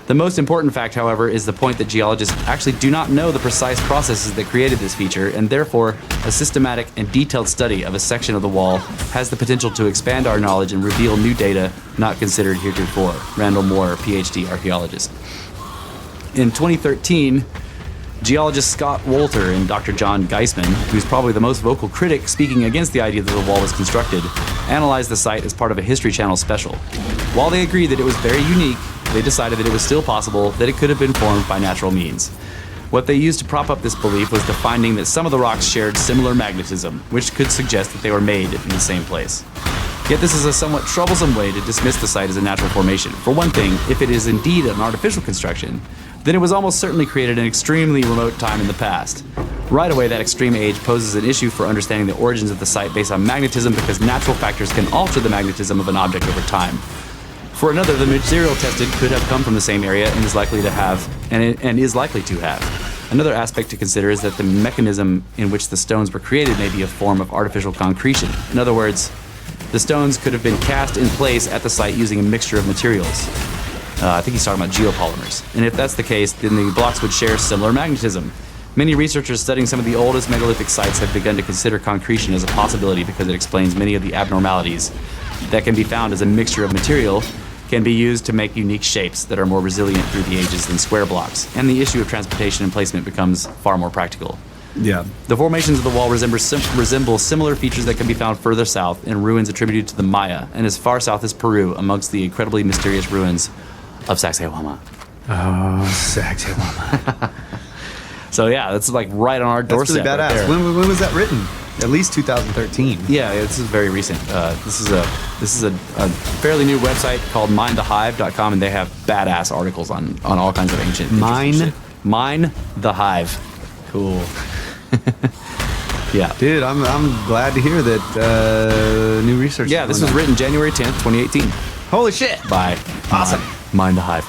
The most important fact, however, is the point that geologists actually do not know the precise processes that created this feature, and therefore, a systematic and detailed study of a section of the wall has the potential to expand our knowledge and reveal new data not considered heretofore. Randall Moore, PhD archaeologist. In 2013, geologist Scott Wolter and Dr. John Geisman, who's probably the most vocal critic speaking against the idea that the wall was constructed, analyzed the site as part of a History Channel special. While they agreed that it was very unique, they decided that it was still possible that it could have been formed by natural means. What they used to prop up this belief was the finding that some of the rocks shared similar magnetism, which could suggest that they were made in the same place. Yet this is a somewhat troublesome way to dismiss the site as a natural formation. For one thing, if it is indeed an artificial construction, then it was almost certainly created in an extremely remote time in the past. Right away, that extreme age poses an issue for understanding the origins of the site based on magnetism, because natural factors can alter the magnetism of an object over time. For another, the material tested could have come from the same area and is likely to have. Another aspect to consider is that the mechanism in which the stones were created may be a form of artificial concretion. In other words, the stones could have been cast in place at the site using a mixture of materials. I think he's talking about geopolymers. And if that's the case, then the blocks would share similar magnetism. Many researchers studying some of the oldest megalithic sites have begun to consider concretion as a possibility because it explains many of the abnormalities that can be found as a mixture of material can be used to make unique shapes that are more resilient through the ages than square blocks, and the issue of transportation and placement becomes far more practical. Yeah. The formations of the wall resemble similar features that can be found further south in ruins attributed to the Maya, and as far south as Peru amongst the incredibly mysterious ruins of Sacsayhuama. Oh, Sacsayhuama. So yeah, that's like right on our doorstep. That's really badass. Right there. When was that written? At least 2013. Yeah, this is very recent. This is a fairly new website called mindthehive.com, and they have badass articles on all kinds of ancient shit. Mine the Hive. Cool. Yeah. Dude, I'm glad to hear that new research. Yeah, this was written January 10th, 2018 Holy shit. by Awesome. Mind the Hive.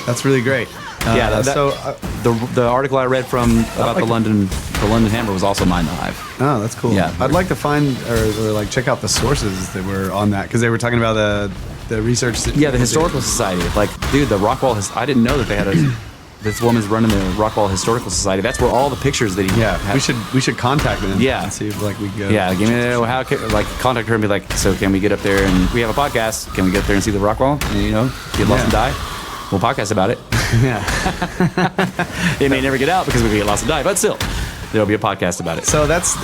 That's really great. The article I read from about the London Hammer was also Mind the Hive. Oh, that's cool. Yeah. I'd like to find or like check out the sources that were on that, because they were talking about the research. The Historical Society. Like, dude, the Rockwall. I didn't know that they had a. This woman's running the Rockwall Historical Society. That's where all the pictures that he. Yeah, we should contact them. Yeah. And see if like we go. Yeah, give me contact her and be like, so can we get up there and we have a podcast? Can we get up there and see the Rockwall? And get lost and die. We'll podcast about it. Yeah. It may never get out because we get lost and die, but still, there'll be a podcast about it. So that's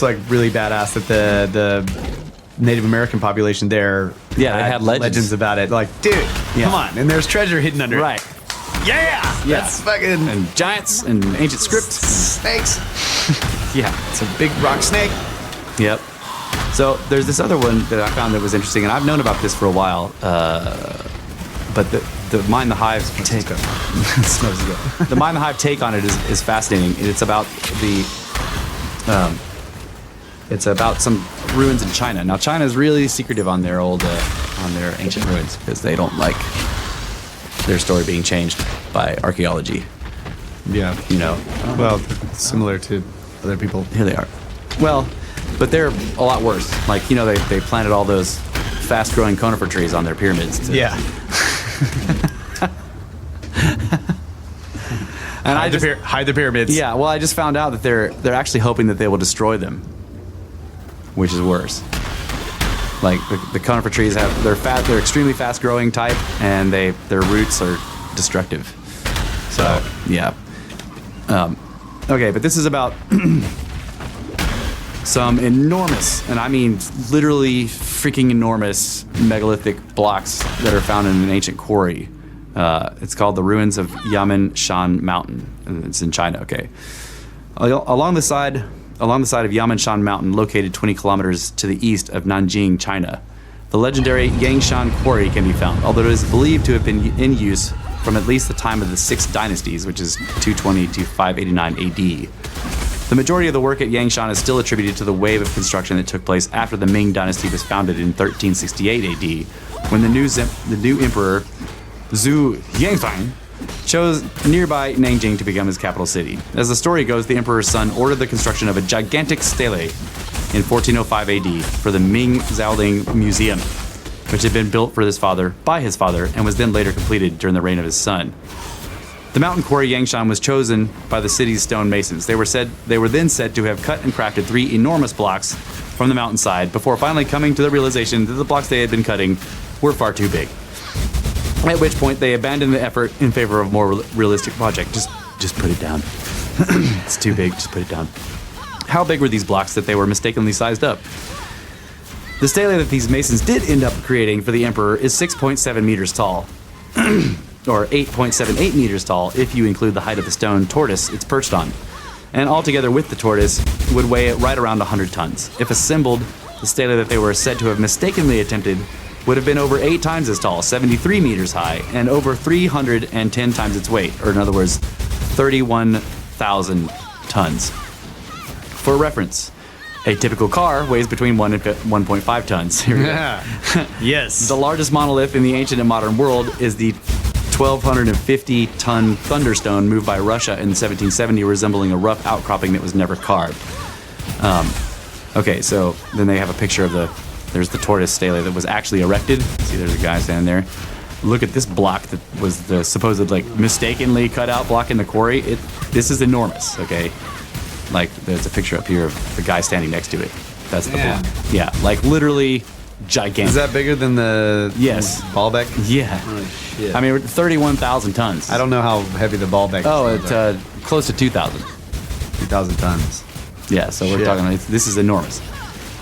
like really badass that the Native American population there. Yeah, they had legends about it. Like, dude, come on, and there's treasure hidden under it. Right. Yeah. That's fucking and giants and ancient scripts, snakes. Yeah, it's a big rock snake. Yep. So there's this other one that I found that was interesting, and I've known about this for a while. But the Mind the Hive's take the Mind the Hive take on it is fascinating. It's about it's about some ruins in China. Now China is really secretive on their old on their ancient ruins because they don't like their story being changed by archaeology. Yeah. You know. Well, similar to other people. Here they are. Well, but they're a lot worse. Like, you know, they planted all those fast-growing conifer trees on their pyramids. Yeah. And hide the pyramids. Yeah, well, I just found out that they're actually hoping that they will destroy them, which is worse. Like the conifer trees they're extremely fast-growing type, and their roots are destructive. So yeah. Okay, but this is about some enormous, and I mean literally freaking enormous megalithic blocks that are found in an ancient quarry. It's called the ruins of Yamen Shan Mountain. And it's in China. Okay, along the side of Yamen Shan Mountain, located 20 kilometers to the east of Nanjing, China, the legendary Yangshan Quarry can be found, although it is believed to have been in use from at least the time of the Six Dynasties, which is 220 to 589 AD. The majority of the work at Yangshan is still attributed to the wave of construction that took place after the Ming Dynasty was founded in 1368 AD, when the new emperor Zhu Yangfang chose nearby Nanjing to become his capital city. As the story goes, the emperor's son ordered the construction of a gigantic stele in 1405 AD for the Ming Zhaoling Museum, which had been built for by his father and was then later completed during the reign of his son. The mountain quarry Yangshan was chosen by the city's stone masons. They were then said to have cut and crafted 3 enormous blocks from the mountainside before finally coming to the realization that the blocks they had been cutting were far too big. At which point they abandoned the effort in favor of a more realistic project. Just put it down. It's too big, just put it down. How big were these blocks that they were mistakenly sized up? The stele that these masons did end up creating for the emperor is 6.7 meters tall, or 8.78 meters tall if you include the height of the stone tortoise it's perched on. And altogether with the tortoise would weigh it right around 100 tons. If assembled, the stele that they were said to have mistakenly attempted would have been over 8 times as tall, 73 meters high, and over 310 times its weight, or in other words, 31,000 tons. For reference, a typical car weighs between 1 and 1.5 tons. Here we go. Yes. The largest monolith in the ancient and modern world is the 1,250-ton thunderstone moved by Russia in 1770, resembling a rough outcropping that was never carved. Okay, so then they have a picture of there's the tortoise stele that was actually erected. See, there's a guy standing there. Look at this block that was the supposed, like, mistakenly cut out block in the quarry. This is enormous, okay? Like, there's a picture up here of the guy standing next to it. That's the block. Yeah, like, literally gigantic. Is that bigger than the Baalbek? Yeah. Holy shit. I mean, 31,000 tons. I don't know how heavy the Baalbek is. Oh, it's close to 2,000. 2,000 tons. Yeah, so we're talking, this is enormous.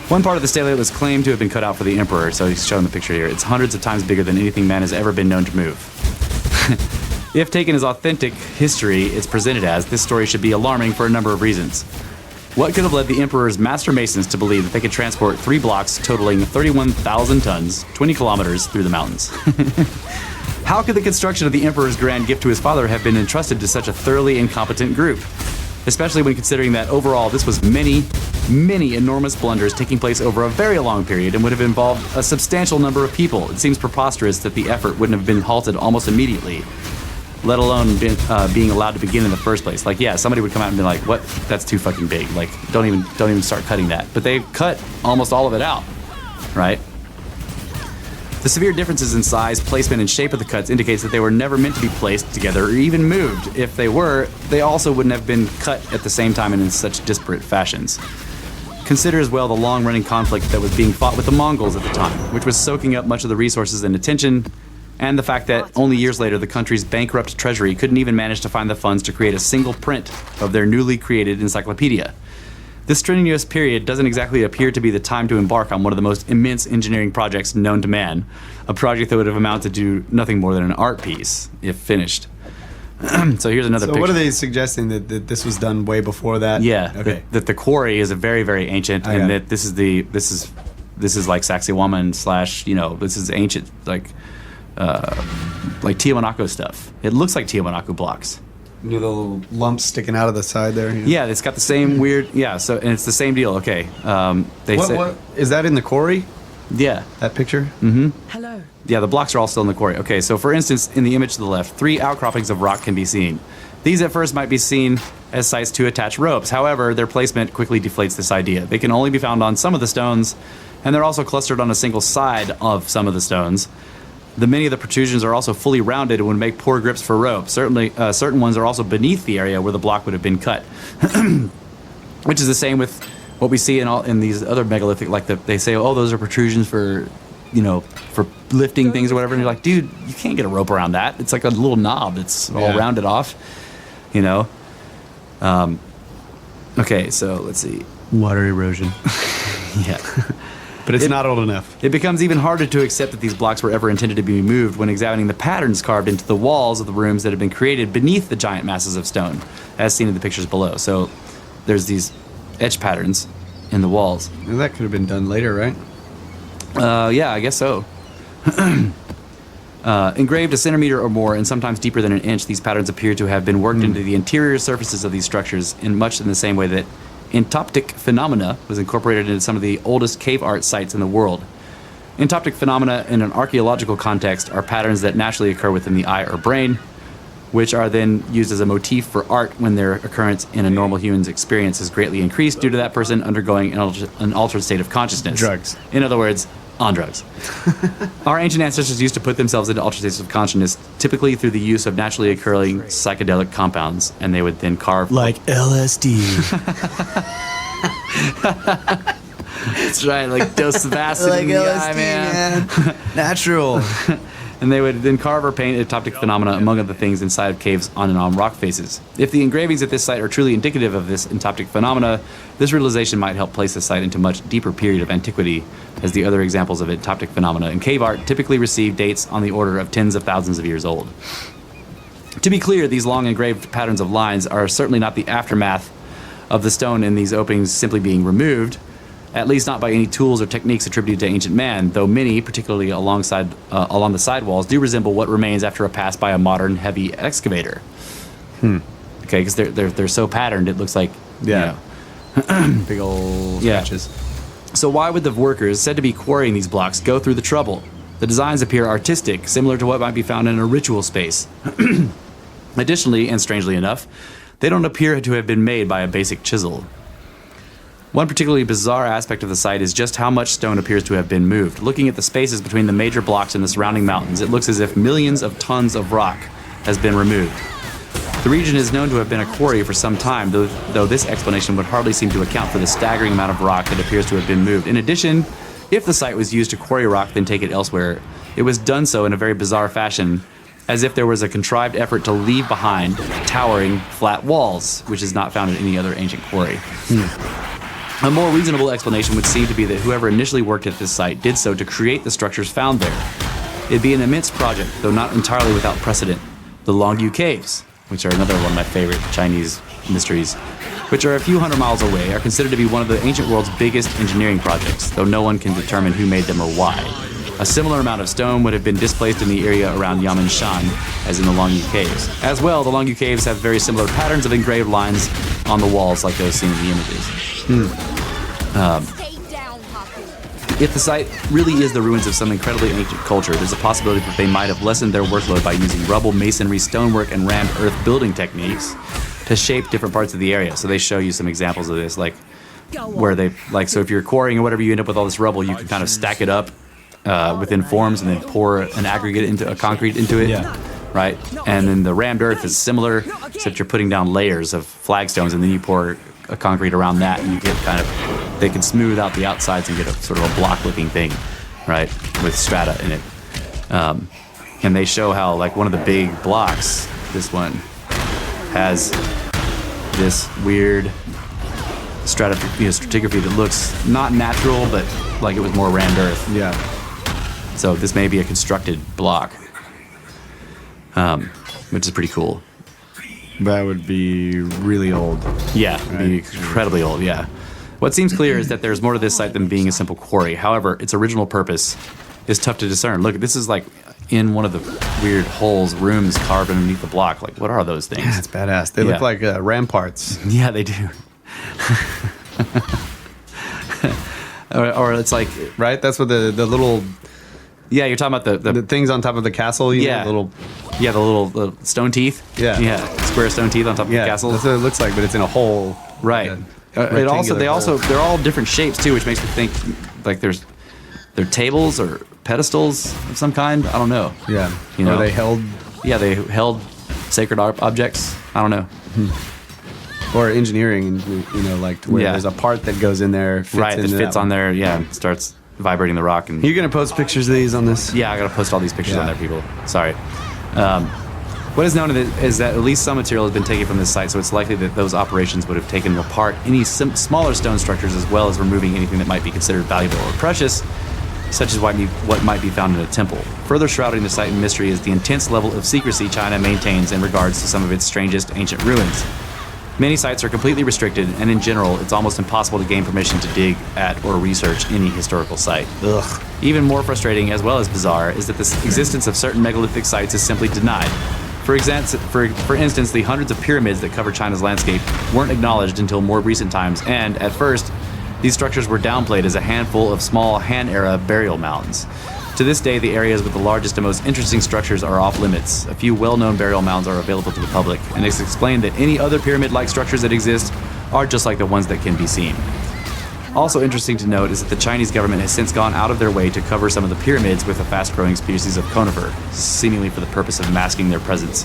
One part of the stele was claimed to have been cut out for the emperor, so he's showing the picture here. It's hundreds of times bigger than anything man has ever been known to move. If taken as authentic history it's presented as, this story should be alarming for a number of reasons. What could have led the emperor's master masons to believe that they could transport 3 blocks totaling 31,000 tons, 20 kilometers through the mountains? How could the construction of the emperor's grand gift to his father have been entrusted to such a thoroughly incompetent group? Especially when considering that overall this was many enormous blunders taking place over a very long period and would have involved a substantial number of people. It seems preposterous that the effort wouldn't have been halted almost immediately, let alone being allowed to begin in the first place. Like, yeah, somebody would come out and be like, what? That's too fucking big. Like, don't even start cutting that. But they cut almost all of it out, right? The severe differences in size, placement, and shape of the cuts indicates that they were never meant to be placed together or even moved. If they were, they also wouldn't have been cut at the same time and in such disparate fashions. Consider as well the long-running conflict that was being fought with the Mongols at the time, which was soaking up much of the resources and attention, and the fact that only years later the country's bankrupt treasury couldn't even manage to find the funds to create a single print of their newly created encyclopedia. This strenuous period doesn't exactly appear to be the time to embark on one of the most immense engineering projects known to man, a project that would have amounted to nothing more than an art piece, if finished. So here's another picture. So what are they suggesting, that this was done way before that? Yeah, okay. that the quarry is a very, very ancient, and that this is like Sacsayhuaman / this is ancient, like Tiahuanaco stuff. It looks like Tiahuanaco blocks. You know, the little lumps sticking out of the side there? You know? Yeah, it's got the same weird, and it's the same deal. Okay. What is that in the quarry? Yeah. That picture? Hello. Yeah, the blocks are all still in the quarry. Okay, so for instance, in the image to the left, 3 outcroppings of rock can be seen. These at first might be seen as sites to attach ropes. However, their placement quickly deflates this idea. They can only be found on some of the stones, and they're also clustered on a single side of some of the stones. Many of the protrusions are also fully rounded and would make poor grips for rope. Certainly, certain ones are also beneath the area where the block would have been cut, which is the same with what we see in these other megalithic. Like they say, oh, those are protrusions for lifting things or whatever. And you're like, dude, you can't get a rope around that. It's like a little knob. It's all rounded off. Okay, so let's see. Water erosion. Yeah. But it's not old enough. It becomes even harder to accept that these blocks were ever intended to be moved when examining the patterns carved into the walls of the rooms that have been created beneath the giant masses of stone, as seen in the pictures below. So there's these etch patterns in the walls. And that could have been done later, right? Yeah, I guess so. Engraved a centimeter or more and sometimes deeper than an inch, these patterns appear to have been worked into the interior surfaces of these structures in much in the same way that entoptic phenomena was incorporated into some of the oldest cave art sites in the world. Entoptic phenomena in an archaeological context are patterns that naturally occur within the eye or brain, which are then used as a motif for art when their occurrence in a normal human's experience is greatly increased due to that person undergoing an altered state of consciousness. Drugs. In other words, on drugs. Our ancient ancestors used to put themselves into altered states of consciousness, typically through the use of naturally occurring psychedelic compounds, and they would then carve... Like LSD. That's right, like dose of acid in the eye, man. Natural. And they would then carve or paint entoptic phenomena, among other things, inside of caves on and on rock faces. If the engravings at this site are truly indicative of this entoptic phenomena, this realization might help place the site into a much deeper period of antiquity, as the other examples of entoptic phenomena in cave art typically receive dates on the order of tens of thousands of years old. To be clear, these long engraved patterns of lines are certainly not the aftermath of the stone in these openings simply being removed, at least not by any tools or techniques attributed to ancient man, though many, particularly along the sidewalls, do resemble what remains after a pass by a modern heavy excavator. Okay, because they're so patterned, it looks like Big old sketches. So why would the workers said to be quarrying these blocks go through the trouble? The designs appear artistic, similar to what might be found in a ritual space. Additionally, and strangely enough, they don't appear to have been made by a basic chisel. One particularly bizarre aspect of the site is just how much stone appears to have been moved. Looking at the spaces between the major blocks and the surrounding mountains, it looks as if millions of tons of rock has been removed. The region is known to have been a quarry for some time, though this explanation would hardly seem to account for the staggering amount of rock that appears to have been moved. In addition, if the site was used to quarry rock then take it elsewhere, it was done so in a very bizarre fashion, as if there was a contrived effort to leave behind towering, flat walls, which is not found in any other ancient quarry. A more reasonable explanation would seem to be that whoever initially worked at this site did so to create the structures found there. It'd be an immense project, though not entirely without precedent. The Longyu Caves, which are another one of my favorite Chinese mysteries, which are a few hundred miles away, are considered to be one of the ancient world's biggest engineering projects, though no one can determine who made them or why. A similar amount of stone would have been displaced in the area around Yaminshan as in the Longyu Caves. As well, the Longyu Caves have very similar patterns of engraved lines on the walls like those seen in the images. If the site really is the ruins of some incredibly ancient culture, there's a possibility that they might have lessened their workload by using rubble, masonry, stonework, and rammed earth building techniques to shape different parts of the area. So they show you some examples of this, like where they, like, so if you're quarrying or whatever, you end up with all this rubble, you can kind of stack it up within forms and then pour an aggregate into a concrete into it. Right? And then the rammed earth is similar, except you're putting down layers of flagstones and then you pour a concrete around that and you get kind of, they can smooth out the outsides and get a sort of a block looking thing, right? With strata in it. And they show how, like, one of the big blocks, this one, has this weird stratigraphy that looks not natural, but like it was more rammed earth. Yeah. So this may be a constructed block, which is pretty cool. That would be really old. Yeah, it'd be incredibly old, yeah. What seems clear is that there's more to this site than being a simple quarry. However, its original purpose is tough to discern. Look, this is like in one of the weird holes, rooms carved underneath the block. Like, what are those things? Yeah, it's badass. They look like ramparts. Yeah, they do. or it's like right? That's what the little yeah. You're talking about the things on top of the castle. You Yeah. know, the little stone teeth. Yeah. Square stone teeth on top of the castle. That's what it looks like, but it's in a hole. Right. Like a It also rectangular hole. they're all different shapes too, which makes me think like they're tables or pedestals of some kind. I don't know. Yeah. You know, Or they held they held sacred objects. I don't know. or engineering, and you know, like to where Yeah. there's a part that goes in there, fits Right, that into fits that on one. there. Yeah, and starts vibrating the rock and You're gonna post pictures of these on this? yeah, I gotta post all these pictures on Yeah. there, people. Sorry. What is known is that at least some material has been taken from this site, so it's likely that those operations would have taken apart any smaller stone structures as well as removing anything that might be considered valuable or precious, such as what might be found in a temple. Further shrouding the site in mystery is the intense level of secrecy China maintains in regards to some of its strangest ancient ruins. Many sites are completely restricted, and in general, it's almost impossible to gain permission to dig at or research any historical site. Ugh. Even more frustrating, as well as bizarre, is that the existence of certain megalithic sites is simply denied. For instance, the hundreds of pyramids that cover China's landscape weren't acknowledged until more recent times, and at first, these structures were downplayed as a handful of small Han-era burial mounds. To this day, the areas with the largest and most interesting structures are off limits. A few well-known burial mounds are available to the public, and it's explained that any other pyramid-like structures that exist are just like the ones that can be seen. Also interesting to note is that the Chinese government has since gone out of their way to cover some of the pyramids with a fast-growing species of conifer, seemingly for the purpose of masking their presence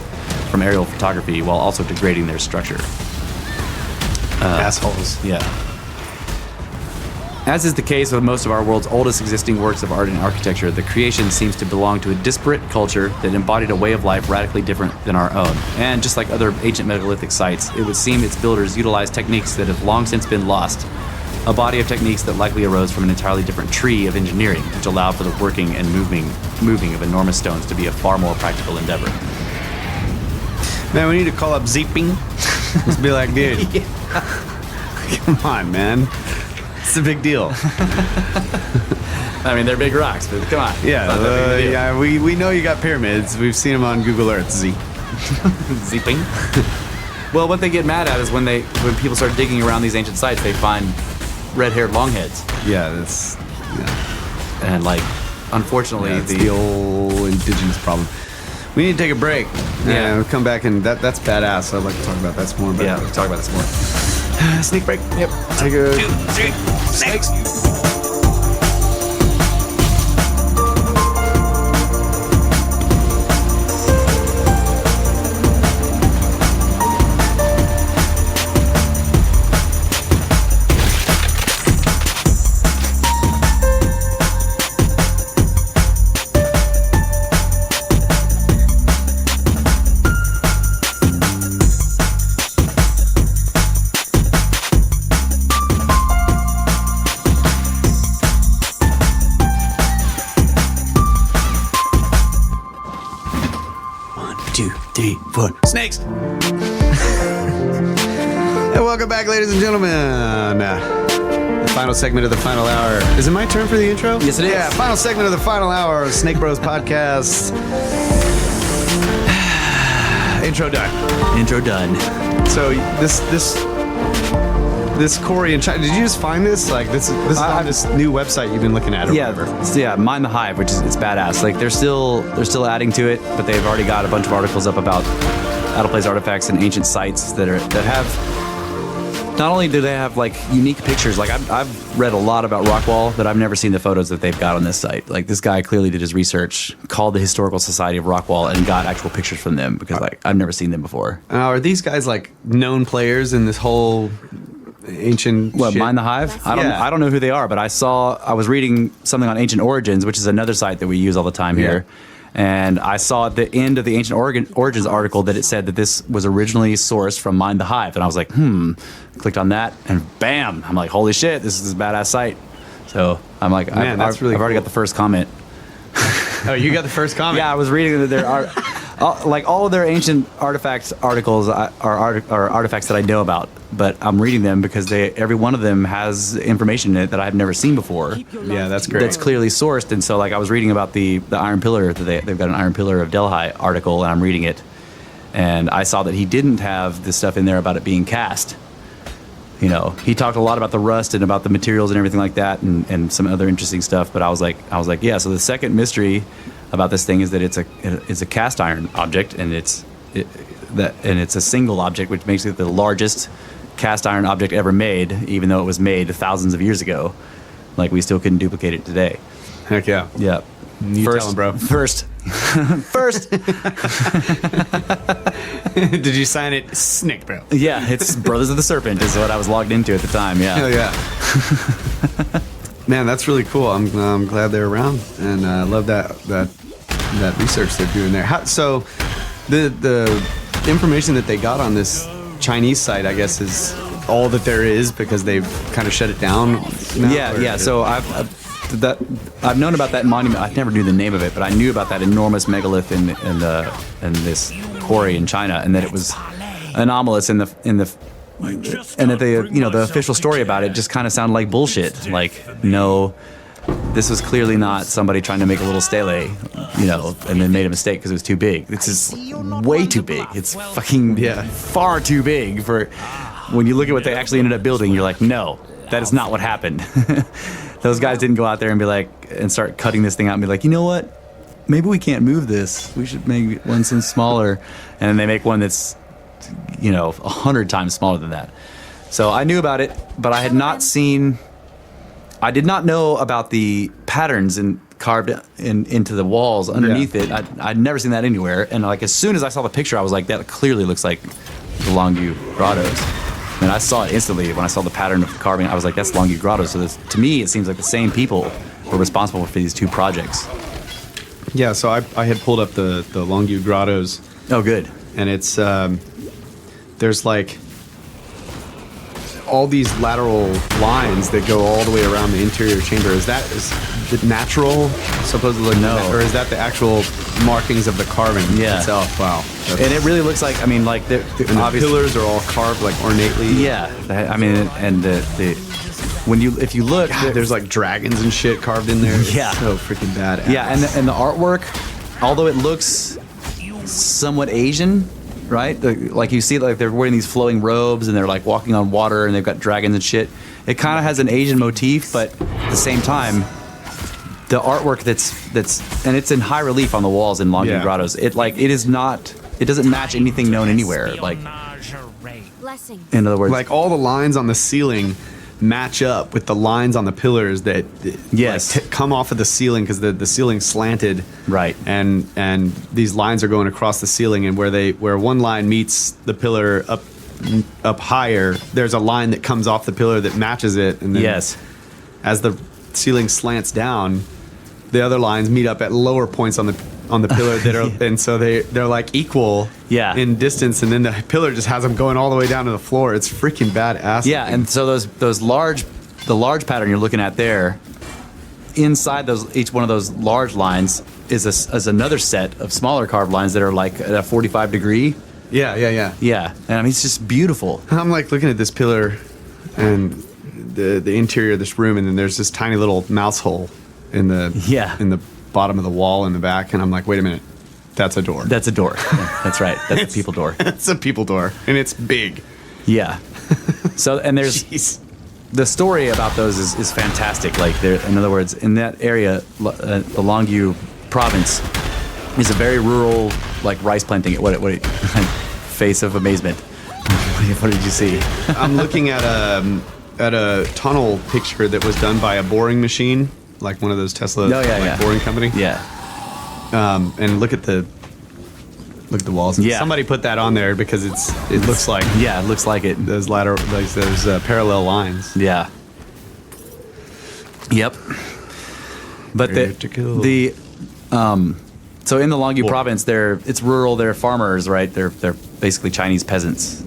from aerial photography while also degrading their structure. Assholes. Yeah. As is the case with most of our world's oldest existing works of art and architecture, the creation seems to belong to a disparate culture that embodied a way of life radically different than our own. And just like other ancient megalithic sites, it would seem its builders utilized techniques that have long since been lost. A body of techniques that likely arose from an entirely different tree of engineering, which allowed for the working and moving of enormous stones to be a far more practical endeavor. Man, we need to call up Zeeping. Just be like, dude, come on, man. It's a big deal. I mean, they're big rocks, but come on. Yeah, Not that big a deal. yeah. We know you got pyramids. We've seen them on Google Earth. Zipping. Well, what they get mad at is when people start digging around these ancient sites, they find red-haired longheads. Yeah, that's And like, unfortunately, it's the old indigenous problem. We need to take a break. Yeah. We'll come back, and that's badass. I'd like to talk about that some more. But yeah, we'll talk about this more. sneak break. Yep. Take a Snakes. Snakes. And welcome back, ladies and gentlemen. The final segment of the final hour. Is it my turn for the intro? Yes, it is. Yeah, final segment of the final hour of Snake Bros podcast. Intro done. Intro done. So this Corey in China. Did you just find this? Like this is on this new website you've been looking at, or whatever. Yeah, Mind the Hive, which is it's badass. Like they're still adding to it, but they've already got a bunch of articles up about out of place artifacts and ancient sites that have. Not only do they have like unique pictures, like I've read a lot about Rockwall, but I've never seen the photos that they've got on this site. Like this guy clearly did his research, called the Historical Society of Rockwall, and got actual pictures from them because like I've never seen them before. Are these guys like known players in this whole ancient? What, shit? Mind the Hive? Yeah. I don't know who they are, but I was reading something on Ancient Origins, which is another site that we use all the time here. And I saw at the end of the Ancient Origins article that it said that this was originally sourced from Mind the Hive. And I was like, clicked on that and bam, I'm like, holy shit, this is a badass site. So I'm like, Man, that's really I've already cool. got the first comment. Oh, you got the first comment. Yeah, I was reading that there are, like all of their ancient artifacts articles are artifacts that I know about, but I'm reading them because every one of them has information in it that I've never seen before. Yeah, that's great. That's clearly sourced. And so like I was reading about the Iron Pillar, that they've got an Iron Pillar of Delhi article, and I'm reading it, and I saw that he didn't have the stuff in there about it being cast. he talked a lot about the rust and about the materials and everything like that, and some other interesting stuff. But I was like, yeah. So the second mystery about this thing is that it's a cast iron object, and it's a single object, which makes it the largest cast iron object ever made, even though it was made thousands of years ago. Like, we still couldn't duplicate it today. Heck yeah. Yeah. You tell him, bro. First. Did you sign it Snick, bro? Yeah, it's Brothers of the Serpent is what I was logged into at the time. Yeah. Hell yeah. Man, that's really cool. I'm glad they're around, and I love that research they're doing there. So the information that they got on this Chinese site, I guess, is all that there is because they've kind of shut it down now, yeah. So I've known about that monument. I never knew the name of it, but I knew about that enormous megalith in this quarry in China, and that it was anomalous and that the official story about it just kind of sounded like bullshit. Like, no, this was clearly not somebody trying to make a little stele, and then made a mistake because it was too big. This is way too big. It's fucking far too big for. When you look at what they actually ended up building, you're like, no, that is not what happened. Those guys didn't go out there and be like, and start cutting this thing out and be like, you know what? Maybe we can't move this. We should make one some smaller. And then they make one that's, 100 times smaller than that. So I knew about it, but I did not know about the patterns carved into the walls underneath it. I'd never seen that anywhere. And like, as soon as I saw the picture, I was like, that clearly looks like the Longu Grottos. And I saw it instantly when I saw the pattern of the carving. I was like, that's Longu Grottos. So to me, it seems like the same people were responsible for these two projects. Yeah, so I had pulled up the Longu Grottos. Oh, good. And it's, there's like all these lateral lines that go all the way around the interior chamber. Is it natural, supposedly? No. Or is that the actual markings of the carving itself? Wow. And it really looks like, the pillars are all carved like ornately. Yeah. And if you look, God, there's like dragons and shit carved in there. Yeah. It's so freaking badass. Yeah, and the artwork, although it looks somewhat Asian, right? Like you see, like they're wearing these flowing robes and they're like walking on water and they've got dragons and shit. It kind of has an Asian motif, but at the same time, the artwork that's and it's in high relief on the walls in Longu Grottos. It doesn't match anything known anywhere. Like, in other words, like all the lines on the ceiling match up with the lines on the pillars that come off of the ceiling because the ceiling's slanted, right? And these lines are going across the ceiling, and where one line meets the pillar up higher, there's a line that comes off the pillar that matches it, and then as the ceiling slants down, the other lines meet up at lower points on the pillar that are, and so they're like equal in distance, and then the pillar just has them going all the way down to the floor. It's freaking badass. Yeah, and so the large pattern you're looking at there, inside each one of those large lines is another set of smaller carved lines that are like at a 45 degree. Yeah. Yeah, and it's just beautiful. I'm like looking at this pillar and the interior of this room, and then there's this tiny little mouse hole in the bottom of the wall in the back, and I'm like, wait a minute, that's a door. That's a door. Yeah, that's right. That's a people door. It's a people door, and it's big. Yeah. So, and there's the story about those is fantastic. Like, in other words, in that area, the Longu province is a very rural, like rice planting. What face of amazement. What did you see? I'm looking at a tunnel picture that was done by a boring machine. Like one of those Tesla boring company. Yeah. And look at the walls. Yeah. Somebody put that on there because it looks like it looks like it. Those parallel lines. Yeah. Yep. But so in the Longu province, it's rural. They're farmers, right? They're basically Chinese peasants,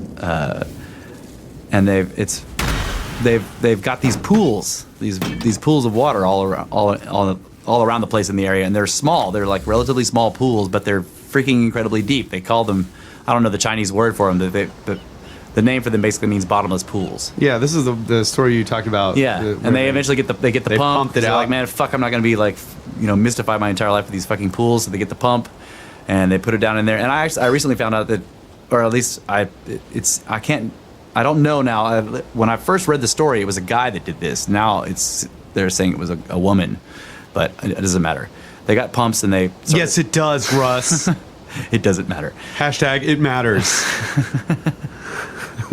and they've got these pools, these pools of water all around the place in the area, and they're small. They're like relatively small pools, but they're freaking incredibly deep. They call them, I don't know the Chinese word for them. The name for them basically means bottomless pools. Yeah, this is the story you talked about. Yeah, and they eventually get the pump. Pumped it out. Like, man, fuck, I'm not gonna be like, mystify my entire life with these fucking pools. So they get the pump, and they put it down in there. And I recently found out that, or at least I I don't know now. When I first read the story, it was a guy that did this. Now they're saying it was a woman, but it doesn't matter. They got pumps and they... Yes, it does, Russ. It doesn't matter. Hashtag it matters.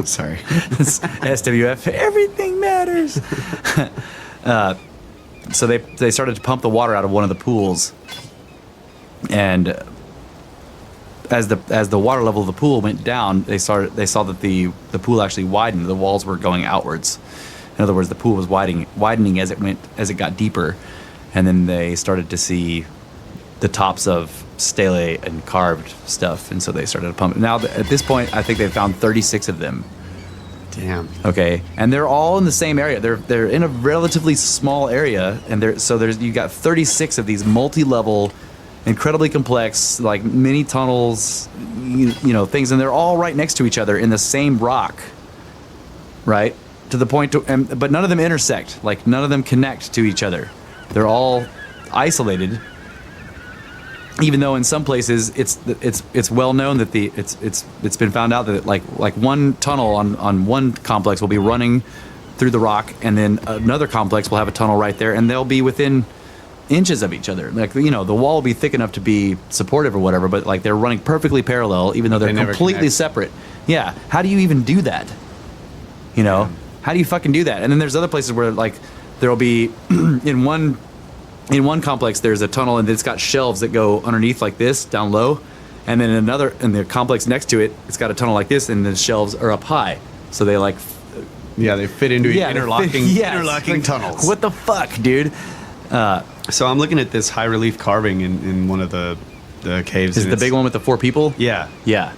Sorry. SWF, everything matters. So they started to pump the water out of one of the pools. And as the water level of the pool went down, they saw that the pool actually widened. The walls were going outwards. In other words, the pool was widening as it got deeper. And then they started to see the tops of stele and carved stuff, and so they started to pump. Now, at this point, I think they've found 36 of them. Damn. Okay, and they're all in the same area. They're in a relatively small area, and you got 36 of these multi-level, incredibly complex, like mini tunnels, things, and they're all right next to each other in the same rock. Right, to the point but none of them intersect. Like none of them connect to each other. They're all isolated. Even though in some places it's well known that it's been found out that like one tunnel on one complex will be running through the rock, and then another complex will have a tunnel right there, and they'll be within inches of each other. Like the wall will be thick enough to be supportive or whatever, but like they're running perfectly parallel, even though they're completely separate. Yeah, how do you even do that? How do you fucking do that? And then there's other places where like there'll be in one complex, there's a tunnel, and it's got shelves that go underneath like this, down low. And then in the complex next to it, it's got a tunnel like this, and the shelves are up high. So they like... they fit into interlocking tunnels. What the fuck, dude? So I'm looking at this high relief carving in one of the caves. Is it the big one with the 4 people? Yeah. Yeah.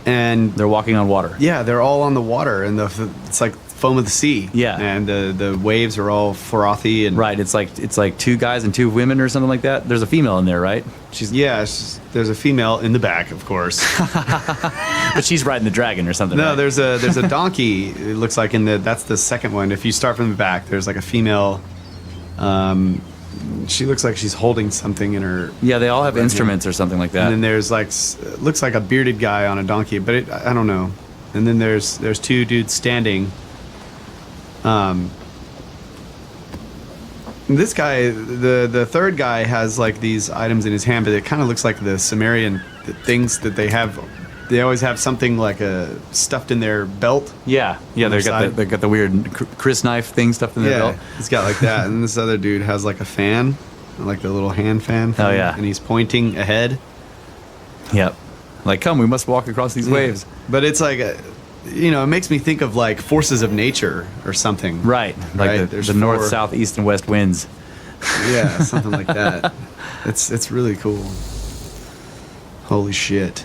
And they're walking on water. Yeah, they're all on the water, and it's like foam of the sea. Yeah. And the waves are all frothy and right. It's like 2 guys and 2 women or something like that. There's a female in there, right? There's a female in the back, of course. But she's riding the dragon or something. No, right? there's a donkey. It looks like that's the second one. If you start from the back, there's like a female. She looks like she's holding something in her. Yeah, they all have instruments or something like that. And then there's looks like a bearded guy on a donkey, but I don't know. And then there's 2 dudes standing. This guy, the third guy, has like these items in his hand, but it kind of looks like the Sumerian things that they have. They always have something like stuffed in their belt. Yeah. They got the weird Chris knife thing stuffed in their belt. It's got like that. And this other dude has like a fan, like the little hand fan. Oh yeah. And he's pointing ahead. Yep. Like, come, we must walk across these waves. But it's like it makes me think of like forces of nature or something. Right. Like the north, south, east, and west winds. Yeah, something like that. It's really cool. Holy shit.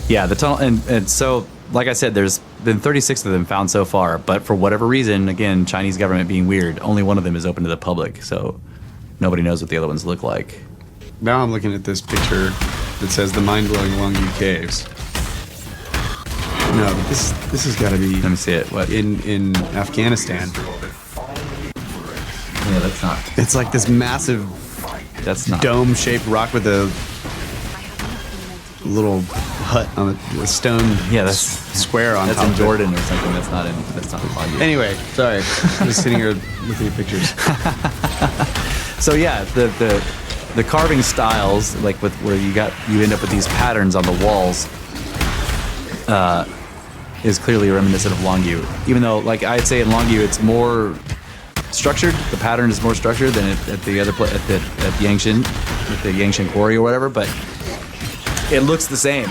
Yeah, the tunnel, and so, like I said, there's been 36 of them found so far, but for whatever reason, again, Chinese government being weird, only one of them is open to the public, so nobody knows what the other ones look like. Now I'm looking at this picture that says the mind-blowing Longview Caves. No, but this has got to be... Let me see it. What? In Afghanistan. Yeah, that's not... It's like this massive dome-shaped rock with a little hut on a stone square on top. That's in Jordan or something. That's not in Longview. Anyway, sorry. I'm just sitting here looking at pictures. So yeah, the carving styles, like with where you end up with these patterns on the walls, is clearly reminiscent of Longview. Even though, like I'd say in Longview, it's more structured. The pattern is more structured than at the other at Yangshan, with the Yangshan Quarry or whatever. But it looks the same.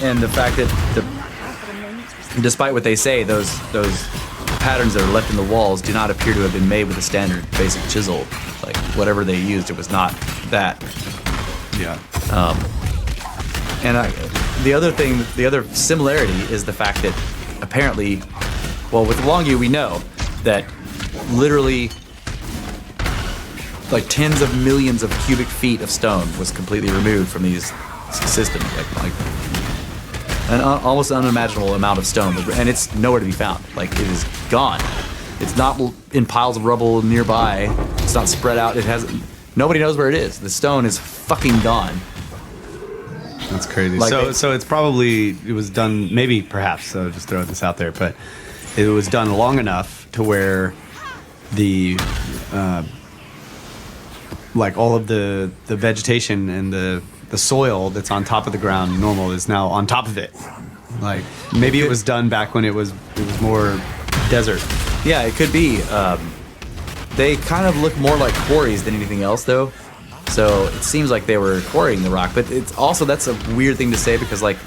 And the fact that despite what they say, those patterns that are left in the walls do not appear to have been made with a standard basic chisel. Like whatever they used, it was not that. Yeah. And the other similarity is the fact that apparently, well, with Longview we know that literally like tens of millions of cubic feet of stone was completely removed from these systems, like an almost unimaginable amount of stone, and it's nowhere to be found. Like it is gone. It's not in piles of rubble nearby. It's not spread out. Nobody knows where it is. The stone is fucking gone. That's crazy. Like So it was done, maybe, perhaps, so just throw this out there, but it was done long enough to where the, like all of the vegetation and the soil that's on top of the ground normal is now on top of it. Like, maybe it was done back when it was more desert. Yeah, it could be. They kind of look more like quarries than anything else, though. So it seems like they were quarrying the rock, but it's also, that's a weird thing to say because, like,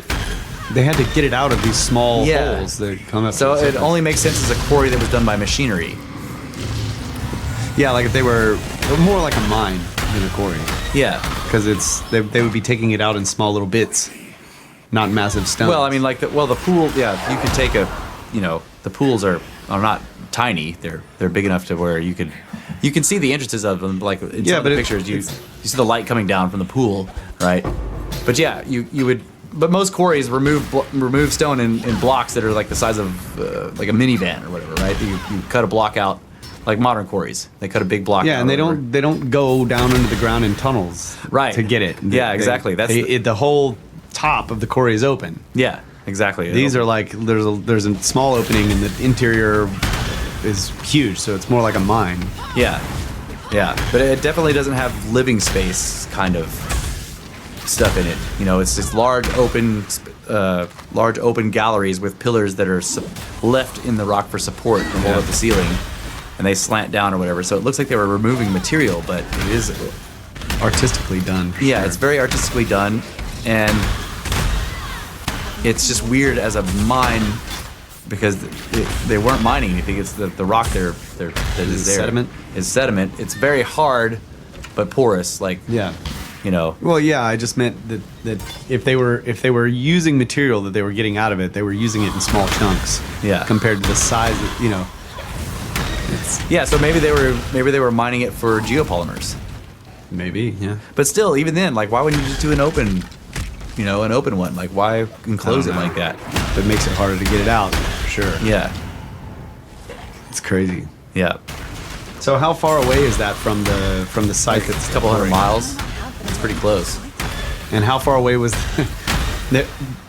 They had to get it out of these small holes that come up. So it only makes sense as a quarry that was done by machinery. Yeah, like if they were more like a mine than a quarry. Yeah. Because they would be taking it out in small little bits, not massive stones. Well, I mean, like the pool. Yeah, you could take the pools are not tiny. They're big enough to where you can see the entrances of them. Like in some of the pictures, you see the light coming down from the pool, right? But yeah, you would. But most quarries remove stone in blocks that are like the size of like a minivan or whatever, right? You cut a block out, like modern quarries. They cut a big block. Yeah, out and they don't go down into the ground in tunnels, right, to get it. Yeah, exactly. That's the whole top of the quarry is open. Yeah, exactly. These are like there's a small opening and the interior is huge, so it's more like a mine. Yeah, but it definitely doesn't have living space kind of stuff in it. You know, it's just large open galleries with pillars that are left in the rock for support and hold up the ceiling, and they slant down or whatever. So it looks like they were removing material, but it is Artistically done. yeah, sure. it's very artistically done, and it's just weird as a mine because they weren't mining anything. It's the rock that is there sediment? is sediment. It's very hard, but porous. Like Yeah. you know. Well, yeah, I just meant that if they were using material that they were getting out of it, they were using it in small chunks. Yeah. Compared to the size, Yeah, so maybe they were mining it for geopolymers. maybe, yeah. But still, even then, like, why wouldn't you just do an open one? Like, why enclose it I don't know. like that? That makes it harder to get it out, for sure. Yeah, It's crazy. yeah. So how far away is that from the site that's It's a couple hundred miles. It's pretty close. And how far away was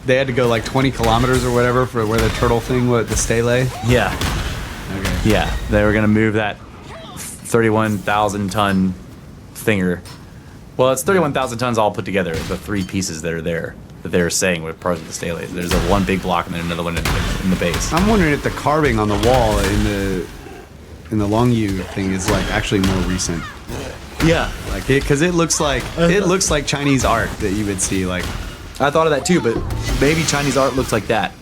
they had to go like 20 kilometers or whatever for where the turtle thing was, the stele? Yeah, Okay. yeah. They were gonna move that 31,000 ton thinger. Well, it's 31,000 tons all put together. The three pieces that are there that they were saying were part of the stele. There's one big block and then another one in the base. I'm wondering if the carving on the wall in the Long U thing is like actually more recent. Yeah, Like because it looks like Chinese art that you would see. Like I thought of that too, but maybe Chinese art looks like that.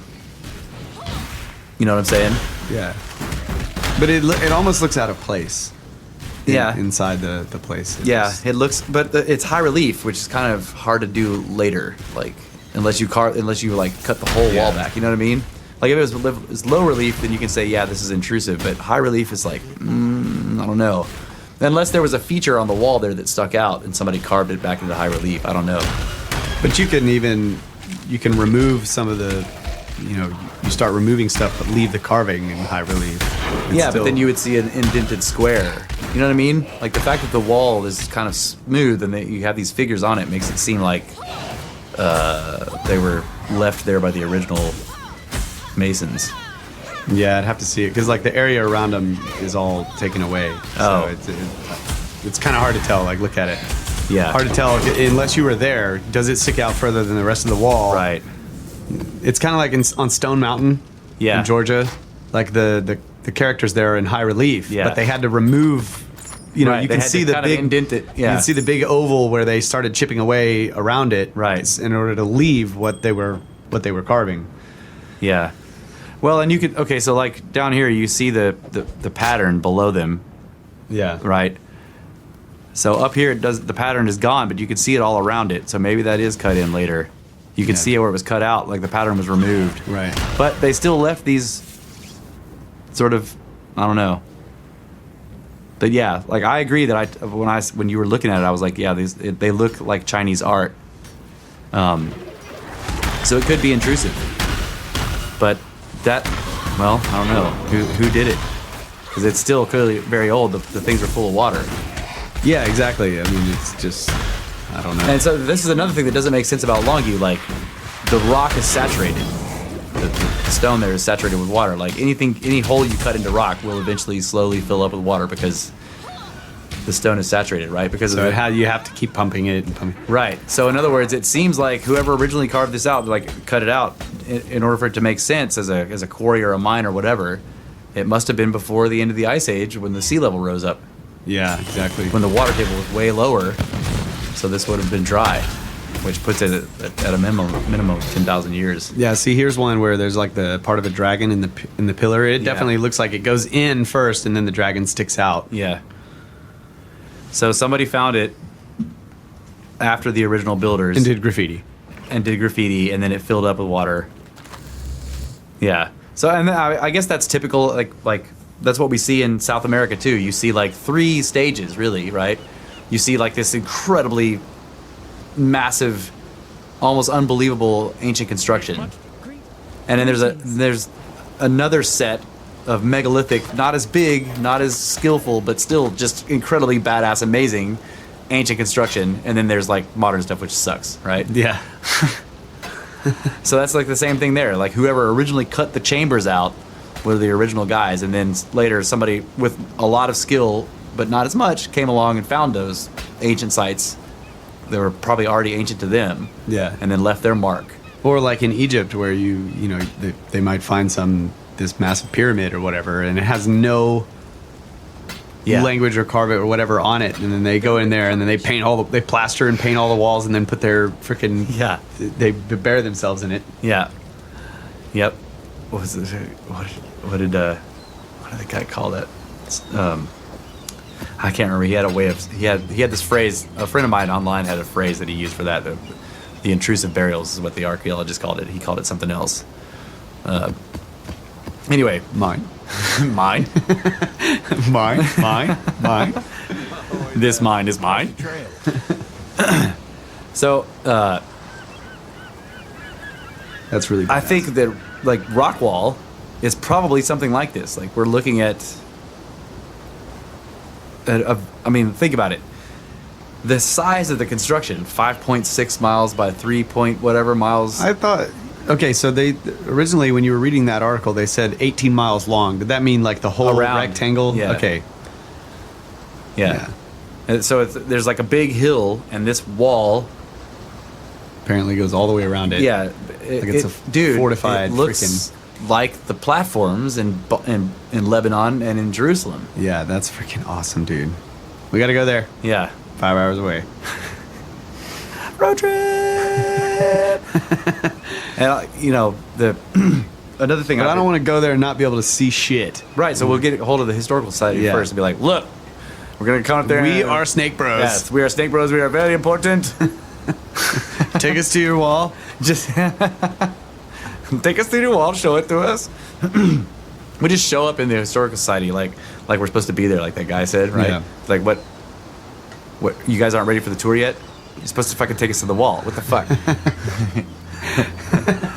You know what I'm saying? yeah, but it almost looks out of place. Yeah. Inside the place. Yeah, it looks, but it's high relief, which is kind of hard to do later. Like unless you like cut the whole wall back. You know what I mean? Like if it was low relief, then you can say, yeah, this is intrusive. But high relief is like, I don't know. Unless there was a feature on the wall there that stuck out and somebody carved it back into high relief. I don't know. But you can remove some of the, you start removing stuff, but leave the carving in high relief. Yeah, but then you would see an indented square. You know what I mean? Like the fact that the wall is kind of smooth and that you have these figures on it makes it seem like they were left there by the original masons. Yeah, I'd have to see it because like the area around them is all taken away. Oh. So it's kind of hard to tell. Like look at it. Yeah. Hard to tell unless you were there. Does it stick out further than the rest of the wall? Right. It's kind of like on Stone Mountain, Yeah. in Georgia. Like the characters there are in high relief, Yeah. but they had to remove. Right, You they can had see to the kind of big indent it, You yeah. can see the big oval where they started chipping away around it, Right. in order to leave what they were carving. Yeah. Well, and you could, okay, so like down here you see the pattern below them, Yeah. right? So up here the pattern is gone, but you can see it all around it. So maybe that is cut in later. You can Yeah. see it where it was cut out, like the pattern was removed. Right. But they still left these sort of, I don't know. But yeah, like I agree that when you were looking at it, I was like, yeah, they look like Chinese art. So it could be intrusive. But that, well, I don't know who did it, because it's still clearly very old. The things are full of water. Yeah, exactly. I mean, it's just I don't know. And so this is another thing that doesn't make sense about Longview. Like, the rock is saturated. The stone there is saturated with water. Like, any hole you cut into rock will eventually slowly fill up with water because the stone is saturated, right? Because So of the, you have to keep pumping it and pumping. right. So in other words, it seems like whoever originally carved this out, like cut it out, in order for it to make sense as a quarry or a mine or whatever, it must have been before the end of the Ice Age when the sea level rose up, Yeah, exactly. when the water table was way lower. So this would have been dry, which puts it at a minimum of 10,000 years. Yeah, see, here's one where there's like the part of a dragon in the pillar. It definitely looks like it goes in first, and then the dragon sticks out. Yeah. So somebody found it after the original builders And did graffiti. and then it filled up with water. Yeah. So and then I guess that's typical. Like that's what we see in South America too. You see like 3 stages, really, right? You see like this incredibly massive, almost unbelievable ancient construction, and then there's another set of megalithic, not as big, not as skillful, but still just incredibly badass, amazing ancient construction. And then there's like modern stuff, which sucks, right? Yeah. So that's like the same thing there. Like whoever originally cut the chambers out were the original guys, and then later somebody with a lot of skill, but not as much, came along and found those ancient sites that were probably already ancient to them. Yeah. And then left their mark. Or like in Egypt, where you know they might find this massive pyramid or whatever, and it has no language or carve it or whatever on it, and then they go in there and then they plaster and paint all the walls, and then put their freaking they bury themselves in it. Yeah. Yep. What was it? What did the guy call that? I can't remember. He had a way of he had this phrase. A friend of mine online had a phrase that he used for that. The intrusive burials is what the archaeologist called it. He called it something else. Anyway, Mine. mine. Mine. This mine is mine. So That's really badass. I think that like Rockwall is probably something like this. Like we're looking at. I mean, think about it. The size of the construction, 5.6 miles by 3 point whatever miles. I thought. Okay, so they originally, when you were reading that article, they said 18 miles long. Did that mean like the whole Around. rectangle? Yeah. Okay. Yeah. And so there's like a big hill, and this wall. Apparently goes all the way around it. Yeah, it's a fortified It looks like the platforms in Lebanon and in Jerusalem. Yeah, that's freaking awesome, dude. We got to go there. Yeah. 5 hours away. Road trip. And you know the another thing. But I don't want to go there and not be able to see shit. Right, so we'll get a hold of the historical society Yeah. first and be like, look, we're gonna come up there. We and- are Snake Bros. Yes, we are Snake Bros. We are very important. Take us to your wall. Just take us to the wall, show it to us. We just show up in the historical society like we're supposed to be there, like that guy said, right? Yeah. Like what? You guys aren't ready for the tour yet? You're supposed to fucking take us to the wall. What the fuck?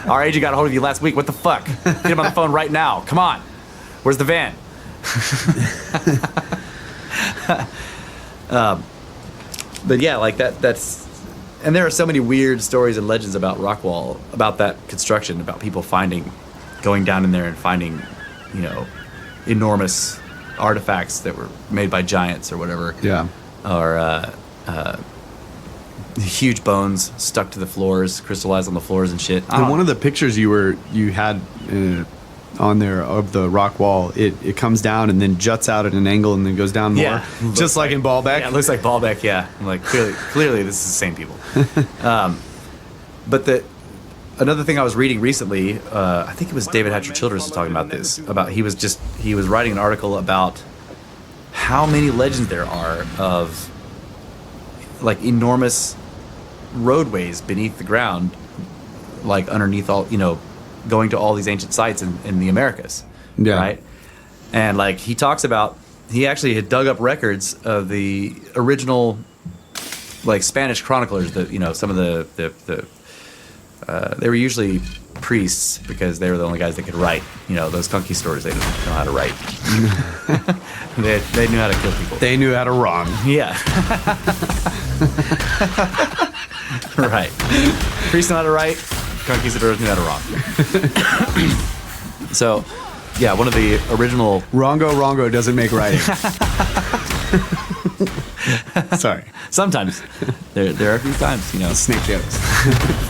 Our agent got a hold of you last week. What the fuck? Get him on the phone right now. Come on. Where's the van? But yeah, like that's, and there are so many weird stories and legends about Rockwall, about that construction, about people going down in there and finding, you know, enormous artifacts that were made by giants or whatever. Yeah. Or huge bones stuck to the floors, crystallized on the floors and shit. And one of the pictures you had on there of the rock wall, it comes down and then juts out at an angle and then goes down more. Yeah. Just like in Baalbek. Yeah, it looks like Baalbek, yeah. I'm like, clearly this is the same people. But another thing I was reading recently, I think it was David Hatcher Childress was talking about this. He was writing an article about how many legends there are of like enormous roadways beneath the ground, like underneath all, you know, going to all these ancient sites in the Americas. Yeah. Right? And like he talks about, he actually had dug up records of the original like Spanish chroniclers that, you know, some of the they were usually priests because they were the only guys that could write. You know, those conquistadors, they didn't know how to write. they knew how to kill people. They knew how to wrong. Yeah. Right. Priests know how to write. Conquistadors knew how to wrong. So, yeah, one of the original... Wrongo doesn't make writing. Sorry. Sometimes. There are a few times, you know. Snake jokes.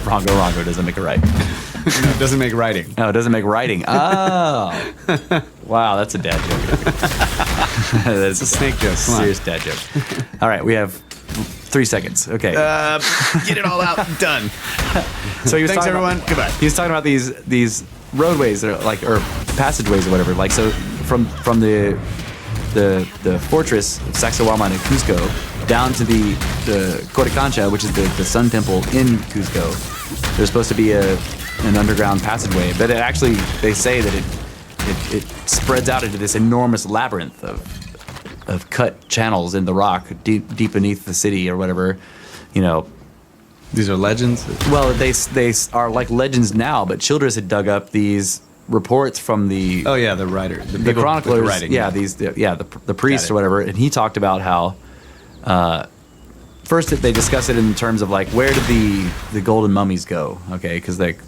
Wrongo doesn't make a right. No, it doesn't make writing. No, it doesn't make writing. Oh. Wow, that's a dad joke. That's It's a snake joke. Come on. serious dad joke. All right, we have 3 seconds. Okay. Get it all out. Done. So he was Thanks, talking everyone. About, Goodbye. He was talking about these roadways or passageways or whatever. Like, so from the fortress of Sacsayhuaman in Cusco down to the Coricancha, which is the Sun Temple in Cusco, there's supposed to be an underground passageway, but it actually, they say that it spreads out into this enormous labyrinth of cut channels in the rock deep beneath the city or whatever, you know. These are legends? Well, they are like legends now, but Childress had dug up these reports from the Oh, yeah, the writer. The the people chroniclers, with the writing. the priests Got it. or whatever, and he talked about how first they discuss it in terms of like where did the golden mummies go? Okay, because like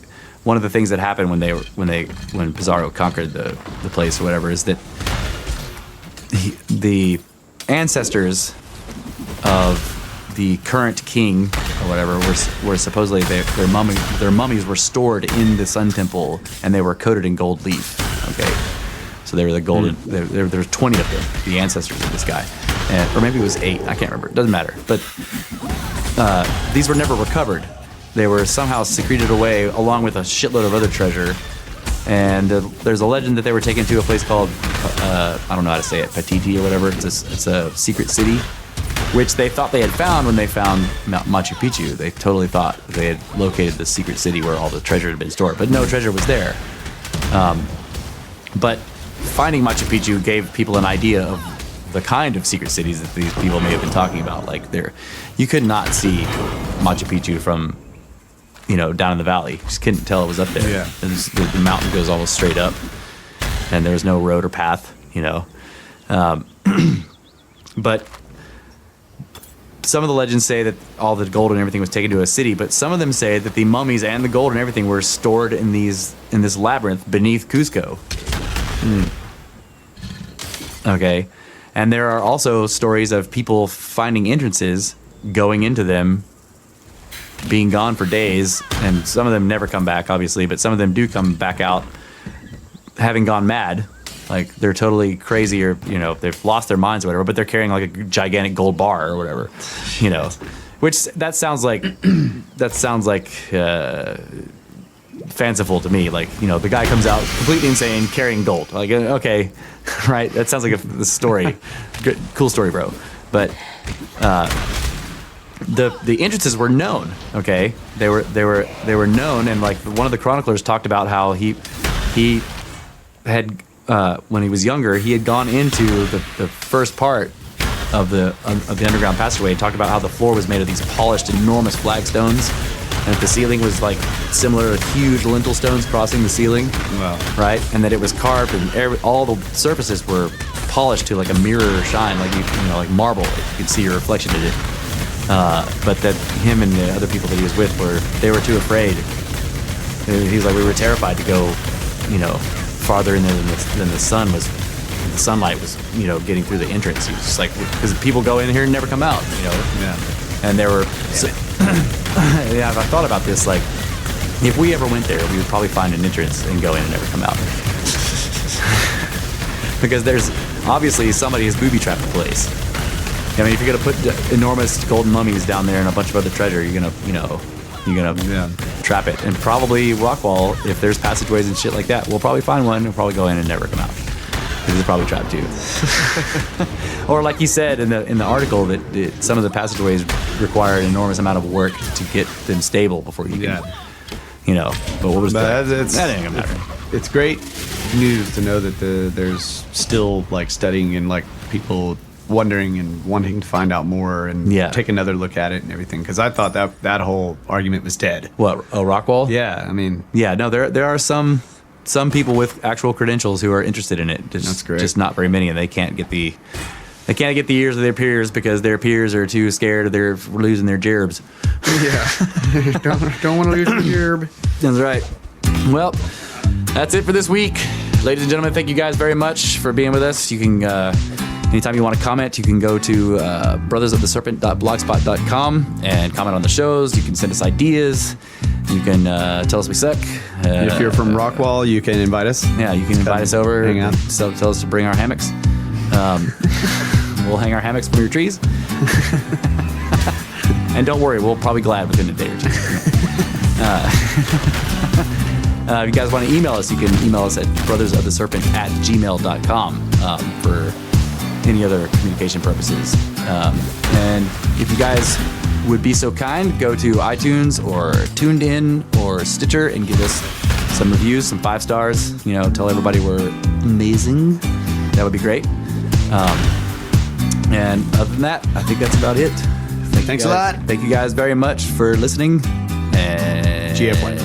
one of the things that happened when Pizarro conquered the place or whatever is that the ancestors of the current king or whatever were supposedly their mummies were stored in the Sun Temple and they were coated in gold leaf. Okay, so they were the golden. There were 20 of them, the ancestors of this guy, or maybe it was 8. I can't remember. It doesn't matter. But these were never recovered. They were somehow secreted away along with a shitload of other treasure. And there's a legend that they were taken to a place called I don't know how to say it, Patiti or whatever. It's a secret city, which they thought they had found when they found Machu Picchu. They totally thought they had located the secret city where all the treasure had been stored, but no treasure was there. But finding Machu Picchu gave people an idea of the kind of secret cities that these people may have been talking about. Like you could not see Machu Picchu from, you know, down in the valley. You just couldn't tell it was up there. Yeah. The mountain goes almost straight up, and there was no road or path, you know. But some of the legends say that all the gold and everything was taken to a city, but some of them say that the mummies and the gold and everything were stored in this labyrinth beneath Cusco. Okay. And there are also stories of people finding entrances, going into them, being gone for days, and some of them never come back, obviously, but some of them do come back out having gone mad. Like, they're totally crazy, or, you know, they've lost their minds or whatever, but they're carrying like a gigantic gold bar or whatever, you know. Which that sounds like fanciful to me. Like, you know, the guy comes out completely insane carrying gold. Like, okay, right? That sounds like a story. Good, cool story, bro. But the entrances were known. Okay, they were known, and like one of the chroniclers talked about how he had when he was younger, he had gone into the first part of the underground passageway and talked about how the floor was made of these polished, enormous flagstones, and that the ceiling was like similar to huge lintel stones crossing the ceiling. Wow. Right, and that it was carved, and all the surfaces were polished to like a mirror shine, like you know, like marble. Like you could see your reflection in it. But that him and the other people that he was with were too afraid. He's like, we were terrified to go, you know, farther in there than the sun was. The sunlight was, you know, getting through the entrance. He was just like, because people go in here and never come out, you know. Yeah. And there were, yeah, I thought about this. Like, if we ever went there, we would probably find an entrance and go in and never come out. Because there's obviously somebody has booby trapped the place. I mean, if you're gonna put enormous golden mummies down there and a bunch of other treasure, you're gonna trap it. And probably Rockwall, if there's passageways and shit like that, we'll probably find one and we'll probably go in and never come out. Because it's probably trapped too. Or like he said in the article that some of the passageways require an enormous amount of work to get them stable before you can, you know. But what was that? That ain't gonna matter. It's great news to know that there's still like studying and like people wondering and wanting to find out more and take another look at it and everything. Because I thought that whole argument was dead. What, a Rockwall? Yeah, I mean... Yeah, no, there are some people with actual credentials who are interested in it. That's great. Just not very many, and they can't get the ears of their peers because their peers are too scared of their losing their gerbs. Yeah. don't want to lose your gerb. That's right. Well, that's it for this week. Ladies and gentlemen, thank you guys very much for being with us. You can, anytime you want to comment, you can go to brothersoftheserpent.blogspot.com and comment on the shows. You can send us ideas. You can tell us we suck. If you're from Rockwall, you can invite us. Yeah, you can invite us over. Hang out. Tell us to bring our hammocks. We'll hang our hammocks from your trees. And don't worry, we'll probably glad within a day or two. If you guys want to email us, you can email us at brothersoftheserpent@gmail.com for any other communication purposes. And if you guys would be so kind, go to iTunes or TuneIn or Stitcher and give us some reviews, some 5 stars. Tell everybody we're amazing. That would be great. And other than that, I think that's about it. Thanks a lot. Thank you guys very much for listening. And GF1.